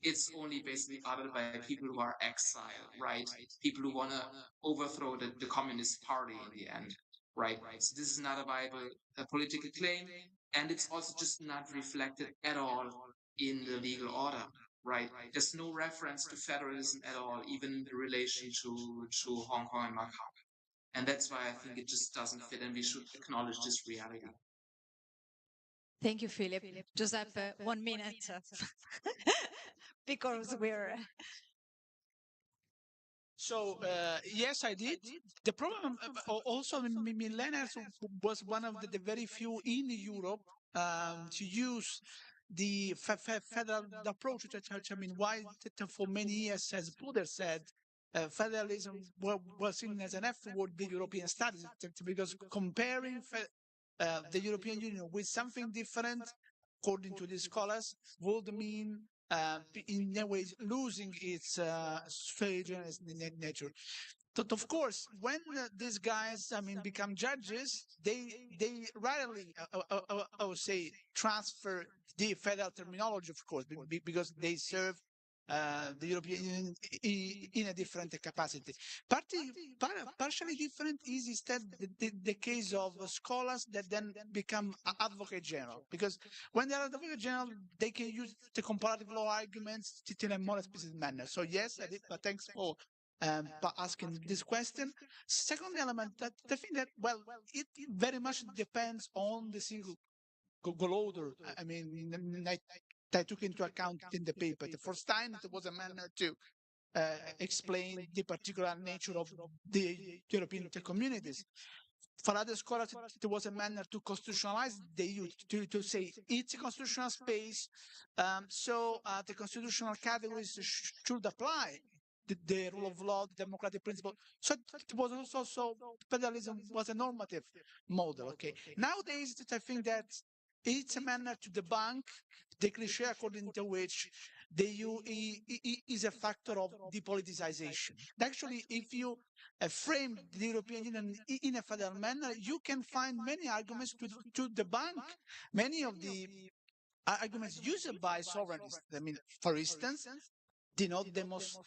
it's only basically uttered by people who are exiled, right? People who want to overthrow the Communist Party in the end, right? So this is not a viable political claim, and it's also just not reflected at all in the legal order, right? There's no reference to federalism at all, even in relation to Hong Kong and Macau. And that's why I think it just doesn't fit, and we should acknowledge this reality. Thank you, Philip. Giuseppe, 1 minute. Because we're... So yes, I did. The problem also millennials was one of the very few in Europe to use the federal approach. Which I mean, why for many years, as Buder said, federalism was seen as an F word the European studies because comparing the European Union with something different, according to these scholars, would mean in a way losing its strangeness nature. But of course, when these guys, I mean, become judges, they rarely, I would say, transfer the federal terminology, of course, because they serve the European Union in a different capacity. Partially different is instead the case of scholars that then become advocate general, because when they are advocate general, they can use the comparative law arguments in a more specific manner. So yes, I did, but thanks for asking this question. Second element, that I think that, well, it very much depends on the single goal order. I mean, I took into account in the paper. The first time it was a manner to explain the particular nature of the European communities. For other scholars, it was a manner to constitutionalize the EU, to say it's a constitutional space, so the constitutional categories should apply. The rule of law, the democratic principle. So it was also federalism was a normative model. Okay. Nowadays, I think that it's a manner to debunk the cliché according to which the EU is a factor of depoliticization. Actually, if you frame the European Union in a federal manner, you can find many arguments to debunk many of the arguments used by sovereignties. I mean, for instance, the most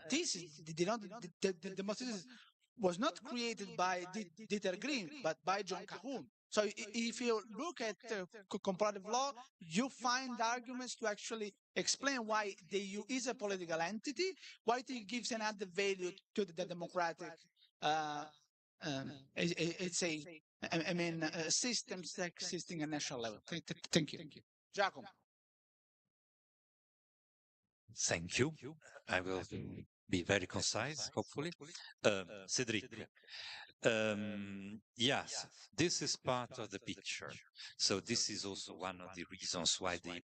thesis, the most thesis was not created by Dieter Green, but by John Cahoon. So if you look at comparative law, you find arguments to actually explain why the EU is a political entity, why it gives an added value to the democratic, it's a, I mean, systems existing at national level. Thank you. Giacomo. Thank you. I will be very concise, hopefully. Cedric, yes, this is part of the picture. So this is also one of the reasons why the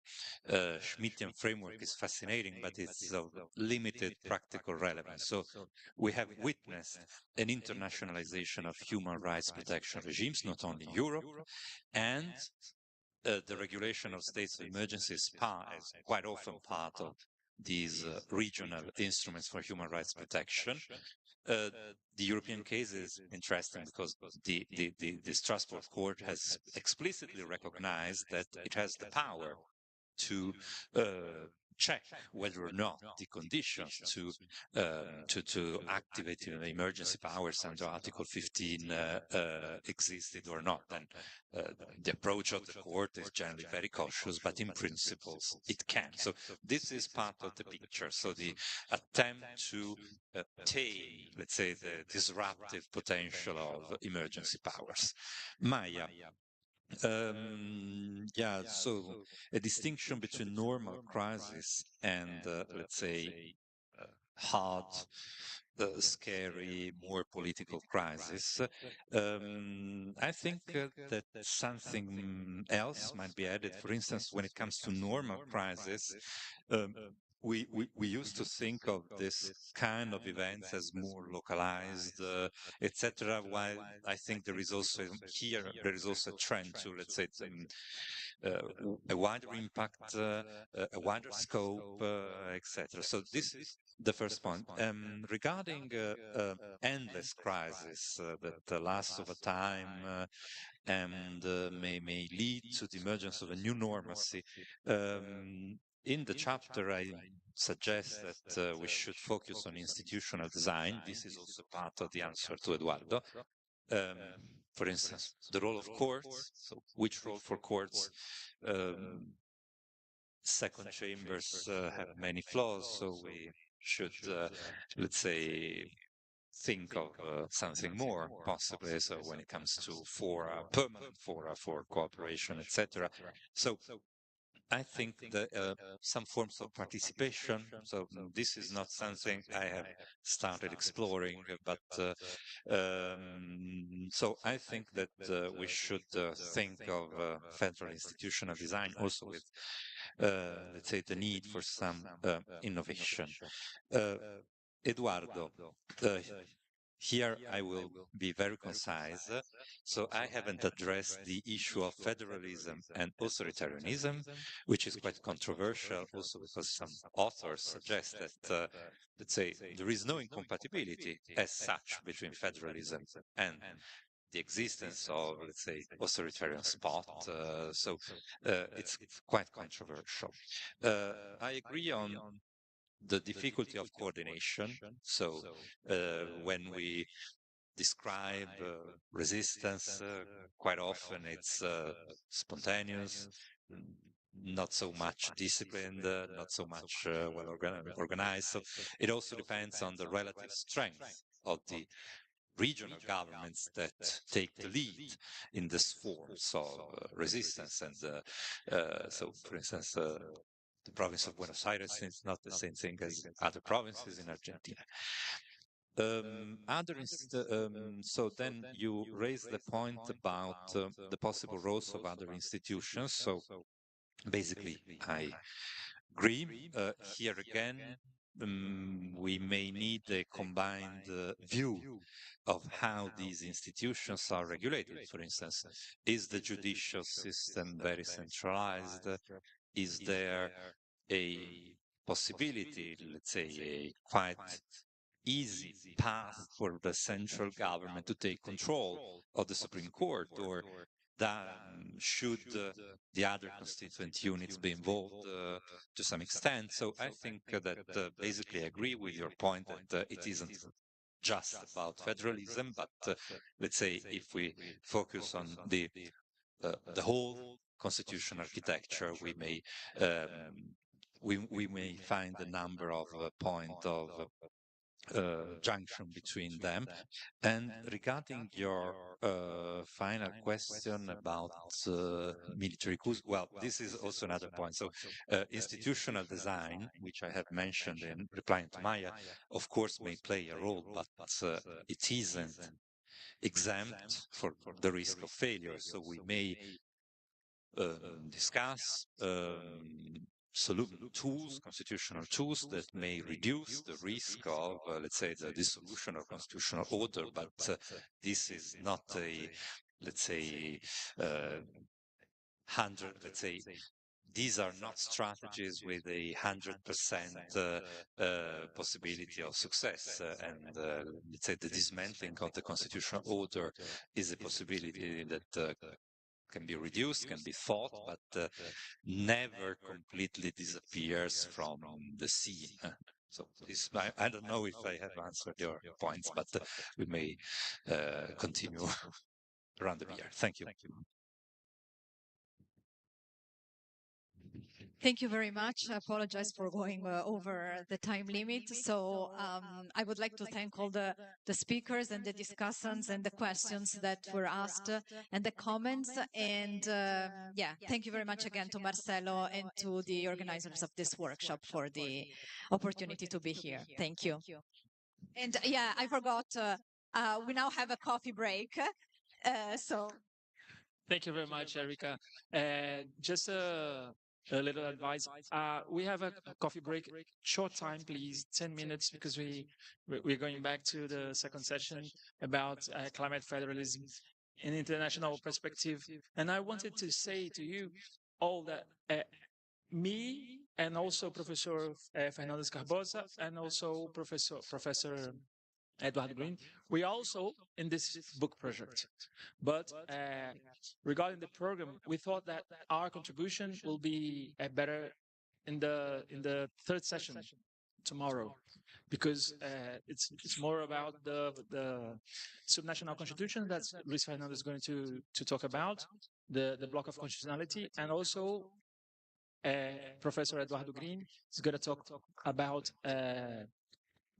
Schmittian framework is fascinating, but it's of limited practical relevance. So we have witnessed an internationalization of human rights protection regimes, not only in Europe, and the regulation of states of emergency is quite often part of these regional instruments for human rights protection. The European case is interesting because the Strasbourg court has explicitly recognized that it has the power to check whether or not the conditions to activate the emergency powers under Article 15 existed or not. And the approach of the court is generally very cautious, but in principles it can. So this is part of the picture. So the attempt to tame, let's say, the disruptive potential of emergency powers. Maja. Yeah, so a distinction between normal crisis and, let's say, hard, scary, more political crisis. I think that something else might be added. For instance, when it comes to normal crisis, we used to think of this kind of events as more localized, etc. While I think there is also a trend to, let's say, a wider impact, a wider scope, etc. So this is the first point. Regarding endless crisis that lasts over time and may lead to the emergence of a new normalcy. In the chapter, I suggest that we should focus on institutional design. This is also part of the answer to Eduardo. For instance, the role of courts. So which role for courts? Second chambers have many flaws, so we should, let's say, think of something more, possibly. So when it comes to fora, permanent fora for cooperation, etc. So I think that some forms of participation. So this is not something I have started exploring, but so I think that we should think of federal institutional design also with, let's say, the need for some innovation. Eduardo, here I will be very concise. So I haven't addressed the issue of federalism and authoritarianism, which is quite controversial also because some authors suggest that, let's say, there is no incompatibility as such between federalism and the existence of, let's say, authoritarian spot. So it's quite controversial. I agree on the difficulty of coordination. So when we describe resistance, quite often it's spontaneous, not so much disciplined, not so much well organized. So it also depends on the relative strength of the regional governments that take the lead in this forms of resistance. And so, for instance, the province of Buenos Aires is not the same thing as other provinces in Argentina. So then you raised the point about the possible roles of other institutions. So basically, I agree. Here again, we may need a combined view of how these institutions are regulated. For instance, is the judicial system very centralized? Is there a possibility, let's say, a quite easy path for the central government to take control of the Supreme Court, or that should the other constituent units be involved to some extent? So I think that basically I agree with your point that it isn't just about federalism, but let's say if we focus on the whole constitutional architecture, we may we may find a number of points of junction between them. And regarding your final question about military coups, well, this is also another point. So institutional design, which I have mentioned in replying to Maja, of course may play a role, but it isn't exempt for the risk of failure. So we may discuss tools, constitutional tools that may reduce the risk of, let's say, the dissolution of constitutional order, but this is not a, let's say, 100, let's say, these are not strategies with a 100% possibility of success. And let's say the dismantling of the constitutional order is a possibility that can be reduced, can be fought, but never completely disappears from the scene. So this, I don't know if I have answered your points, but we may continue around the beer. Thank you. Thank you very much. I apologize for going over the time limit. So I would like to thank all the speakers and the discussants and the questions that were asked and the comments. And yeah, thank you very much again to Marcelo and to the organizers of this workshop for the opportunity to be here. Thank you. And yeah, I forgot, we now have a coffee break. So. Thank you very much, Erika. Just a little advice. We have a coffee break, short time, please, 10 minutes, because we're going back to the second session about climate federalism in international perspective. And I wanted to say to you all that me and also Professor Fernandes Carbosa and also Professor Eduardo Green, we also in this book project. But regarding the program, we thought that our contribution will be better in the third session tomorrow, because it's more about the subnational constitution that Luis Fernando is going to talk about, the block of constitutionality, and also Professor Eduardo Green is going to talk about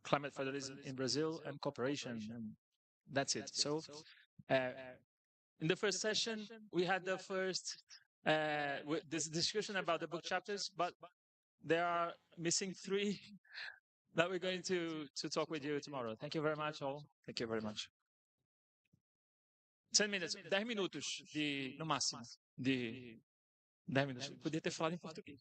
climate federalism in Brazil and cooperation, and that's it. So in the first session, we had the first this discussion about the book chapters, but there are missing 3 that we're going to talk with you tomorrow. Thank you very much, all. Thank you very much. 10 minutes, 10 minutos no máximo, de 10 minutos. Podia ter falado em português.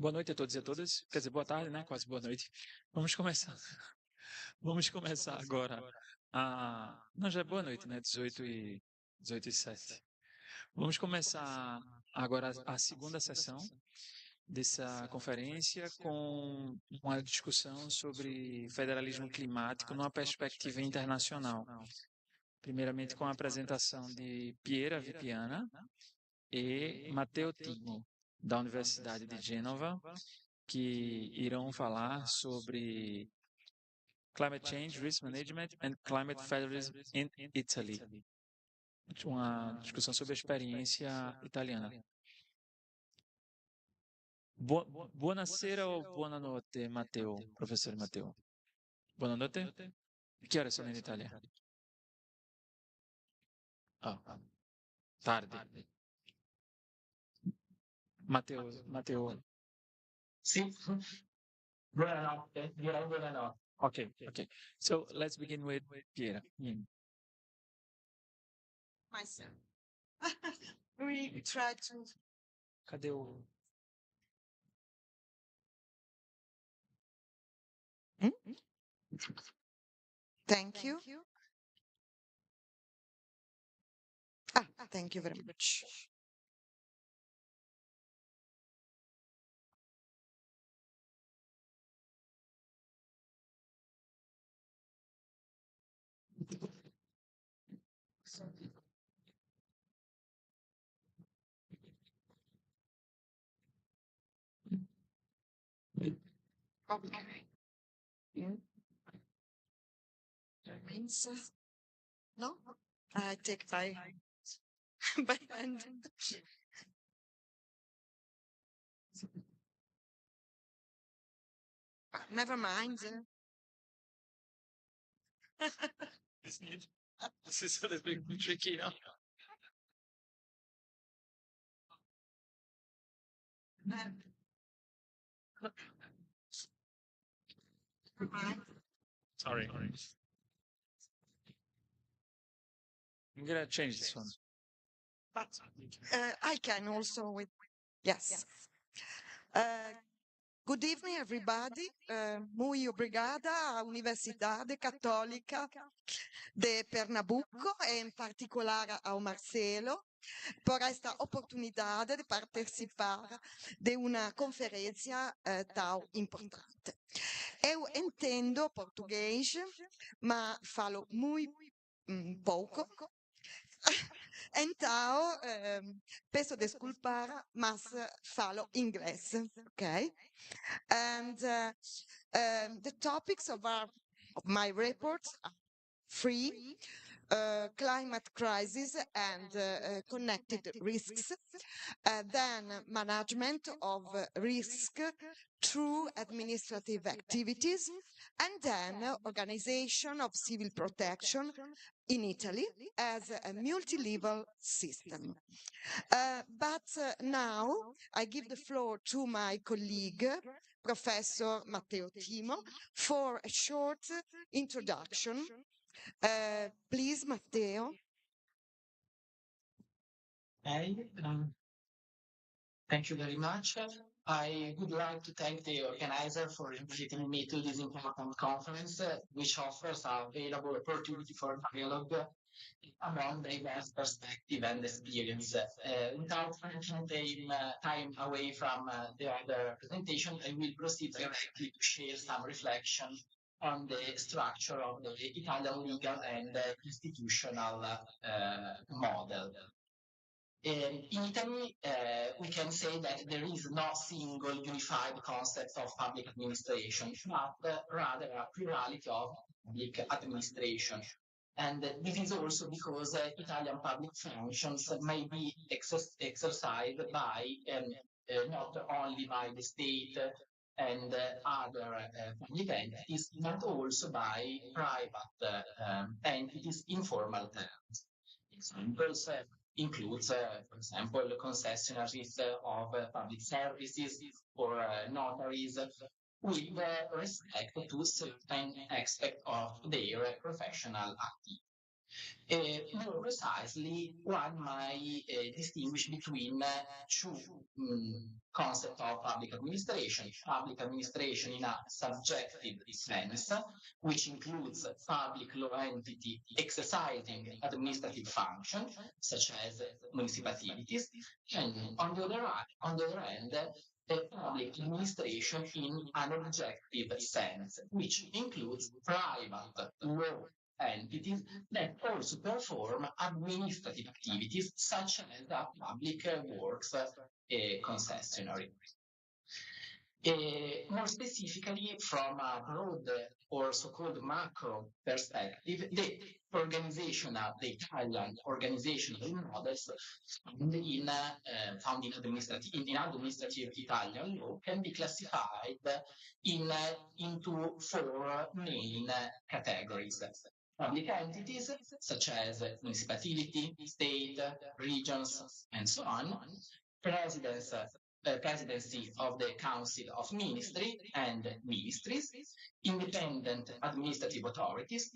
Boa noite a todos e a todas. Quer dizer, boa tarde, né? Quase boa noite. Vamos começar. Vamos começar agora. Não, já é boa noite, né? 18h07. Vamos começar agora a segunda sessão dessa conferência com uma discussão sobre federalismo climático numa perspectiva internacional. Primeiramente com a apresentação de Piera Vipiana e Matteo Timo, da Universidade de Gênova, que irão falar sobre Climate Change, Risk Management and Climate Federalism in Italy. Uma discussão sobre a experiência italiana. Buonasera ou buonanotte, Matteo, professor Matteo? Buonanotte? Que horas são in Itália? Tarde. Matteo. Sì, buonanotte, direi buonanotte. Okay. So let's begin with Piera. Myself. We try to. Cadê o... Thank you. Thank you very much. Okay. Means, no, I take by hand. Never mind. This is a little bit tricky, no? Sorry. I'm gonna change this one. But I can also with, yes. Good evening, everybody. Muy obrigada à Universidade Católica de Pernambuco, em particular ao Marcelo, por esta oportunidade de participar de uma conferência tão importante. Eu entendo português, mas falo muito pouco. Então, peço desculpar, mas falo inglês, okay? And the topics of my report are three: climate crisis and connected risks, then management of risk through administrative activities, and then organization of civil protection in Italy as a multi-level system. But now I give the floor to my colleague, Professor Matteo Timo, for a short introduction. Please, Matteo. Thank you very much. I would like to thank the organizer for inviting me to this important conference, which offers a valuable opportunity for dialogue among diverse perspective and experience. Without taking time away from the other presentation, I will proceed directly to share some reflection on the structure of the Italian legal and institutional model. In Italy, we can say that there is no single unified concept of public administration, but rather a plurality of public administration. And this is also because Italian public functions may be exercised by not only by the state and other public entities, but also by private entities in formal terms. Examples includes, for example, concessionaries of public services or notaries with respect to certain aspects of their professional activity. More precisely, one might distinguish between two concepts of public administration. Public administration in a subjective sense, which includes public law entity exercising administrative function, such as municipalities, and on the other hand, public administration in an objective sense, which includes private law entities that also perform administrative activities such as a public works concessionary. More specifically, from a broad or so-called macro perspective, the Italian organizational models found in administrative Italian law can be classified into four main categories. Public entities such as municipality, state, regions, and so on, presidency of the Council of Ministry and ministries, independent administrative authorities,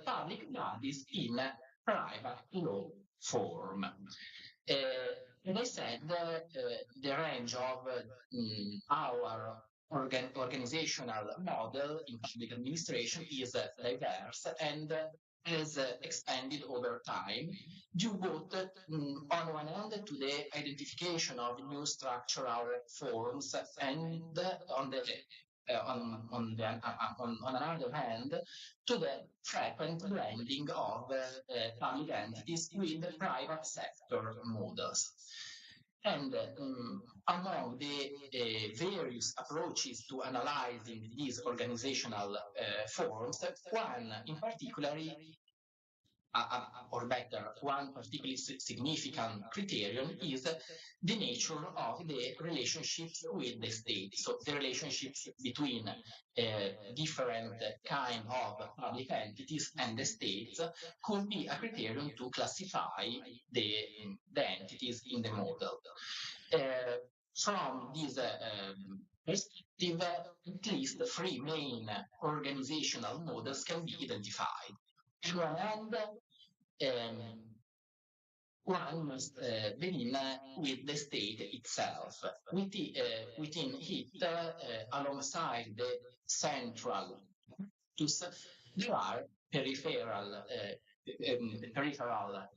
public bodies in private law form. As I said, the range of our organizational model in public administration is diverse and has expanded over time, due both on one hand to the identification of new structural forms and on another hand to the frequent blending of public entities with private sector models. And among the various approaches to analyzing these organizational forms, one in particular, or better, one particularly significant criterion is the nature of the relationships with the state. So the relationships between different kind of public entities and the states could be a criterion to classify the entities in the model. From this perspective, at least three main organizational models can be identified. On one hand, one must begin with the state itself. Within it, alongside the central, there are peripheral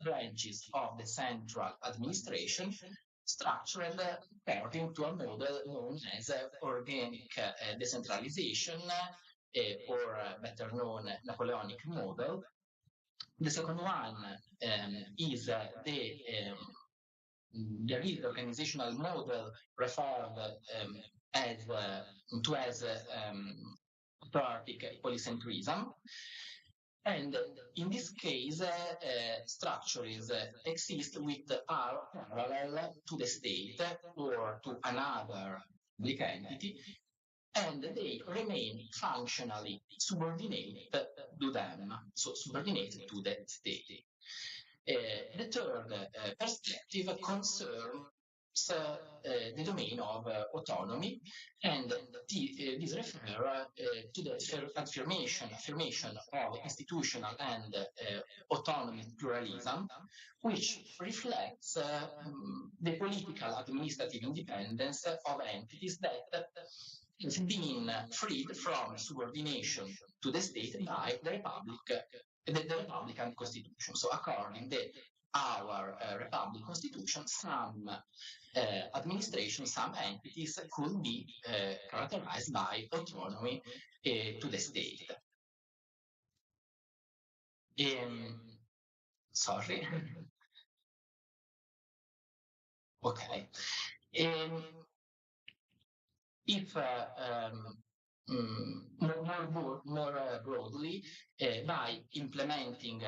branches of the central administration structured according to a model known as organic decentralization, or better known Napoleonic model. The second one is the real organizational model referred as authoritative polycentrism. And in this case, structures exist with are parallel to the state or to another public entity, and they remain functionally subordinate to them, so subordinated to the state. The third perspective concerns the domain of autonomy, and this refers to the affirmation of institutional and autonomous pluralism, which reflects the political administrative independence of entities that has been freed from subordination to the state by the Republican Constitution. So according to our Republic Constitution, some administration, some entities could be characterized by autonomy to the state. Sorry. Okay. If more broadly, by implementing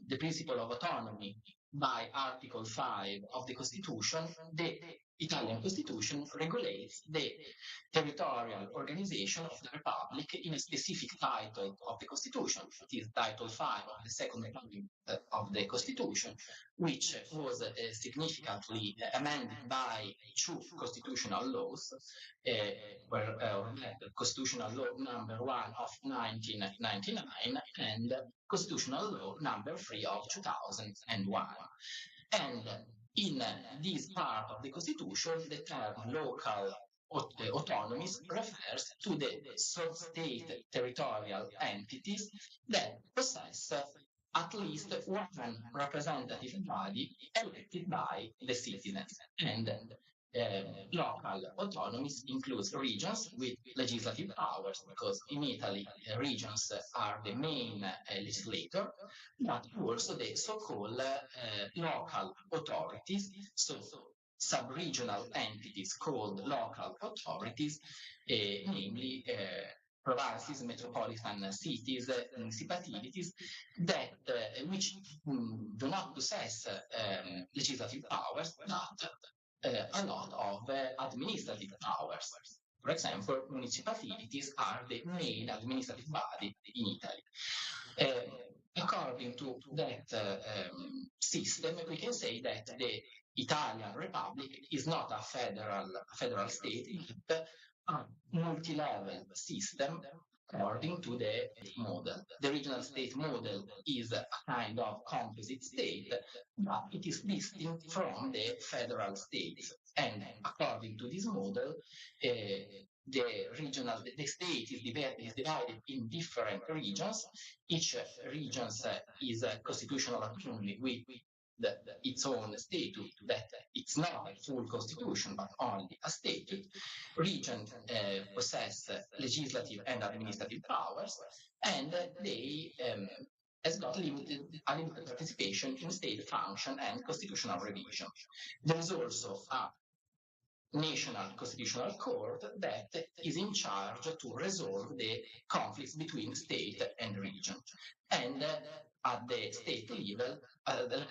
the principle of autonomy by Article 5 of the Constitution, the Italian Constitution regulates the territorial organization of the Republic in a specific title of the Constitution. It is Title V of the Second Republic of the Constitution, which was significantly amended by two constitutional laws, Constitutional Law number 1 of 1999 and Constitutional Law number 3 of 2001. And in this part of the Constitution, the term local autonomies refers to the sub-state territorial entities that possess at least one representative body elected by the citizens. And local autonomies includes regions with legislative powers, because in Italy, regions are the main legislator, but also the so-called local authorities, so sub-regional entities called local authorities, namely provinces, metropolitan cities, municipalities, that which do not possess legislative powers, but a lot of administrative powers. For example, municipalities are the main administrative body in Italy. According to that system, we can say that the Italian Republic is not a federal state, but a multi-level system according to the model. The regional state model is a kind of composite state, but it is distinct from the federal states. And according to this model, the state is divided in different regions. Each region is a constitutional autonomy with its own statute, that it's not a full constitution, but only a statute. Regions possess legislative and administrative powers, and they has got limited participation in state function and constitutional revision. There is also a National Constitutional Court that is in charge to resolve the conflicts between state and region. And at the state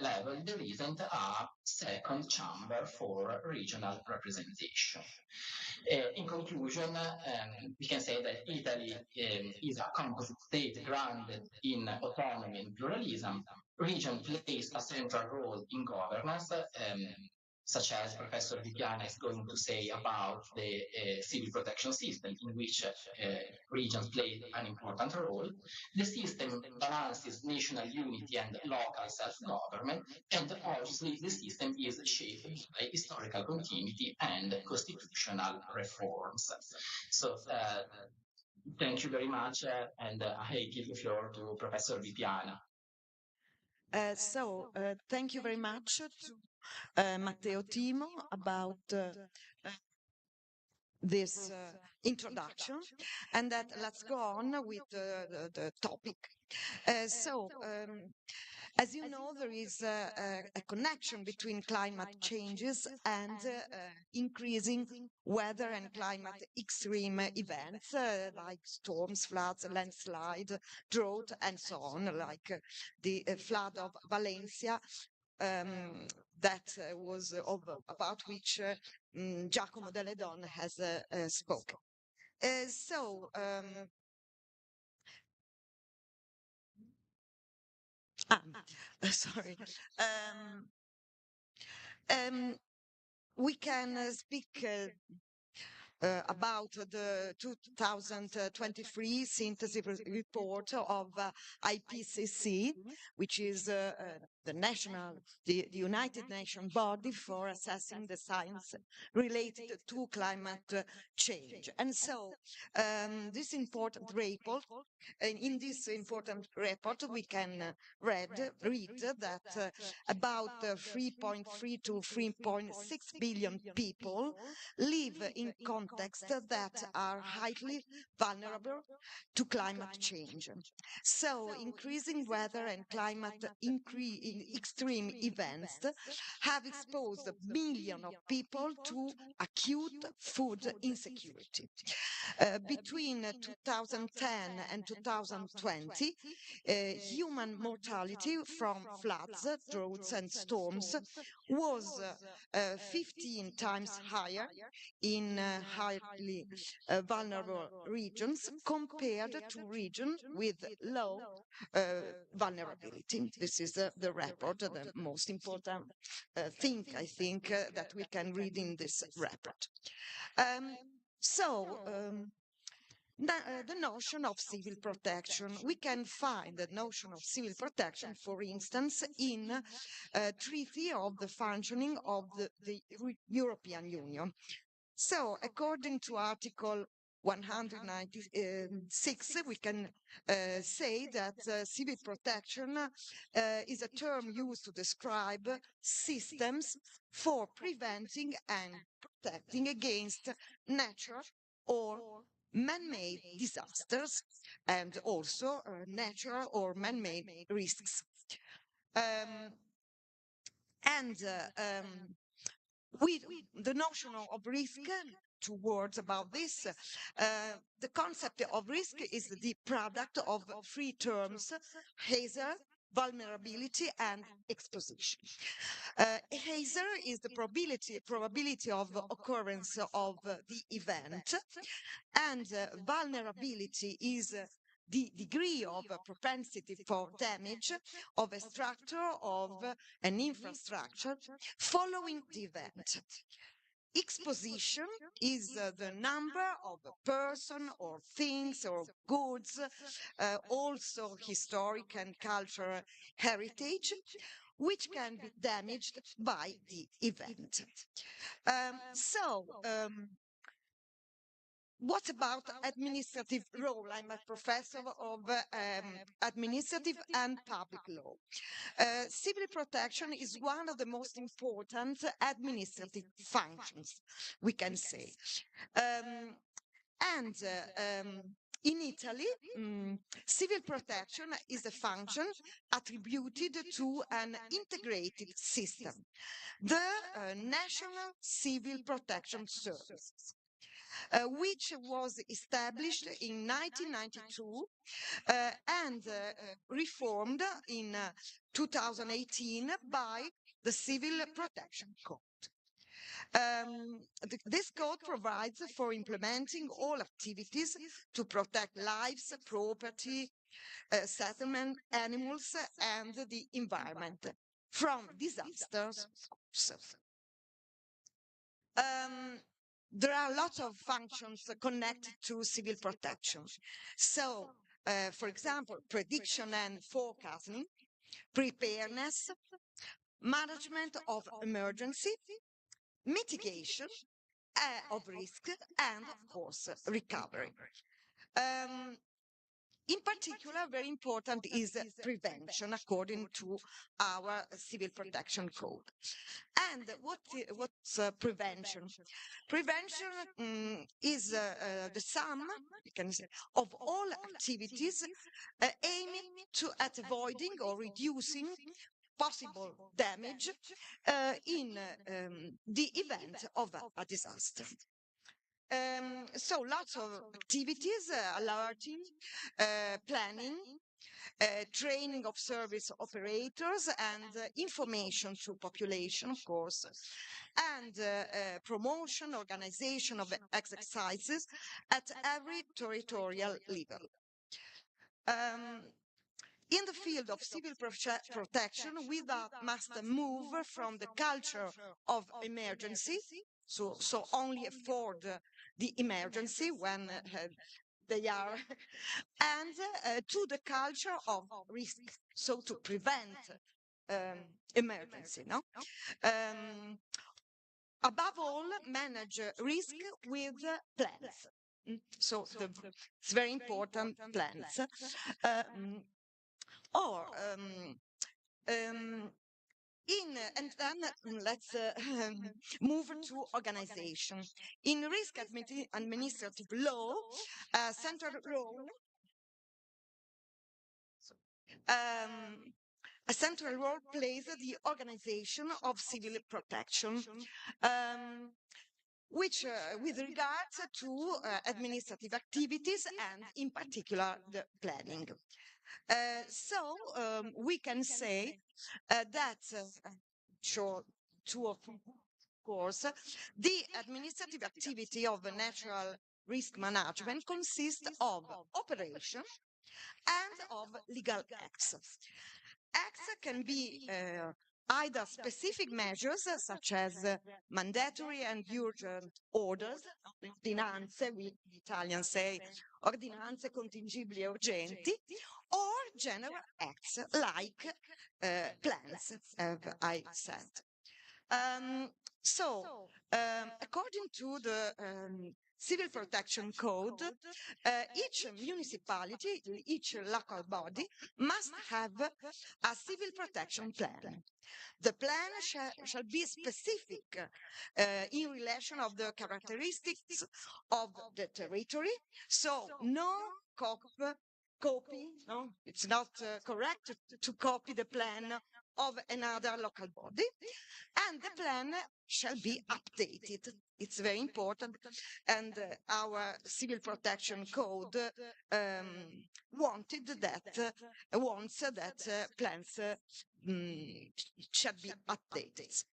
level, there isn't a second chamber for regional representation. In conclusion, we can say that Italy is a composite state grounded in autonomy and pluralism. Region plays a central role in governance, such as Professor Viviana is going to say about the civil protection system, in which regions play an important role. The system balances national unity and local self-government, and obviously the system is shaped by historical continuity and constitutional reforms. So thank you very much, and I give the floor to Professor Viviana. Thank you very much to Matteo Timo about this introduction, and that let's go on with the topic. As you know, there is a connection between climate changes and increasing weather and climate extreme events like storms, floods, landslide, drought, and so on, like the flood of Valencia, that was about which Giacomo Delle Donne has spoken. Sorry. We can speak about the 2023 synthesis report of IPCC, which is the United Nations body for assessing the science related to climate change. And so this important report, in this important report, we can read that about 3.3 to 3.6 billion people live in contexts that are highly vulnerable to climate change. So increasing weather and climate extreme events have exposed millions of people to acute food insecurity. Between 2010 and 2020, human mortality from floods, droughts, and storms was 15 times higher in highly vulnerable regions compared to regions with low vulnerability. This is the report, the most important thing, I think, that we can read in this report. The notion of civil protection. We can find the notion of civil protection, for instance, in Treaty of the Functioning of the European Union. So, according to Article 196, we can say that civil protection is a term used to describe systems for preventing and protecting against natural or man-made disasters and also natural or man-made risks. With the notion of risk, 2 words about this. The concept of risk is the product of 3 terms: hazard, vulnerability, and exposition. Hazard is the probability of occurrence of the event, and vulnerability is the degree of propensity for damage of a structure of an infrastructure following the event. Exposition is the number of a person or things or goods, also historic and cultural heritage, which can be damaged by the event. What about administrative role? I'm a professor of administrative and public law. Civil protection is one of the most important administrative functions, we can say. In Italy, civil protection is a function attributed to an integrated system, the National Civil Protection Service, which was established in 1992 and reformed in 2018 by the Civil Protection Code. This code provides for implementing all activities to protect lives, property, settlement, animals, and the environment from disasters. There are lots of functions connected to civil protection. So, for example, prediction and forecasting, preparedness, management of emergency, mitigation of risk, and, of course, recovery. In particular, very important is prevention, according to our Civil Protection Code. And what's prevention? Prevention is the sum, you can say, of all activities aiming at avoiding or reducing possible damage in the event of a disaster. So lots of activities, alerting, planning, training of service operators, and information to population, of course, and promotion, organization of exercises at every territorial level. In the field of civil protection, we must move from the culture of emergency, so only afford the emergency when they are, and to the culture of risk, so to prevent emergency. No? Above all, manage risk with plans. So it's very important, plans. And then let's move to organization. In risk administrative law, central role, a central role plays the organization of civil protection, which with regards to administrative activities and in particular the planning. So we can say that, two of course, the administrative activity of natural risk management consists of operation and of legal acts. Acts can be either specific measures such as mandatory and urgent orders, ordinanze, we Italians say ordinanze contingibili e urgenti, or general acts like plans, as I said. According to the Civil Protection Code, each municipality, each local body must have a civil protection plan. The plan shall be specific in relation of the characteristics of the territory, so no copy, no, it's not correct to copy the plan of another local body, and the plan shall be updated. It's very important, and our Civil Protection Code wants that plans shall be updated.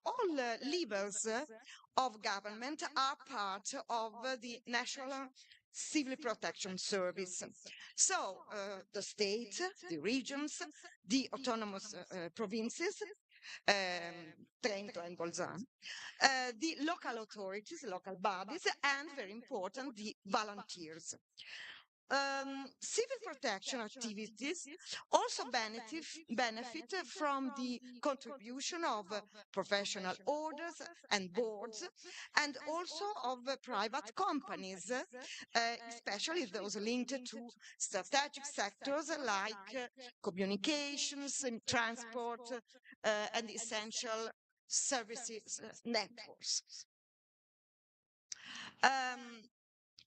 All levels of government are part of the National Civil Protection Service. So the state, the regions, the autonomous provinces, Trento and Bolzano, the local authorities, local bodies, and very important, the volunteers. Civil protection activities also benefit from the contribution of professional orders and boards, and also of private companies, especially those linked to strategic sectors like communications, and transport, and essential services networks.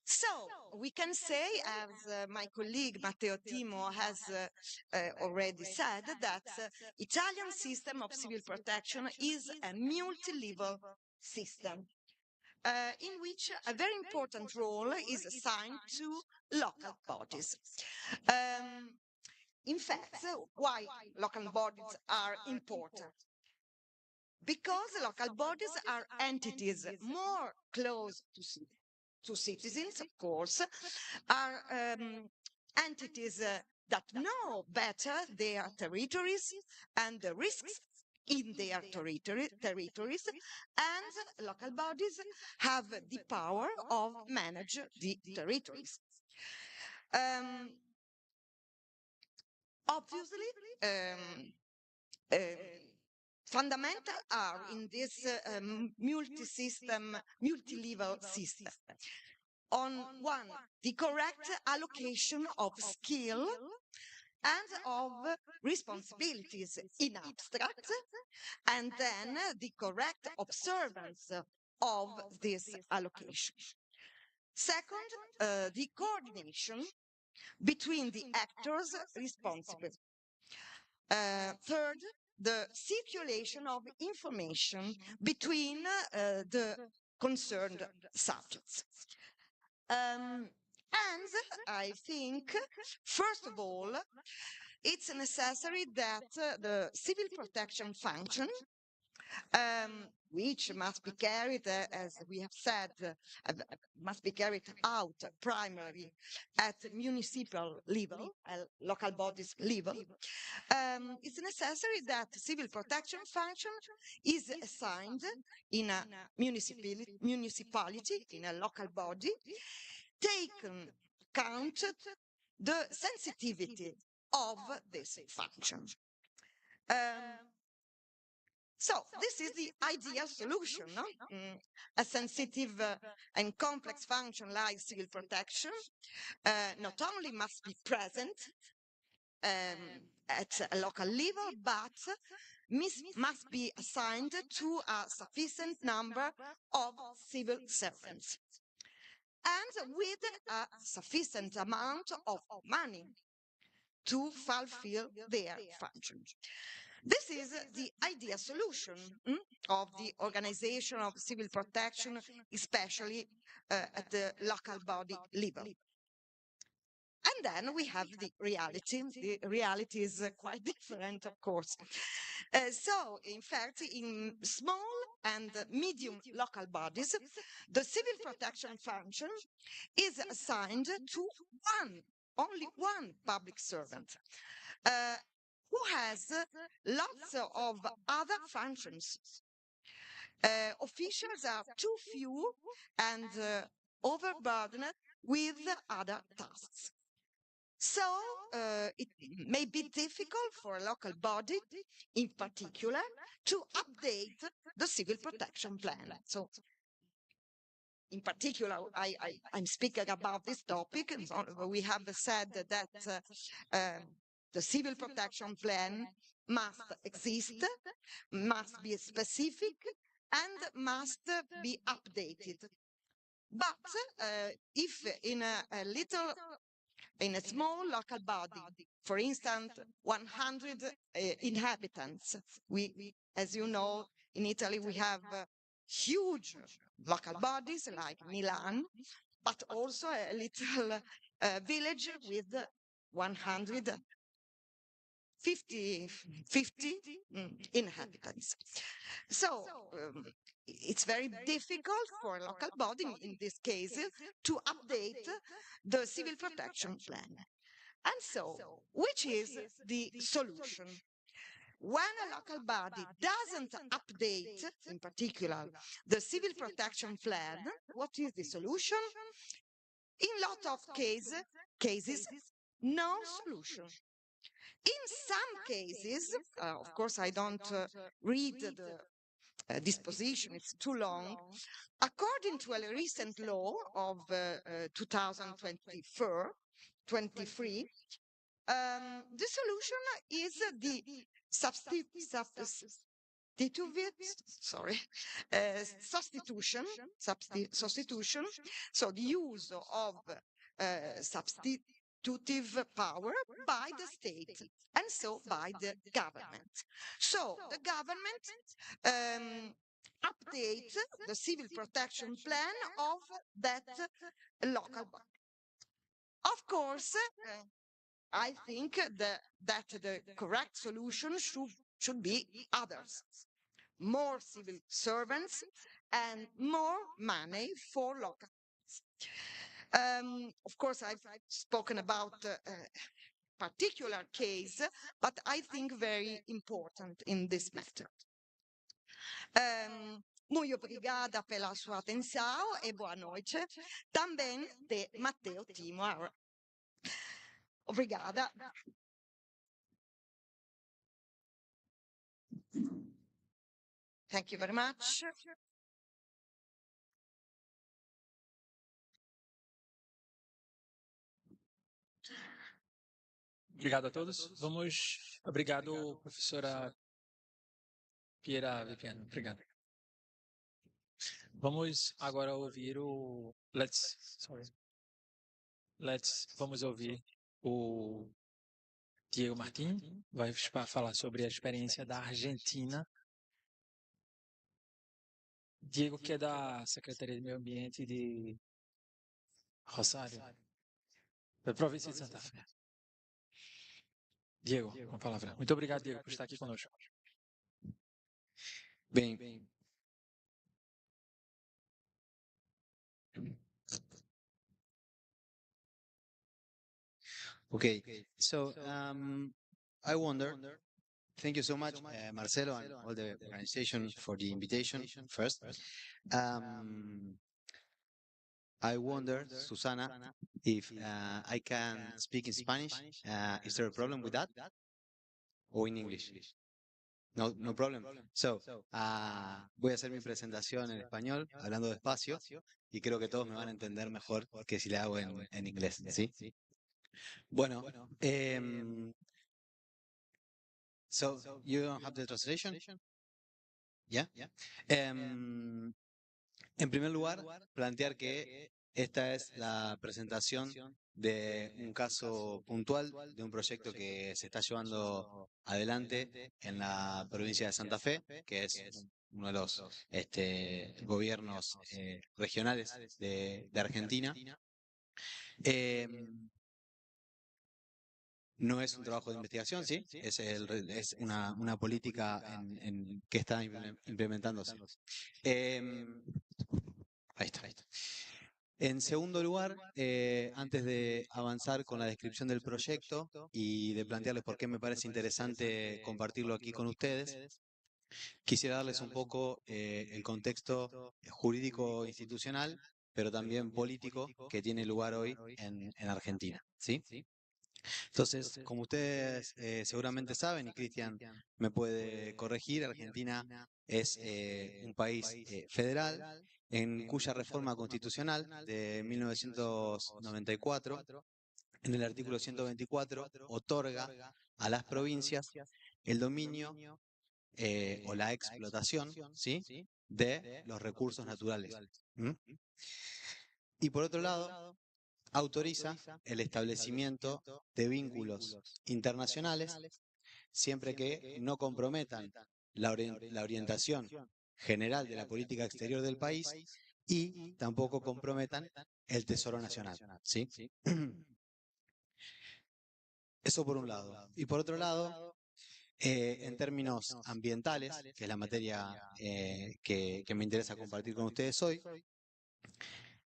So we can say, as my colleague Matteo Timo has already said, that Italian system of civil protection is a multi-level system in which a very important role is assigned to local bodies. In fact, why local bodies are important? Because local bodies are entities more close to citizens, of course, are entities that know better their territories and the risks in their territories, and local bodies have the power of manage the territories. Obviously, fundamental are in this multi-level system. On one, the correct allocation of skill and of responsibilities in abstract, and then the correct observance of this allocation. Second, the coordination between the actors responsible. Third, the circulation of information between the concerned subjects. And I think, first of all, it's necessary that the civil protection function, which must be carried, as we have said, must be carried out primarily at municipal level, local bodies level. It's necessary that civil protection function is assigned in a municipality, in a local body, taken account the sensitivity of this function. So this is the ideal solution, no? A sensitive and complex function like civil protection not only must be present at a local level, but must be assigned to a sufficient number of civil servants, and with a sufficient amount of money to fulfill their functions. This is the ideal solution of the organization of civil protection, especially at the local body level. And And then we have the reality. The reality is quite different, of course. So, in fact, in small and medium local bodies, the civil protection function is assigned to only one public servant, who has lots of other functions. Officials are too few and overburdened with other tasks. So it may be difficult for a local body, in particular, to update the civil protection plan. So, in particular, I'm speaking about this topic. We have said that the civil protection plan must exist, must be specific, and must be updated. But if in a small local body, for instance, 100 inhabitants, as you know, in Italy we have huge local bodies like Milan, but also a little village with 150 inhabitants. So it's very difficult for a local body, in this case, to update the civil protection plan. And so, which is the solution? When a local body doesn't update, in particular, the civil protection plan, what is the solution? In a lot of cases, no solution. In some cases, of course, I don't read the disposition, it's too long. According to a recent law of 2023, the solution is the substitution, so the use of substitutive power by the state and so by the government. So the government updates the civil protection plan of that local body. Of course, I think that the correct solution should be others. More civil servants and more money for local. Of course, I've spoken about a particular case, but I think very important in this matter. Muito obrigada pela sua atenção e boa noite. Também de Matteo Timor. Obrigada. Thank you very much. Obrigado a todos. Obrigado, professora Piera Vipiano. Obrigado. Vamos agora ouvir vamos ouvir o Diego Martim, vai falar sobre a experiência da Argentina. Diego, que é da Secretaria de Meio Ambiente de Rosário, da província de Santa Fé. Diego, com a palavra. Muito obrigado, Diego, por estar aqui conosco. Bem. Okay, so I wonder, thank you so much, Marcelo, and all the organization for the invitation first. I wonder, Susana, if I can speak in Spanish. Is there a problem with that? Or in English? No, no problem. So, voy a hacer mi presentación en español, hablando despacio, y creo que todos me van a entender mejor que si la hago en inglés, ¿sí? Bueno, so you don't have the translation? Yeah? En primer lugar, plantear que esta es la presentación de un caso puntual de un proyecto que se está llevando adelante en la provincia de Santa Fe, que es uno de los gobiernos regionales de Argentina. no es un trabajo de investigación, ¿sí? Es una política que está implementándose. Ahí está. En segundo lugar, antes de avanzar con la descripción del proyecto y de plantearles por qué me parece interesante compartirlo aquí con ustedes, quisiera darles un poco el contexto jurídico institucional, pero también político que tiene lugar hoy en Argentina, ¿sí? Entonces, como ustedes seguramente saben, y Cristian me puede corregir, Argentina es un país federal en cuya reforma constitucional de 1994, en el artículo 124, otorga a las provincias el dominio o la explotación, ¿sí?, de los recursos naturales. Y por otro lado, autoriza el establecimiento de vínculos internacionales siempre que no comprometan la orientación general de la política exterior del país y tampoco comprometan el Tesoro Nacional, ¿sí? Eso por un lado. Y por otro lado, en términos ambientales, que es la materia que me interesa compartir con ustedes hoy,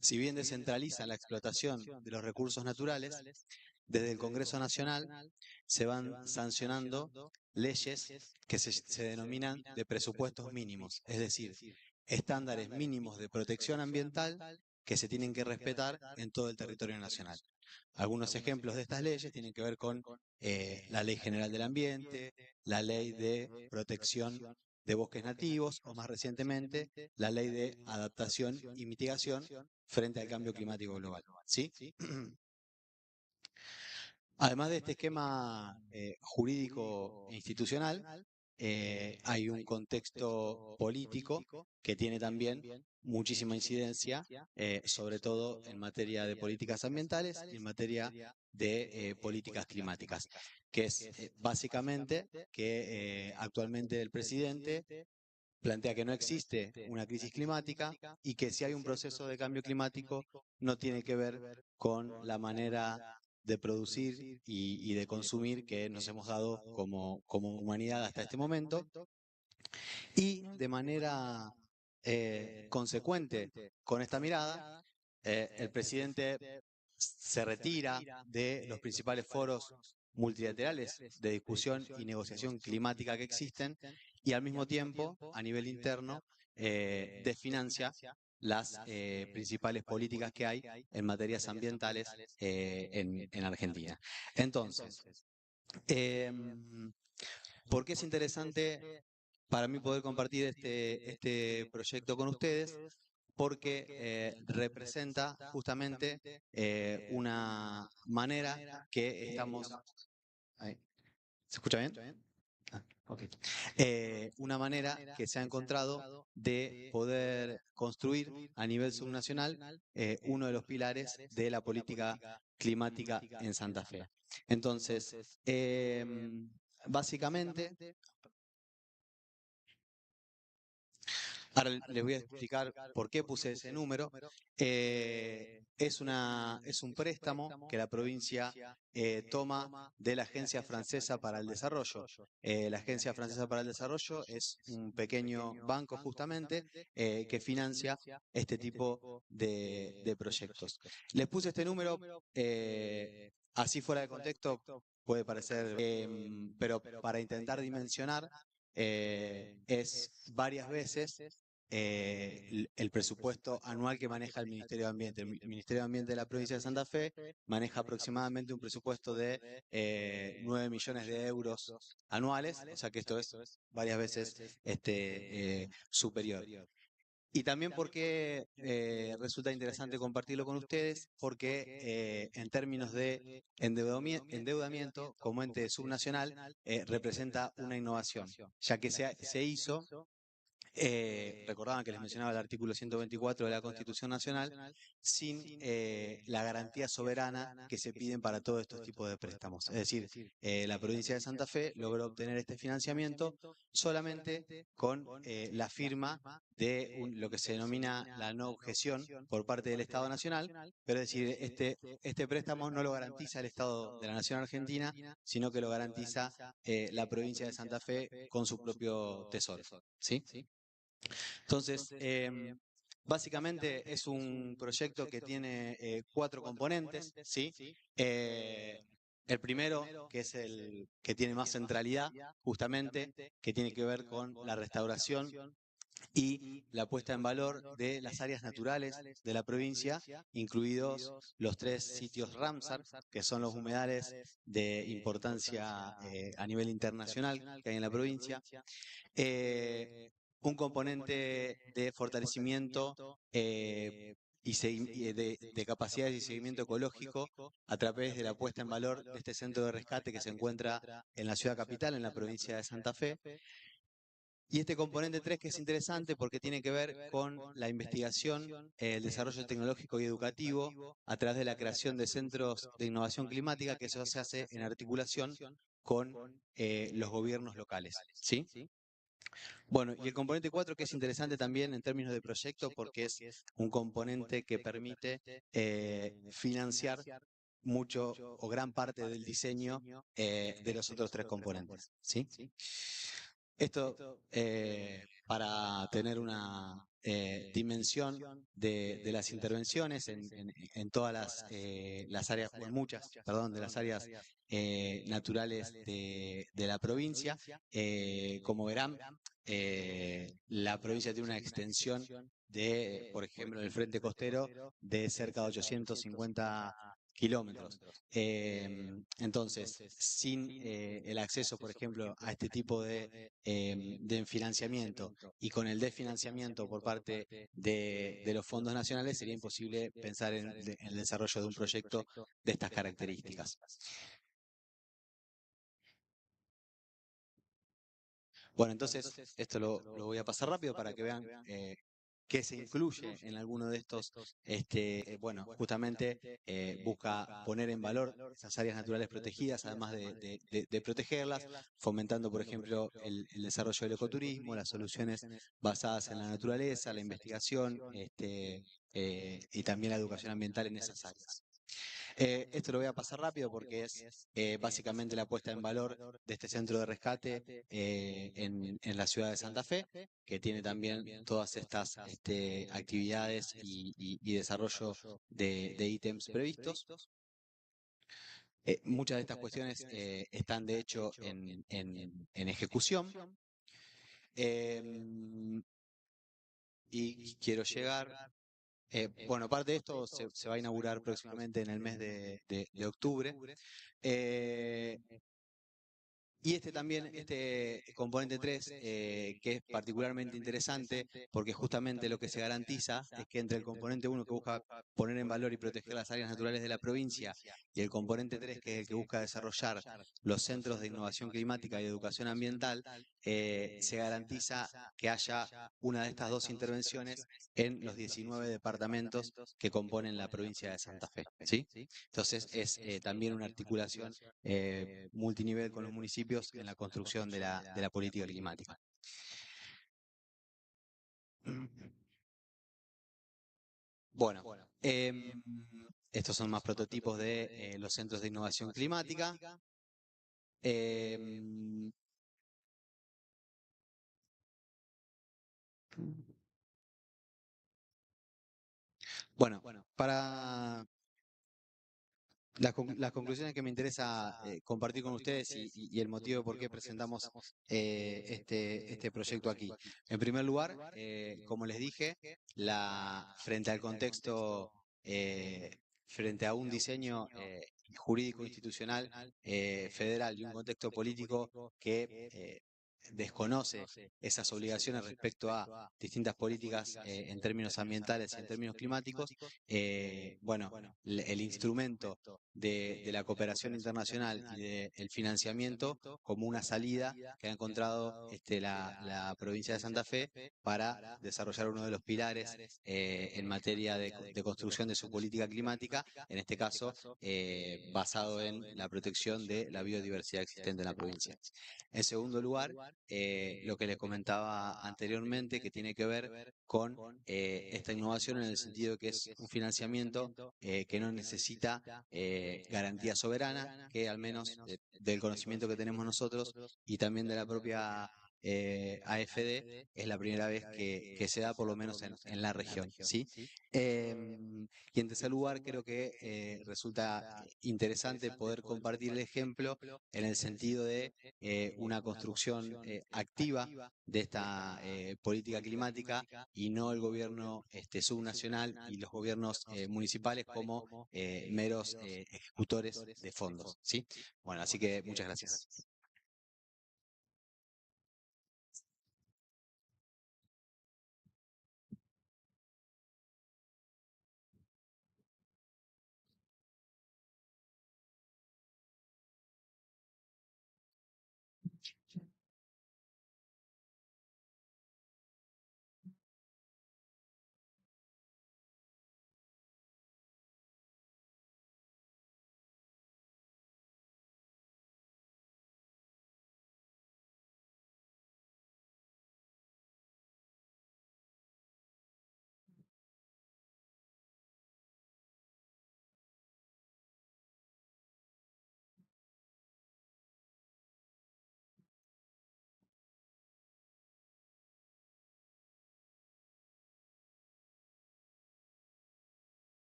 si bien descentraliza la explotación de los recursos naturales, desde el Congreso Nacional se van sancionando leyes que se denominan de presupuestos mínimos, es decir, estándares mínimos de protección ambiental que se tienen que respetar en todo el territorio nacional. Algunos ejemplos de estas leyes tienen que ver con la Ley General del Ambiente, la Ley de Protección de Bosques Nativos o, más recientemente, la Ley de Adaptación y Mitigación frente al Cambio Climático Global, ¿sí? Además de este esquema jurídico e institucional, hay un contexto político que tiene también muchísima incidencia, sobre todo en materia de políticas ambientales y en materia de políticas climáticas, que es básicamente que actualmente el presidente plantea que no existe una crisis climática y que si hay un proceso de cambio climático no tiene que ver con la manera de producir y de consumir que nos hemos dado como humanidad hasta este momento. Y de manera consecuente con esta mirada, el presidente se retira de los principales foros multilaterales de discusión y negociación climática que existen y al mismo tiempo, a nivel interno, desfinancia las principales políticas que hay en materias ambientales en Argentina. Entonces, ¿por qué es interesante para mí poder compartir este proyecto con ustedes? Porque representa justamente una manera que estamos... Ahí. ¿Se escucha bien? Ah, okay. Una manera que se ha encontrado de poder construir a nivel subnacional uno de los pilares de la política climática en Santa Fe. Entonces, básicamente... Ahora les voy a explicar por qué puse ese número. Es un préstamo que la provincia toma de la Agencia Francesa para el Desarrollo. La Agencia Francesa para el Desarrollo es un pequeño banco justamente que financia este tipo de proyectos. Les puse este número así fuera de contexto, puede parecer, pero para intentar dimensionar es varias veces el presupuesto anual que maneja el Ministerio de Ambiente. El Ministerio de Ambiente de la provincia de Santa Fe maneja aproximadamente un presupuesto de 9 millones de euros anuales, o sea que esto es varias veces superior. Y también porque resulta interesante compartirlo con ustedes, porque en términos de endeudamiento como ente subnacional representa una innovación, ya que se hizo Recordaban que les mencionaba el artículo 124 de la Constitución Nacional, sin la garantía soberana que se piden para todos estos tipos de préstamos. Es decir, la provincia de Santa Fe logró obtener este financiamiento solamente con la firma de lo que se denomina la no objeción por parte del Estado Nacional, pero es decir, este préstamo no lo garantiza el Estado de la Nación Argentina, sino que lo garantiza la provincia de Santa Fe con su propio tesoro, ¿sí? Entonces, básicamente es un proyecto que tiene 4 componentes, ¿sí? El primero, que es el que tiene más centralidad, justamente, que tiene que ver con la restauración y la puesta en valor de las áreas naturales de la provincia, incluidos los 3 sitios Ramsar, que son los humedales de importancia a nivel internacional que hay en la provincia. Un componente de fortalecimiento de capacidades y seguimiento ecológico a través de la puesta en valor de este centro de rescate que se encuentra en la ciudad capital, en la provincia de Santa Fe. Y este componente 3 que es interesante porque tiene que ver con la investigación, el desarrollo tecnológico y educativo a través de la creación de centros de innovación climática, que eso se hace en articulación con los gobiernos locales, ¿sí? Bueno, y el componente 4 que es interesante también en términos de proyecto porque es un componente que permite financiar mucho o gran parte del diseño de los otros 3 componentes, ¿sí? Esto para tener una dimensión de las intervenciones en todas las áreas, o en muchas, perdón, de las áreas naturales de la provincia. Como verán, la provincia tiene una extensión de, por ejemplo, el frente costero de cerca de 850 kilómetros. Entonces, sin el acceso, por ejemplo, a este tipo de financiamiento y con el desfinanciamiento por parte de los fondos nacionales, sería imposible pensar en el desarrollo de un proyecto de estas características. Bueno, entonces, esto lo voy a pasar rápido para que vean qué se incluye en alguno de estos. Bueno, justamente busca poner en valor esas áreas naturales protegidas, además de protegerlas, fomentando, por ejemplo, el desarrollo del ecoturismo, las soluciones basadas en la naturaleza, la investigación y también la educación ambiental en esas áreas. Esto lo voy a pasar rápido porque es básicamente la puesta en valor de este centro de rescate en la ciudad de Santa Fe, que tiene también todas estas actividades y desarrollo de ítems previstos. Muchas de estas cuestiones están de hecho en ejecución. Y quiero llegar... bueno, parte de esto se va a inaugurar próximamente en el mes de octubre. Y este componente 3, que es particularmente interesante, porque justamente lo que se garantiza es que entre el componente 1, que busca poner en valor y proteger las áreas naturales de la provincia, y el componente 3, que es el que busca desarrollar los centros de innovación climática y educación ambiental, se garantiza que haya una de estas 2 intervenciones en los 19 departamentos que componen la provincia de Santa Fe, ¿sí? Entonces es también una articulación multinivel con los municipios en la construcción de la política climática. Bueno, estos son más prototipos de los centros de innovación climática. Bueno, para las conclusiones que me interesa compartir con ustedes y el motivo por qué presentamos este proyecto aquí. En primer lugar, como les dije, frente al contexto, frente a un diseño jurídico institucional federal y un contexto político que desconoce esas obligaciones respecto a distintas políticas en términos ambientales y en términos climáticos, bueno, el instrumento de la cooperación internacional y del financiamiento como una salida que ha encontrado la provincia de Santa Fe para desarrollar uno de los pilares en materia de construcción de su política climática, en este caso basado en la protección de la biodiversidad existente en la provincia. En segundo lugar, lo que les comentaba anteriormente, que tiene que ver con esta innovación en el sentido que es un financiamiento que no necesita garantía soberana, que al menos del conocimiento que tenemos nosotros y también de la propia AFD, es la primera vez que se da, por lo menos en la región, ¿sí? Y en tercer lugar, creo que resulta interesante poder compartir el ejemplo en el sentido de una construcción activa de esta política climática y no el gobierno subnacional y los gobiernos municipales como meros ejecutores de fondos, ¿sí? Bueno, así que muchas gracias.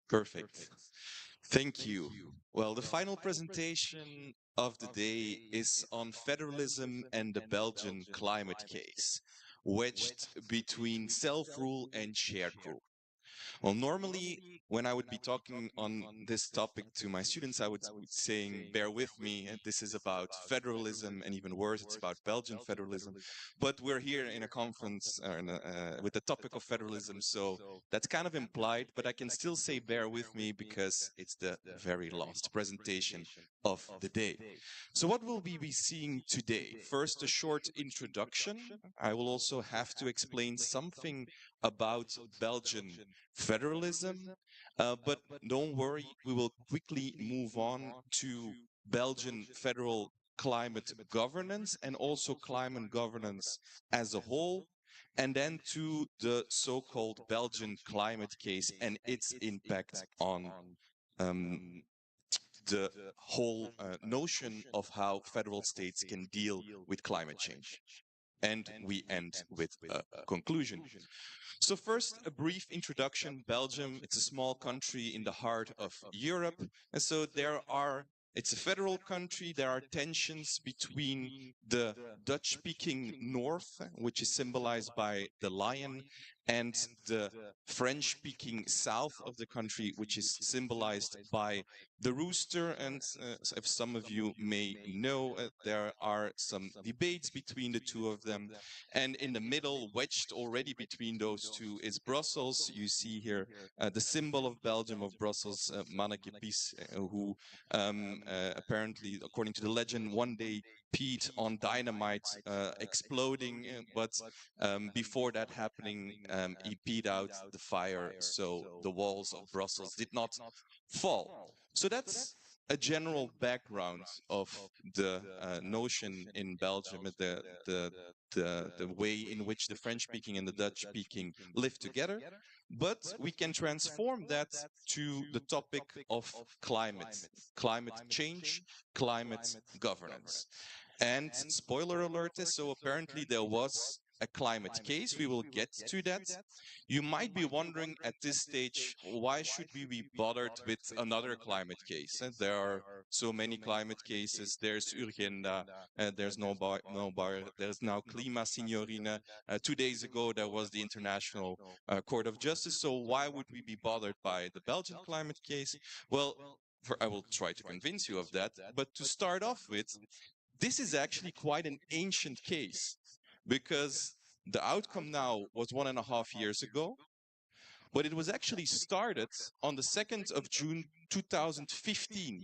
Perfect. Thank you. Well, the final presentation of the day is on federalism and the Belgian climate case, wedged between self-rule and shared rule. Well, normally, when I would be talking on this topic to my students, I would be saying, bear with me, this is about federalism, and even worse, it's about Belgian federalism. But we're here in a conference with the topic of federalism, so that's kind of implied, but I can still say bear with me because it's the very last presentation of the day. So what will we be seeing today? First, a short introduction. I will also have to explain something about Belgian federalism, but don't worry, we will quickly move on to Belgian federal climate governance and also climate governance as a whole, and then to the so-called Belgian climate case and its impact on the whole notion of how federal states can deal with climate change. And we end with a conclusion. So first, a brief introduction. Belgium, it's a small country in the heart of Europe. And so it's a federal country. There are tensions between the Dutch-speaking north, which is symbolized by the lion, and the French-speaking south of the country, which is symbolized by the rooster. And if some of you may know, there are some debates between the two of them. And in the middle, wedged already between those two, is Brussels. You see here the symbol of Belgium, of Brussels, Manneke Pies, who apparently, according to the legend, one day peed on dynamite exploding, but before that happening, he peed out the fire, so the walls of Brussels did not fall. So that's a general background of the notion in Belgium, the way in which the French-speaking and the Dutch-speaking live together. But we can transform that to the topic of climate change, climate governance. And spoiler alert, so apparently there was a climate case. We will get to that. You might be wondering at this stage, why should we be bothered with another climate case? There are so many climate cases. There's Urgenda, there's there's now Clima Signorina. 2 days ago, there was the International Court of Justice. So why would we be bothered by the Belgian climate case? Well, I will try to convince you of that. But to start off with, this is actually quite an ancient case, because the outcome now was 1.5 years ago, but it was actually started on the 2nd of June 2015.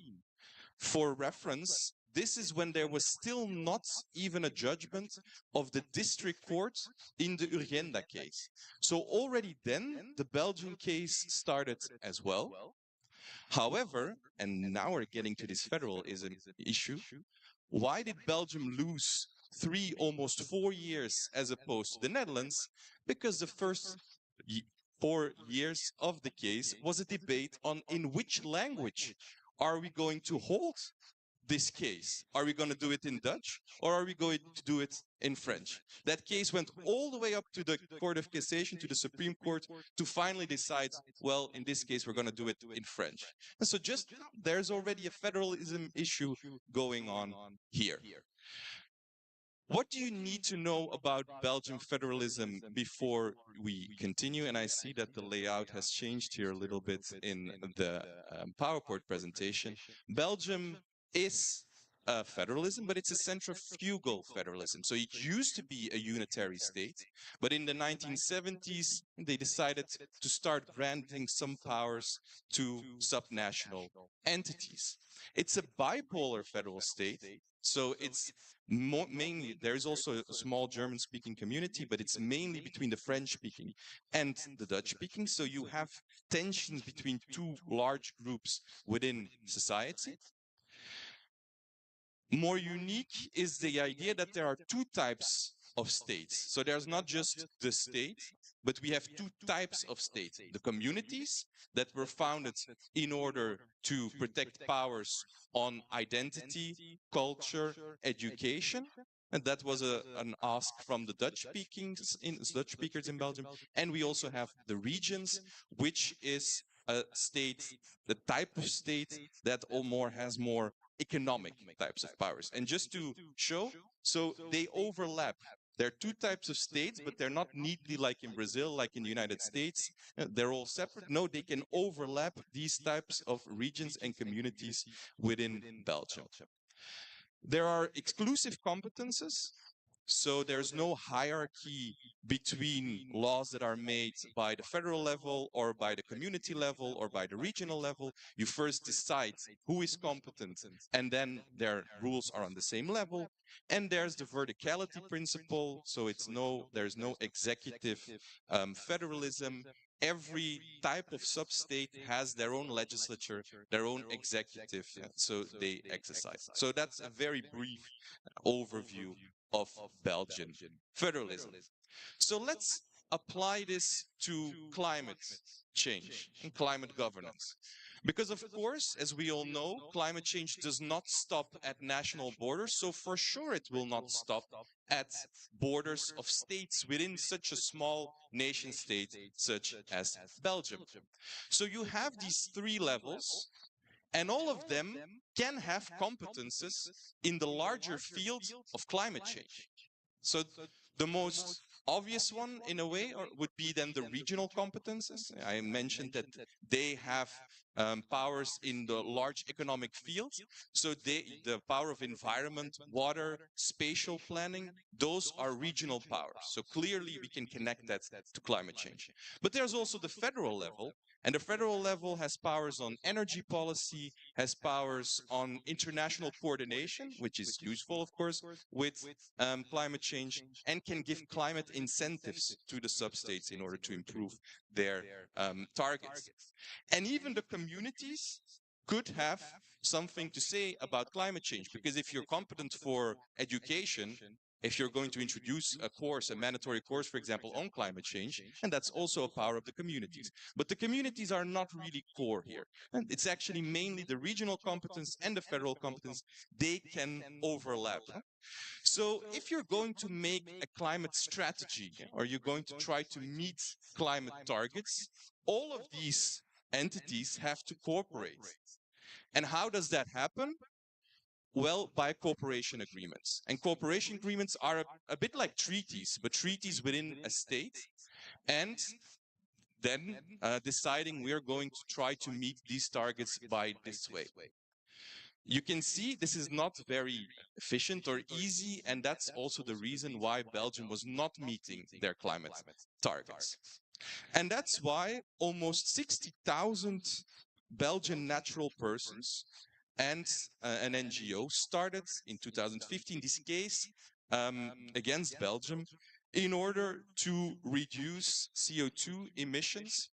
For reference, this is when there was still not even a judgment of the district court in the Urgenda case. So already then, the Belgian case started as well. However, and now we're getting to this federalism issue, why did Belgium lose 3, almost 4 years as opposed to the Netherlands? Because the first 4 years of the case was a debate on in which language are we going to hold this case. Are we going to do it in Dutch, or are we going to do it in French? That case went all the way up to the Court of Cassation, to the Supreme Court, to finally decide, well, in this case, we're going to do it in French. And so just there's already a federalism issue going on here. What do you need to know about Belgian federalism before we continue? And I see that the layout has changed here a little bit in the PowerPoint presentation. Belgium is a federalism, but it's a centrifugal federalism. So it used to be a unitary state, but in the 1970s, they decided to start granting some powers to subnational entities. It's a bipolar federal state, so it's mainly, there is also a small German-speaking community, but it's mainly between the French-speaking and the Dutch-speaking. So you have tensions between two large groups within society. More unique is the idea that there are two types of states. So there's not just the state, but we have two types of states. The communities that were founded in order to protect powers on identity, culture, education. And that was an ask from the Dutch speakers in Belgium. And we also have the regions, which is a state, the type of state that has more economic types of powers. And just to show, so they overlap. There are two types of states, but they're not neatly like in Brazil, like in the United States. They're all separate. No, they can overlap these types of regions and communities within Belgium. There are exclusive competences. So there's no hierarchy between laws that are made by the federal level or by the community level or by the regional level. You first decide who is competent, and then their rules are on the same level. And there's the verticality principle. So there's no executive federalism. Every type of sub-state has their own legislature, their own executive, so they exercise. So that's a very brief overview of Belgian federalism. So let's apply this to climate change and climate governance. Because of course, as we all know, climate change does not stop at national borders. So for sure it will not stop at borders of states within such a small nation state such as Belgium. So you have these three levels, and all of them can have competences in the larger field of climate change. So the most obvious one, in a way, would be then the regional competences. I mentioned that they have powers in the large economic fields. So the power of environment, water, spatial planning, those are regional powers. So clearly we can connect that to climate change. But there's also the federal level. And the federal level has powers on energy policy, has powers on international coordination, which is useful, of course, with climate change, and can give climate incentives to the sub-states in order to improve their targets. And even the communities could have something to say about climate change, because if you're competent for education, if you're going to introduce a course, a mandatory course, for example, on climate change, and that's also a power of the communities. But the communities are not really core here. And it's actually mainly the regional competence and the federal competence. They can overlap. So if you're going to make a climate strategy, or you're going to try to meet climate targets, all of these entities have to cooperate. And how does that happen? Well, by cooperation agreements. And cooperation agreements are a bit like treaties, but treaties within a state. And then deciding we're going to try to meet these targets by this way. You can see this is not very efficient or easy, and that's also the reason why Belgium was not meeting their climate targets. And that's why almost 60,000 Belgian natural persons and an NGO started in 2015 this case against Belgium in order to reduce CO2 emissions.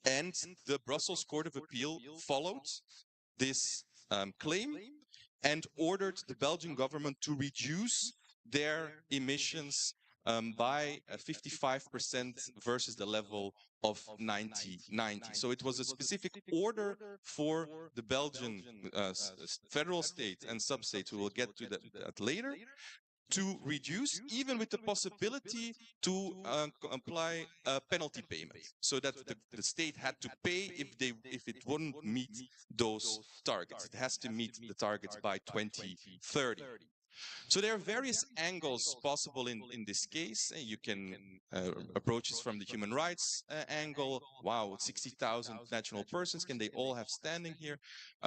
And the Brussels Court of Appeal followed this claim and ordered the Belgian government to reduce their emissions by 55% versus the level of 1990. So it was a specific order for the Belgian federal state and sub-state, we will get to that later, to reduce, even with the possibility to apply a penalty payment, so that the state had to pay if it wouldn't meet those targets. It has to meet the targets by 2030. So there are various angles possible in this case. You can approach this from the human rights angle. Wow, 60,000 natural persons, can they all have standing here?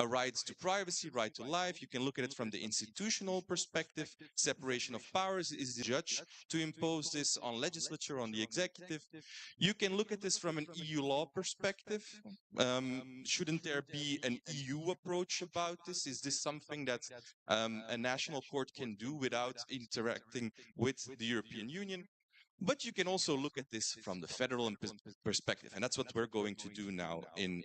Rights to privacy, right to life. You can look at it from the institutional perspective. Separation of powers. Is the judge to impose this on legislature, on the executive? You can look at this from an EU law perspective. Shouldn't there be an EU approach about this? Is this something that a national court can do without interacting with the European Union? But you can also look at this from the federal perspective, and that's what we're going to do now in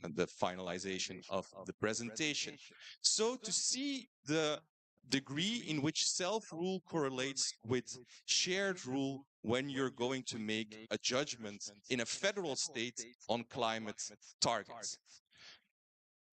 the finalization of the presentation. So to see the degree in which self-rule correlates with shared rule when you're going to make a judgment in a federal state on climate targets.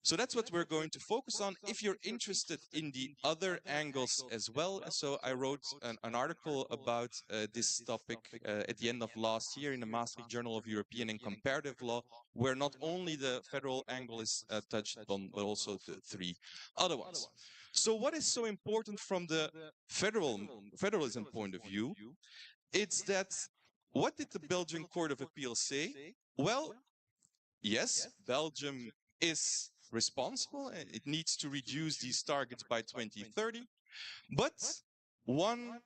So that's what we're going to focus on. If you're interested in the other angles as well, so I wrote an article about this topic at the end of last year in the Maastricht Journal of European and Comparative Law, where not only the federal angle is touched on, but also the three other ones. So what is so important from the federalism point of view? It's that, what did the Belgian Court of Appeal say? Well, yes, Belgium is responsible, and it needs to reduce these targets by 2030, but one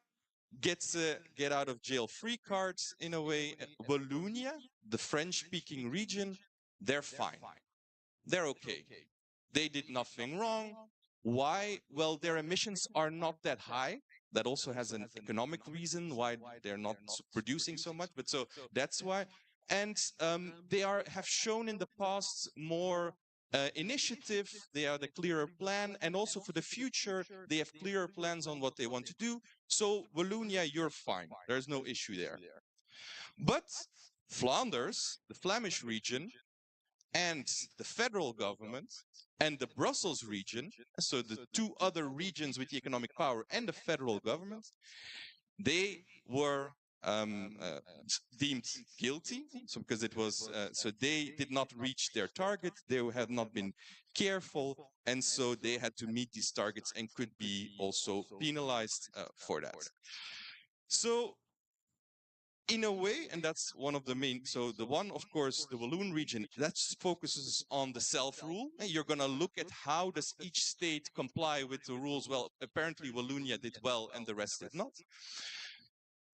gets a get out of jail free cards in a way. Wallonia, the French-speaking region, they're fine. They're okay. They did nothing wrong. Why? Well, their emissions are not that high. That also has an economic reason why they're not producing so much, but so that's why. And they have shown in the past more initiative, they have the clearer plan, and also for the future, they have clearer plans on what they want to do. So Wallonia, you're fine. There's no issue there. But Flanders, the Flemish region, and the federal government, and the Brussels region, so the two other regions with the economic power and the federal government, they were deemed guilty, so because it was so they did not reach their target, they had not been careful, and so they had to meet these targets and could be also penalized for that. So in a way, and that's one of the main, so the one, of course, the Walloon region, that focuses on the self-rule, and you're going to look at how does each state comply with the rules. Well, apparently Wallonia did well and the rest did not.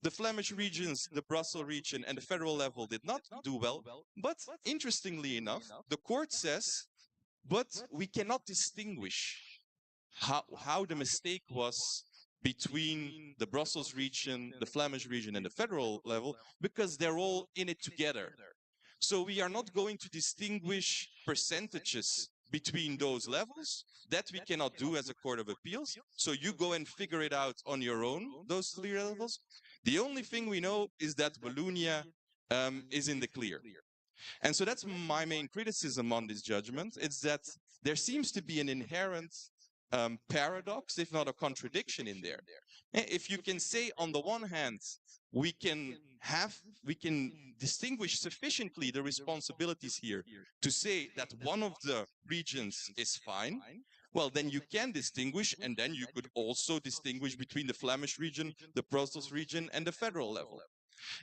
The Flemish regions, the Brussels region, and the federal level did not do well. But interestingly enough, the court says, but we cannot distinguish how the mistake was between the Brussels region, the Flemish region, and the federal level, because they're all in it together. So we are not going to distinguish percentages between those levels. That we cannot do as a court of appeals. So you go and figure it out on your own, those 3 levels. The only thing we know is that Wallonia is in the clear. And so that's my main criticism on this judgment. It's that there seems to be an inherent paradox, if not a contradiction in there. If you can say on the one hand, we can distinguish sufficiently the responsibilities here to say that one of the regions is fine, well, then you can distinguish, and then you could also distinguish between the Flemish region, the Brussels region, and the federal level.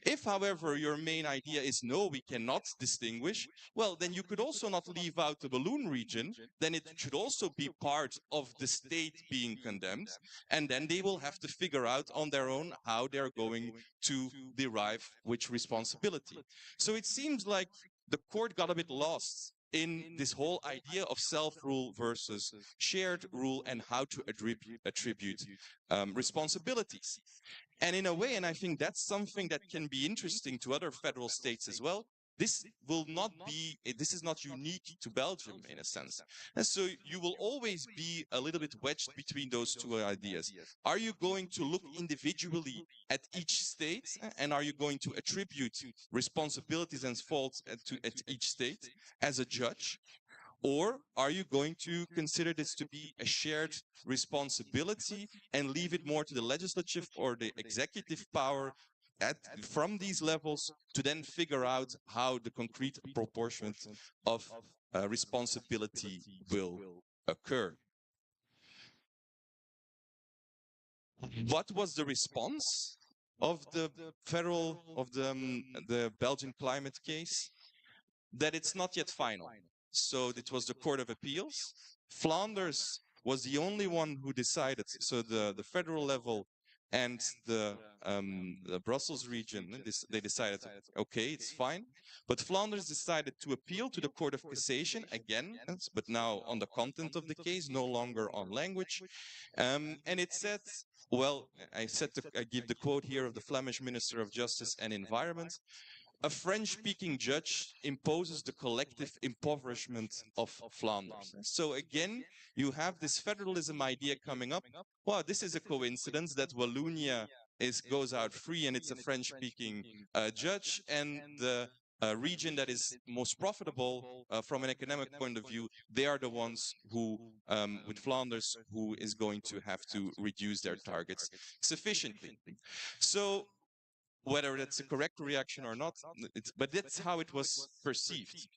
If, however, your main idea is no, we cannot distinguish, well, then you could also not leave out the Walloon region, then it should also be part of the state being condemned, and then they will have to figure out on their own how they're going to derive which responsibility. So it seems like the court got a bit lost in this whole idea of self-rule versus shared rule and how to attribute responsibilities. And in a way, and I think that's something that can be interesting to other federal states as well, this is not unique to Belgium in a sense. And so you will always be a little bit wedged between those 2 ideas. Are you going to look individually at each state, and are you going to attribute responsibilities and faults at each state as a judge? Or are you going to consider this to be a shared responsibility and leave it more to the legislative or the executive power from these levels to then figure out how the concrete proportion of responsibility will occur? What was the response of the Belgian climate case? That it's not yet final. So it was the Court of Appeals. Flanders was the only one who decided. So the federal level and the Brussels region, they decided, okay, it's fine. But Flanders decided to appeal to the Court of Cassation again, but now on the content of the case, no longer on language. And it said, well, I give the quote here of the Flemish Minister of Justice and Environment. A French-speaking judge imposes the collective impoverishment of Flanders. So again, you have this federalism idea coming up. Well, this is a coincidence that Wallonia goes out free and it's a French-speaking judge, and the region that is most profitable from an economic point of view, they are the ones who, with Flanders, who is going to have to reduce their targets sufficiently. So whether that's a correct reaction or not, but that's how it was perceived.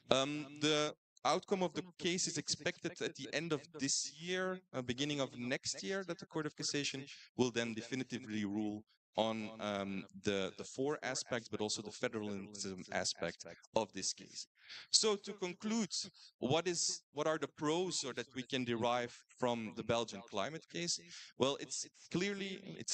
The outcome of the case is expected at the end of this year, beginning of next year, that the Court of Cassation will then definitively rule on the 4 aspects, but also the federalism aspect of this case. So to conclude, what are the pros or that we can derive from the Belgian climate case? Well, it's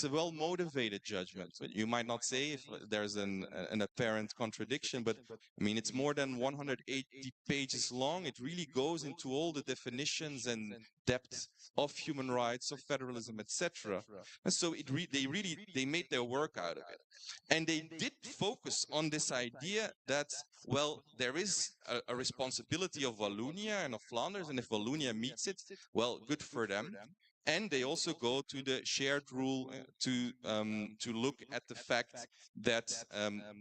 a well-motivated judgment. You might not say if there's an apparent contradiction, but I mean, it's more than 180 pages long. It really goes into all the definitions and depth of human rights, of federalism, etc. And so they made their work out of it. And they did focus on this idea that, well, there is a responsibility of Wallonia and of Flanders, and if Wallonia meets it, well, good for them. And they also go to the shared rule to look at the fact that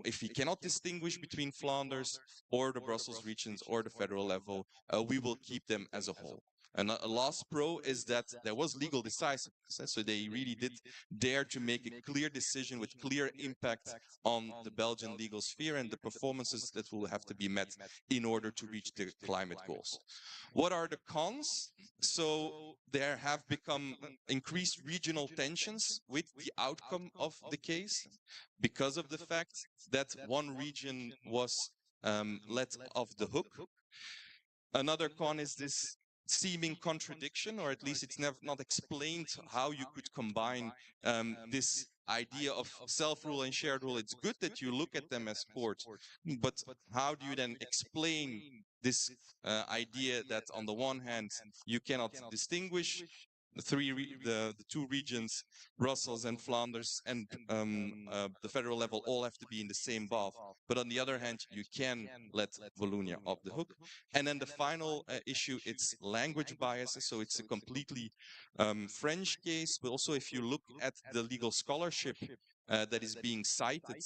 if we cannot distinguish between Flanders or the Brussels regions or the federal level, we will keep them as a whole. And a last pro is that there was legal decisiveness. So they really did dare to make a clear decision with clear impact on the Belgian legal sphere and the performances that will have to be met in order to reach the climate goals. What are the cons? So there have become increased regional tensions with the outcome of the case because of the fact that one region was let off the hook. Another con is this seeming contradiction, or at least it's not explained how you could combine this idea of self-rule and shared rule. It's good that you look at them as courts, but how do you then explain this idea that on the one hand you cannot distinguish the two regions, Brussels and Flanders, and the federal level all have to be in the same bath. But on the other hand, you can let Wallonia off the hook. And then the final issue, it's language biases. So it's a completely French case. But also, if you look at the legal scholarship that is being cited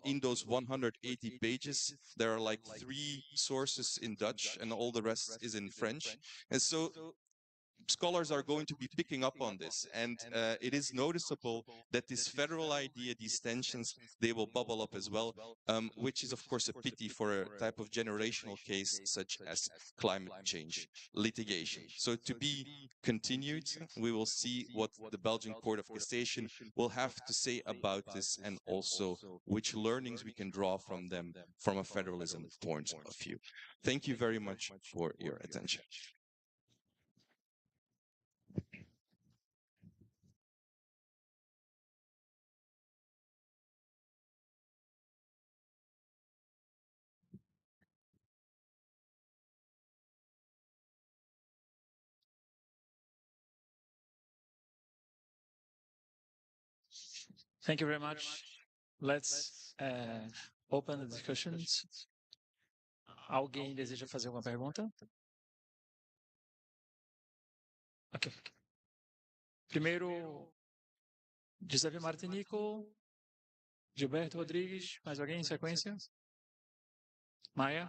in those 180 pages, there are like 3 sources in Dutch and all the rest is in French. And so scholars are going to be picking up on this, and it is noticeable that this federal idea, these tensions, they will bubble up as well, which is of course a pity for a type of generational case such as climate change litigation. So to be continued, we will see what the Belgian Court of Cassation will have to say about this, and also which learnings we can draw from them from a federalism point of view. Thank you very much for your attention. Thank you very much. Let's open the discussions. Alguém deseja fazer alguma pergunta? Ok. Primeiro, Giuseppe Martinico, Gilberto Rodrigues, mais alguém em sequência? Maja?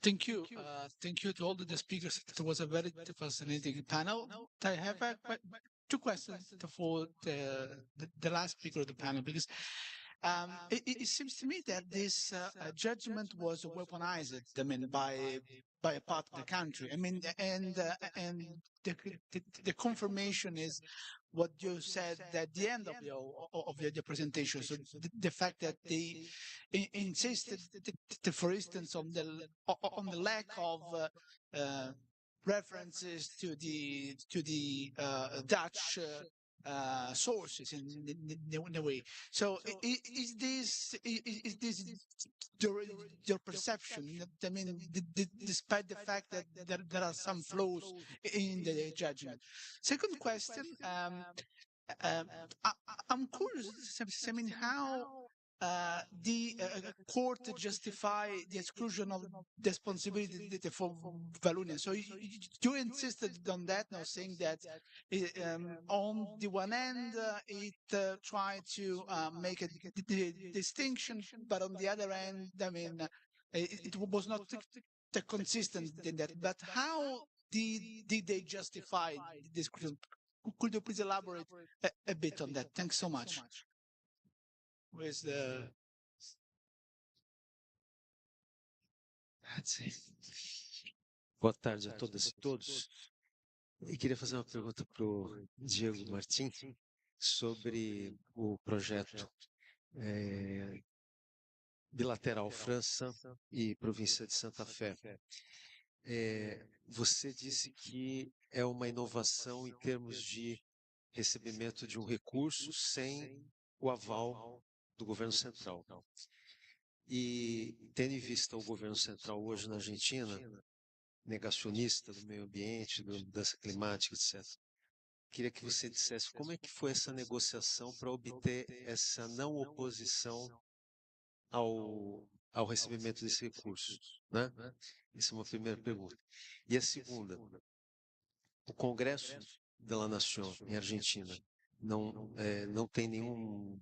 Thank you. Thank you to all the speakers. It was a very fascinating panel. I have 2 questions for the last speaker of the panel, because it seems to me that this judgment was weaponized, I mean, by a part of the country. I mean, and the confirmation is what you said at the end of your presentation. So the fact that they insisted, for instance, on the lack of references to the Dutch sources in a way. So is this your perception? I mean, despite the fact that there are some flaws in the judgment. Second question, I'm curious. I mean, how the court justify the exclusion of responsibility for Wallonia. So you insisted on that, now saying that on the one end it tried to make a distinction, but on the other end, I mean, it was not consistent in that. But how did they justify this? Could you please elaborate a bit on that? Thanks so much. Where's the... Boa tarde a todas e todos. E queria fazer uma pergunta para o Diego Martim sobre o projeto bilateral França e província de Santa Fé. Você disse que é uma inovação em termos de recebimento de um recurso sem o aval do governo central. E, tendo em vista o governo central hoje na Argentina, negacionista do meio ambiente, da mudança climática, etc., queria que você dissesse como é que foi essa negociação para obter essa não oposição ao recebimento desse recurso, né? Essa é uma primeira pergunta. E a segunda, o Congresso da Nación em Argentina não tem nenhum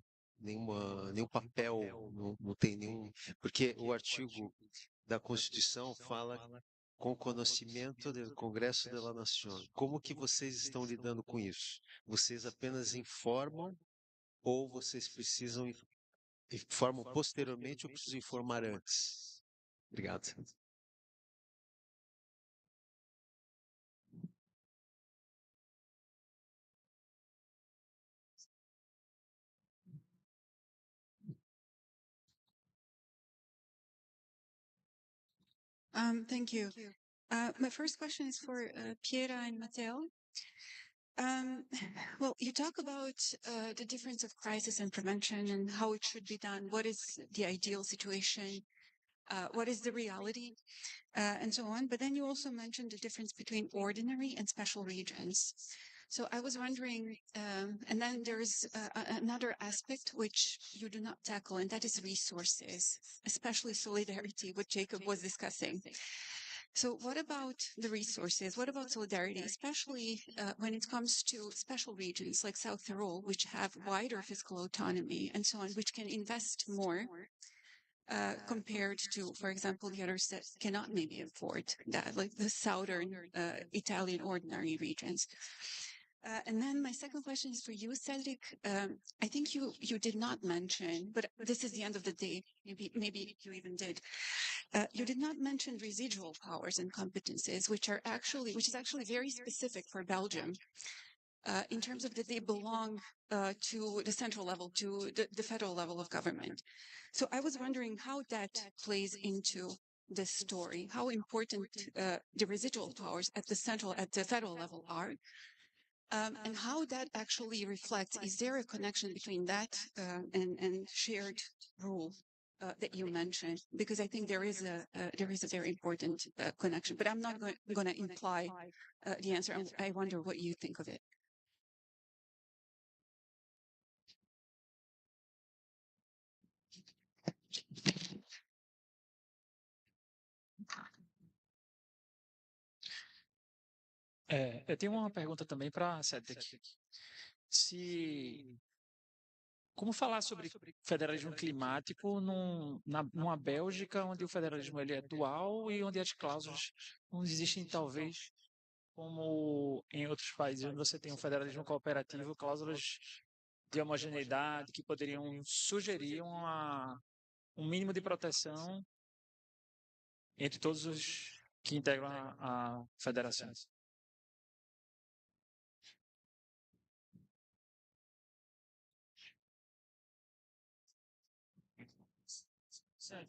papel, não tem nenhum... Porque o artigo da Constituição fala com conhecimento do Congresso da Nación. Como que vocês estão lidando com isso? Vocês apenas informam ou vocês precisam informam posteriormente ou precisam informar antes? Obrigado. Thank you. My first question is for Piera and Matteo. Well, you talk about the difference of crisis and prevention and how it should be done. What is the ideal situation? what is the reality, and so on. But then you also mentioned the difference between ordinary and special regions. So I was wondering, and then there's another aspect which you do not tackle, and that is resources, especially solidarity, what Jacob was discussing. So what about the resources? What about solidarity, especially when it comes to special regions like South Tyrol, which have wider fiscal autonomy and so on, which can invest more compared to, for example, the others that cannot maybe afford that, like the southern Italian ordinary regions. And then my second question is for you, Cedric. I think you did not mention, but this is the end of the day. Maybe you even did. You did not mention residual powers and competences, which is actually very specific for Belgium, in terms of that they belong to the central level, to the federal level of government. So I was wondering how that plays into this story, how important the residual powers at the federal level are. And how that actually reflects, is there a connection between that and shared rule that you mentioned? Because I think there is a very important connection, but I'm not going to imply the answer. I wonder what you think of it. Eu tenho uma pergunta também para a Cedric. Como falar sobre federalismo climático numa Bélgica onde o federalismo ele é dual e onde as cláusulas não existem, talvez, como em outros países onde você tem um federalismo cooperativo, cláusulas de homogeneidade que poderiam sugerir um mínimo de proteção entre todos os que integram a federação.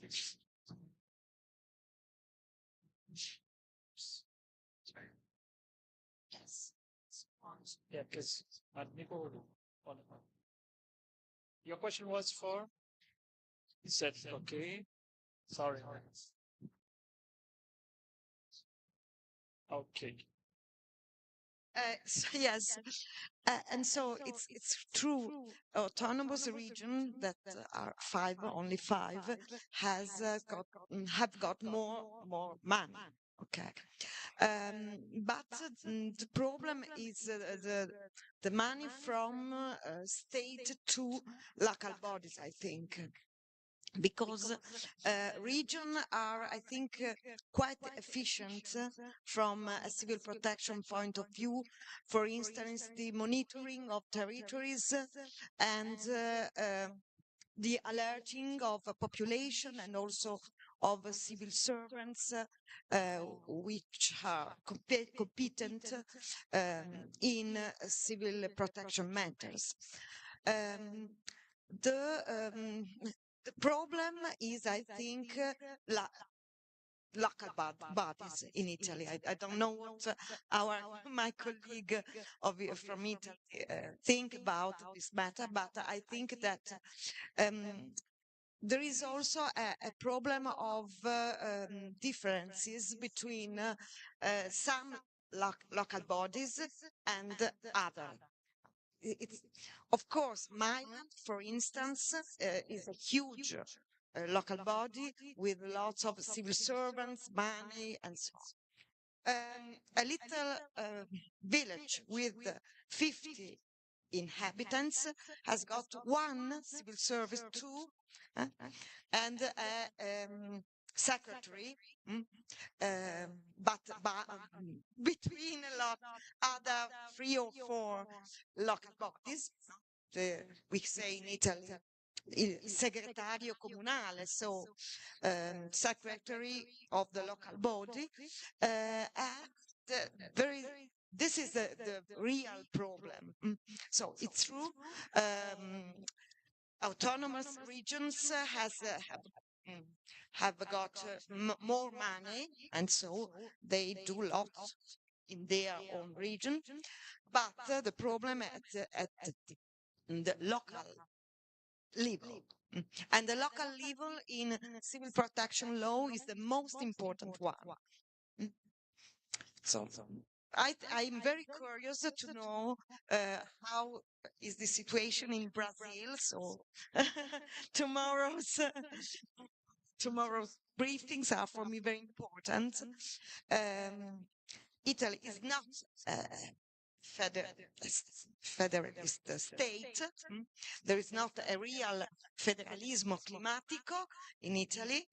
Yes. Yeah, because your question was for? Is that okay? Sorry. Okay. So yes, and so it's true. Autonomous region that are only five, have got more money. Okay, but the problem is the money from state to local bodies, I think. Because regions are, I think, quite efficient from a civil protection point of view. For instance, the monitoring of territories and the alerting of a population and also of civil servants which are competent in civil protection matters. The problem is, I think, local bodies in Italy. I don't know what my colleague from Italy think about this matter, but I think that there is also a problem of differences between some local bodies and other. Of course, Milan, for instance, is a huge local body with lots of civil servants, money, and so on. A little village with 50 inhabitants has got one civil service, two, and a secretary, but between a lot other 3 or 4 local bodies, we say in Italy, il segretario comunale, so secretary of the local body, and this is the real problem. So it's true, autonomous regions have got more money, and so they do lots in their own region. But the problem at the local level. And the local level in civil protection law is the most important one. So I'm very curious to know how is the situation in Brazil. So tomorrow's briefings are for me very important. Italy is not federalist state. There is not a real federalismo climatico in Italy.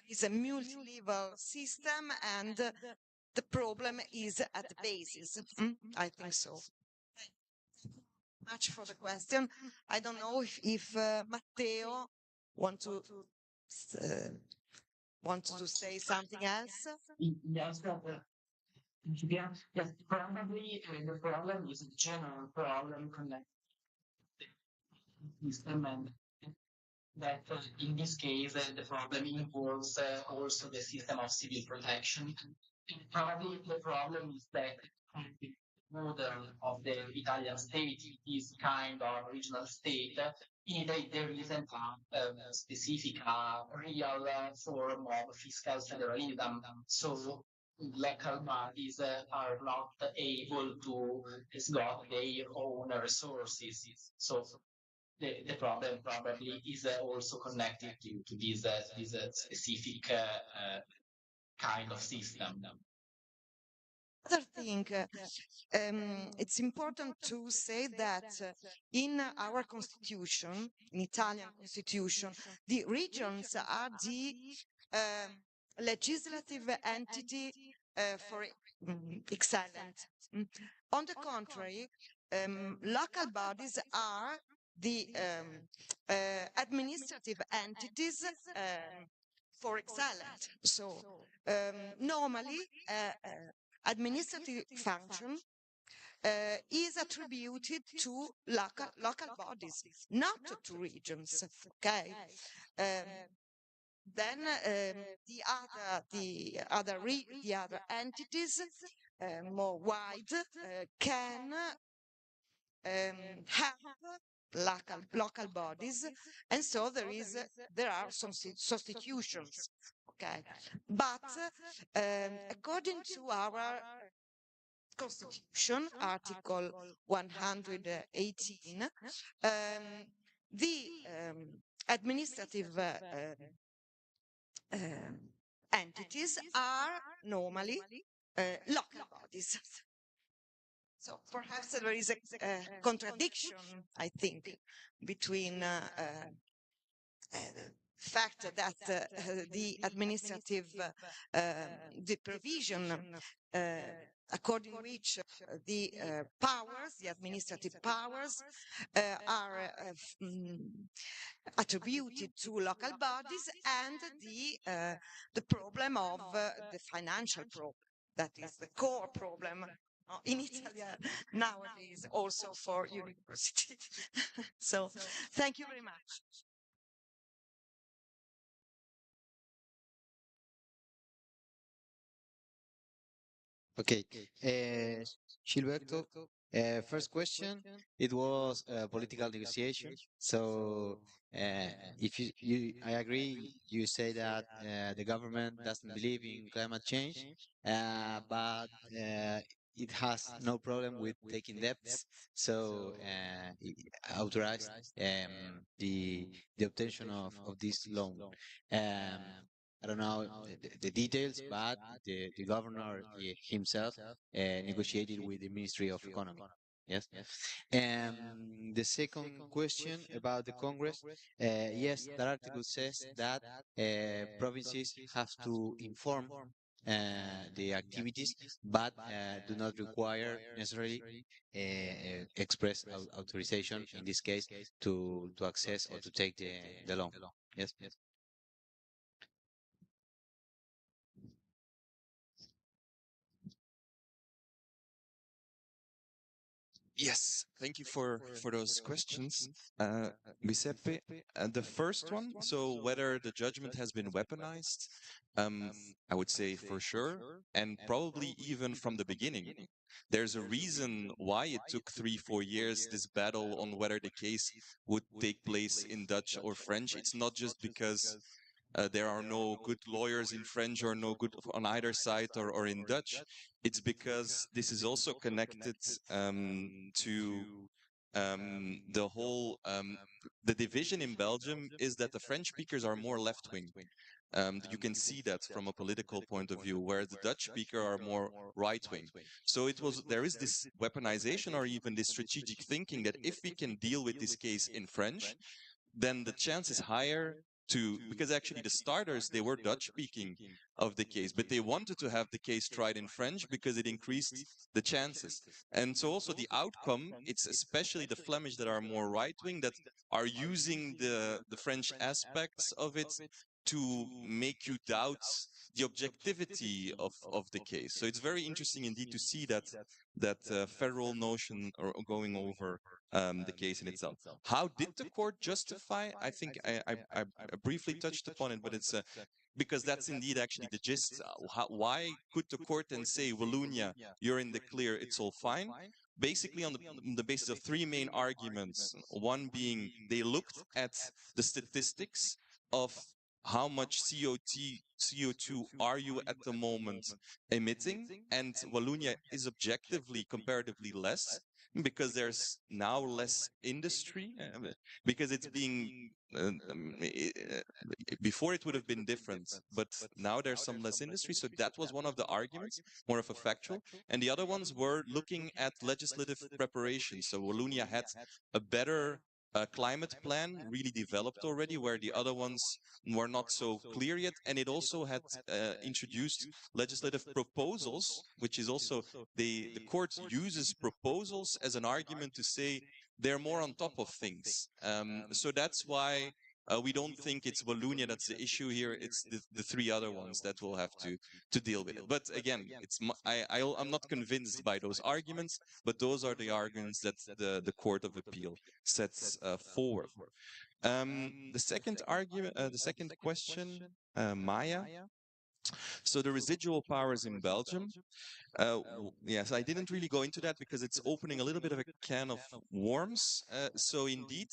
It's a multi-level system, and the problem is at the basis. I think so. Much for the question. I don't know if Matteo wants to say something else. Yes, yes, probably the problem is a general problem connected to the system, and that in this case the problem involves also the system of civil protection. Probably the problem is that the model of the Italian state is kind of regional state. In Italy, there isn't a specific real form of fiscal federalism. So local bodies are not able to slot their own resources. So the problem probably is also connected to this specific kind of system. Other thing, it's important to say that in our constitution, in Italian constitution, the regions are the legislative entity for excellent. On the contrary, local bodies are the administrative entities for excellent. So normally, administrative function is attributed to local bodies, not to regions. Okay. Then the other entities, more wide, can have local bodies, and so there are some substitutions. Okay, but according to our Constitution, Article 118, the administrative entities are normally local bodies. So perhaps there is a contradiction, I think, between the fact that the administrative, the provision according which the powers, the administrative powers, are attributed to local bodies, and the problem of the financial problem. That is the core problem in Italy nowadays, also for university. So, thank you very much. Okay, Gilberto, first question, it was political negotiation. So if I agree, you say that the government doesn't believe in climate change, but it has no problem with taking debts, so it authorized the obtention of this loan. I don't know the details, but the governor himself negotiated with the Ministry of Economy. Yes. And the second question about the Congress, yes, that article says that provinces have to inform the activities, but do not require necessarily express authorization, in this case, to access or to take the loan. Yes. Yes. Yes, thank you for those questions, Giuseppe. The first one, so whether the judgment has been weaponized, I would say for sure, and probably even from the beginning. There's a reason why it took 3-4 years, this battle on whether the case would take place in Dutch or French. It's not just because there are no good lawyers in French or no good on either side or in Dutch. It's because this is also connected to the whole the division in Belgium is that the French speakers are more left-wing. You can see that from a political point of view, where the Dutch speaker are more right-wing. So there is this weaponization or even this strategic thinking that if we can deal with this case in French, then the chance is higher because actually the starters, they were Dutch speaking of the case, but they wanted to have the case tried in French because it increased the chances. And so also the outcome, it's especially the Flemish that are more right-wing that are using the French aspects of it to make you doubt the objectivity of the case. So it's very interesting indeed to see that federal notion going over the case in itself. How did the court justify? I think I briefly touched upon it, but it's because that's indeed actually the gist. Why could the court then say, Wallonia, you're in the clear, it's all fine? Basically on the basis of three main arguments. One being they looked at the statistics of how much CO2 are you at the moment emitting, and Wallonia is objectively comparatively less because there's now less industry, because it's being before it would have been different, but now there's some less industry. So that was one of the arguments, more of a factual. And the other ones were looking at legislative preparation. So Wallonia had a better climate plan really developed already, where the other ones were not so clear yet. And it also had introduced legislative proposals, which is also the court uses proposals as an argument to say they're more on top of things. So that's why we don't think it's Wallonia that's the issue here. It's the three other ones that will have to deal with it. But again, I'm not convinced by those arguments, but those are the arguments that the Court of Appeal sets forward. The second argument, the second question, Maja. So the residual powers in Belgium. Yes, I didn't really go into that because it's opening a little bit of a can of worms. So indeed,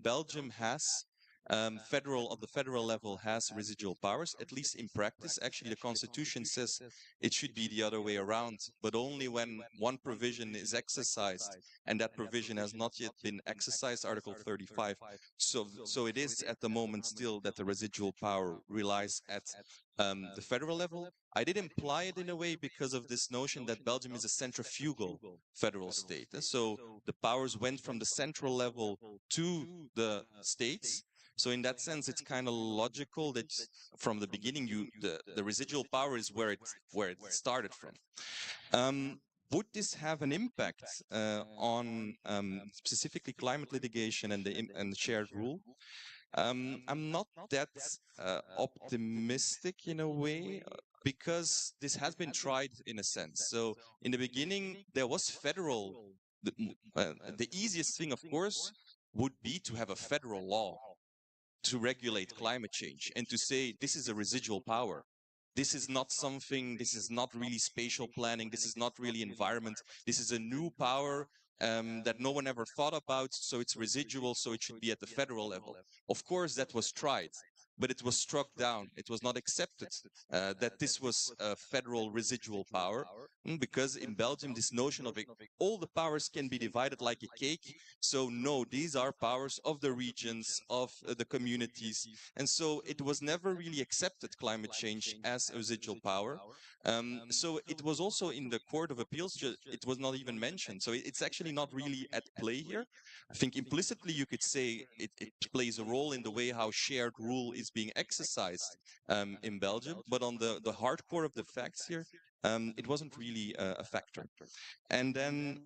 Belgium has the federal level has residual powers, at least in practice. Actually, the constitution says it should be the other way around, but only when one provision is exercised, and that provision has not yet been exercised, Article 35. So it is at the moment still that the residual power relies at the federal level. I did imply it in a way because of this notion that Belgium is a centrifugal federal state. So the powers went from the central level to the states. So in that sense, it's kind of logical that from the beginning, the residual power is where it started from. Would this have an impact on specifically climate litigation and the shared rule? I'm not that optimistic in a way, because this has been tried in a sense. So in the beginning, there was federal. The easiest thing, of course, would be to have a federal law to regulate climate change and to say this is a residual power. This is not something, this is not really spatial planning, this is not really environment, this is a new power that no one ever thought about, so it's residual, so it should be at the federal level. Of course, that was tried, but it was struck down. It was not accepted that this was a federal residual power, because in Belgium, this notion of all the powers can be divided like a cake. So no, these are powers of the regions, of the communities. And so it was never really accepted, climate change, as a residual power. So it was also in the Court of Appeals, it was not even mentioned. So it's actually not really at play here. I think implicitly you could say it plays a role in the way how shared rule is being exercised in Belgium. But on the hardcore of the facts here, it wasn't really a factor. And then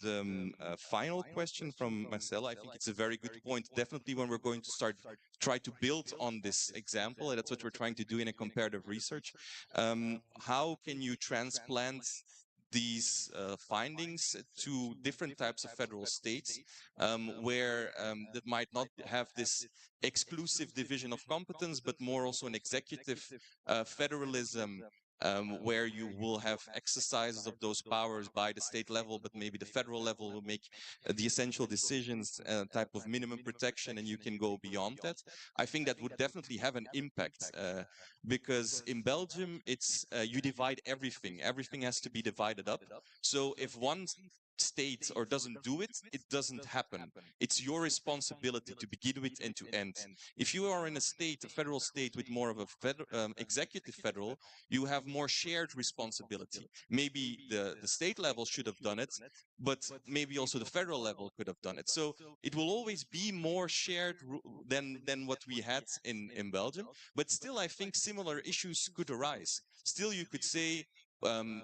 the final question from Marcella, I think it's a very good point. Definitely when we're going to try to build on this example, and that's what we're trying to do in a comparative research. How can you transplant these findings to different types of federal states where that might not have this exclusive division of competence, but more also an executive federalism where you will have exercises of those powers by the state level, but maybe the federal level will make the essential decisions, type of minimum protection, and you can go beyond that. I think that would definitely have an impact because in Belgium, it's you divide everything. Everything has to be divided up. So if one state or doesn't do it, it doesn't happen. It's your responsibility to begin with and to end. If you are in a state, a federal state with more of a executive federal, you have more shared responsibility. Maybe the state level should have done it, but maybe also the federal level could have done it. So it will always be more shared than what we had in Belgium. But still, I think similar issues could arise. Still, you could say,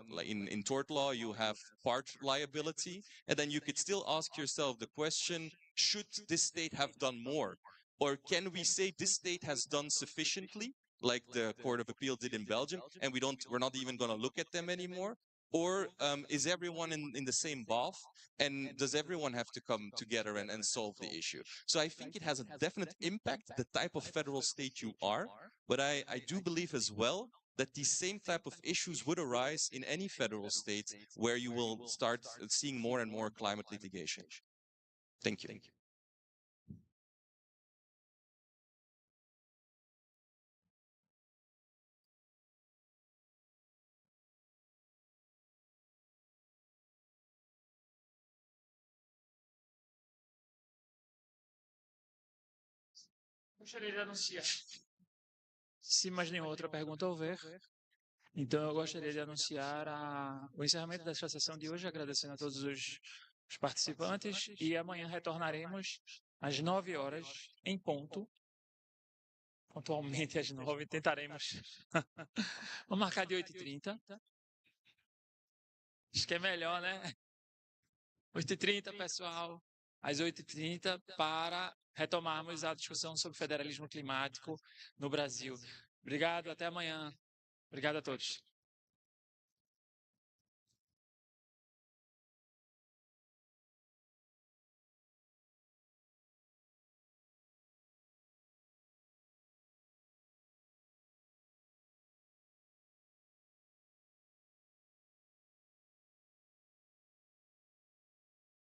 like in tort law, you have part liability, and then you could still ask yourself the question, should this state have done more? Or can we say this state has done sufficiently, like the Court of Appeal did in Belgium, and we're not even going to look at them anymore? Or is everyone in the same bath, and does everyone have to come together and solve the issue? So I think it has a definite impact, the type of federal state you are, but I do believe as well that these same type of issues would arise in any federal state where you will start seeing more and more climate litigation. Thank you. Gostaria de anunciar. Se mais nenhuma outra pergunta houver, então eu gostaria de anunciar o encerramento desta sessão de hoje, agradecendo a todos os participantes, e amanhã retornaremos às 9 horas, em ponto, pontualmente às 9, tentaremos. Vamos marcar de 8h30. Acho que é melhor, né? 8h30, pessoal, às 8h30, para retomarmos a discussão sobre federalismo climático no Brasil. Obrigado, até amanhã. Obrigado a todos.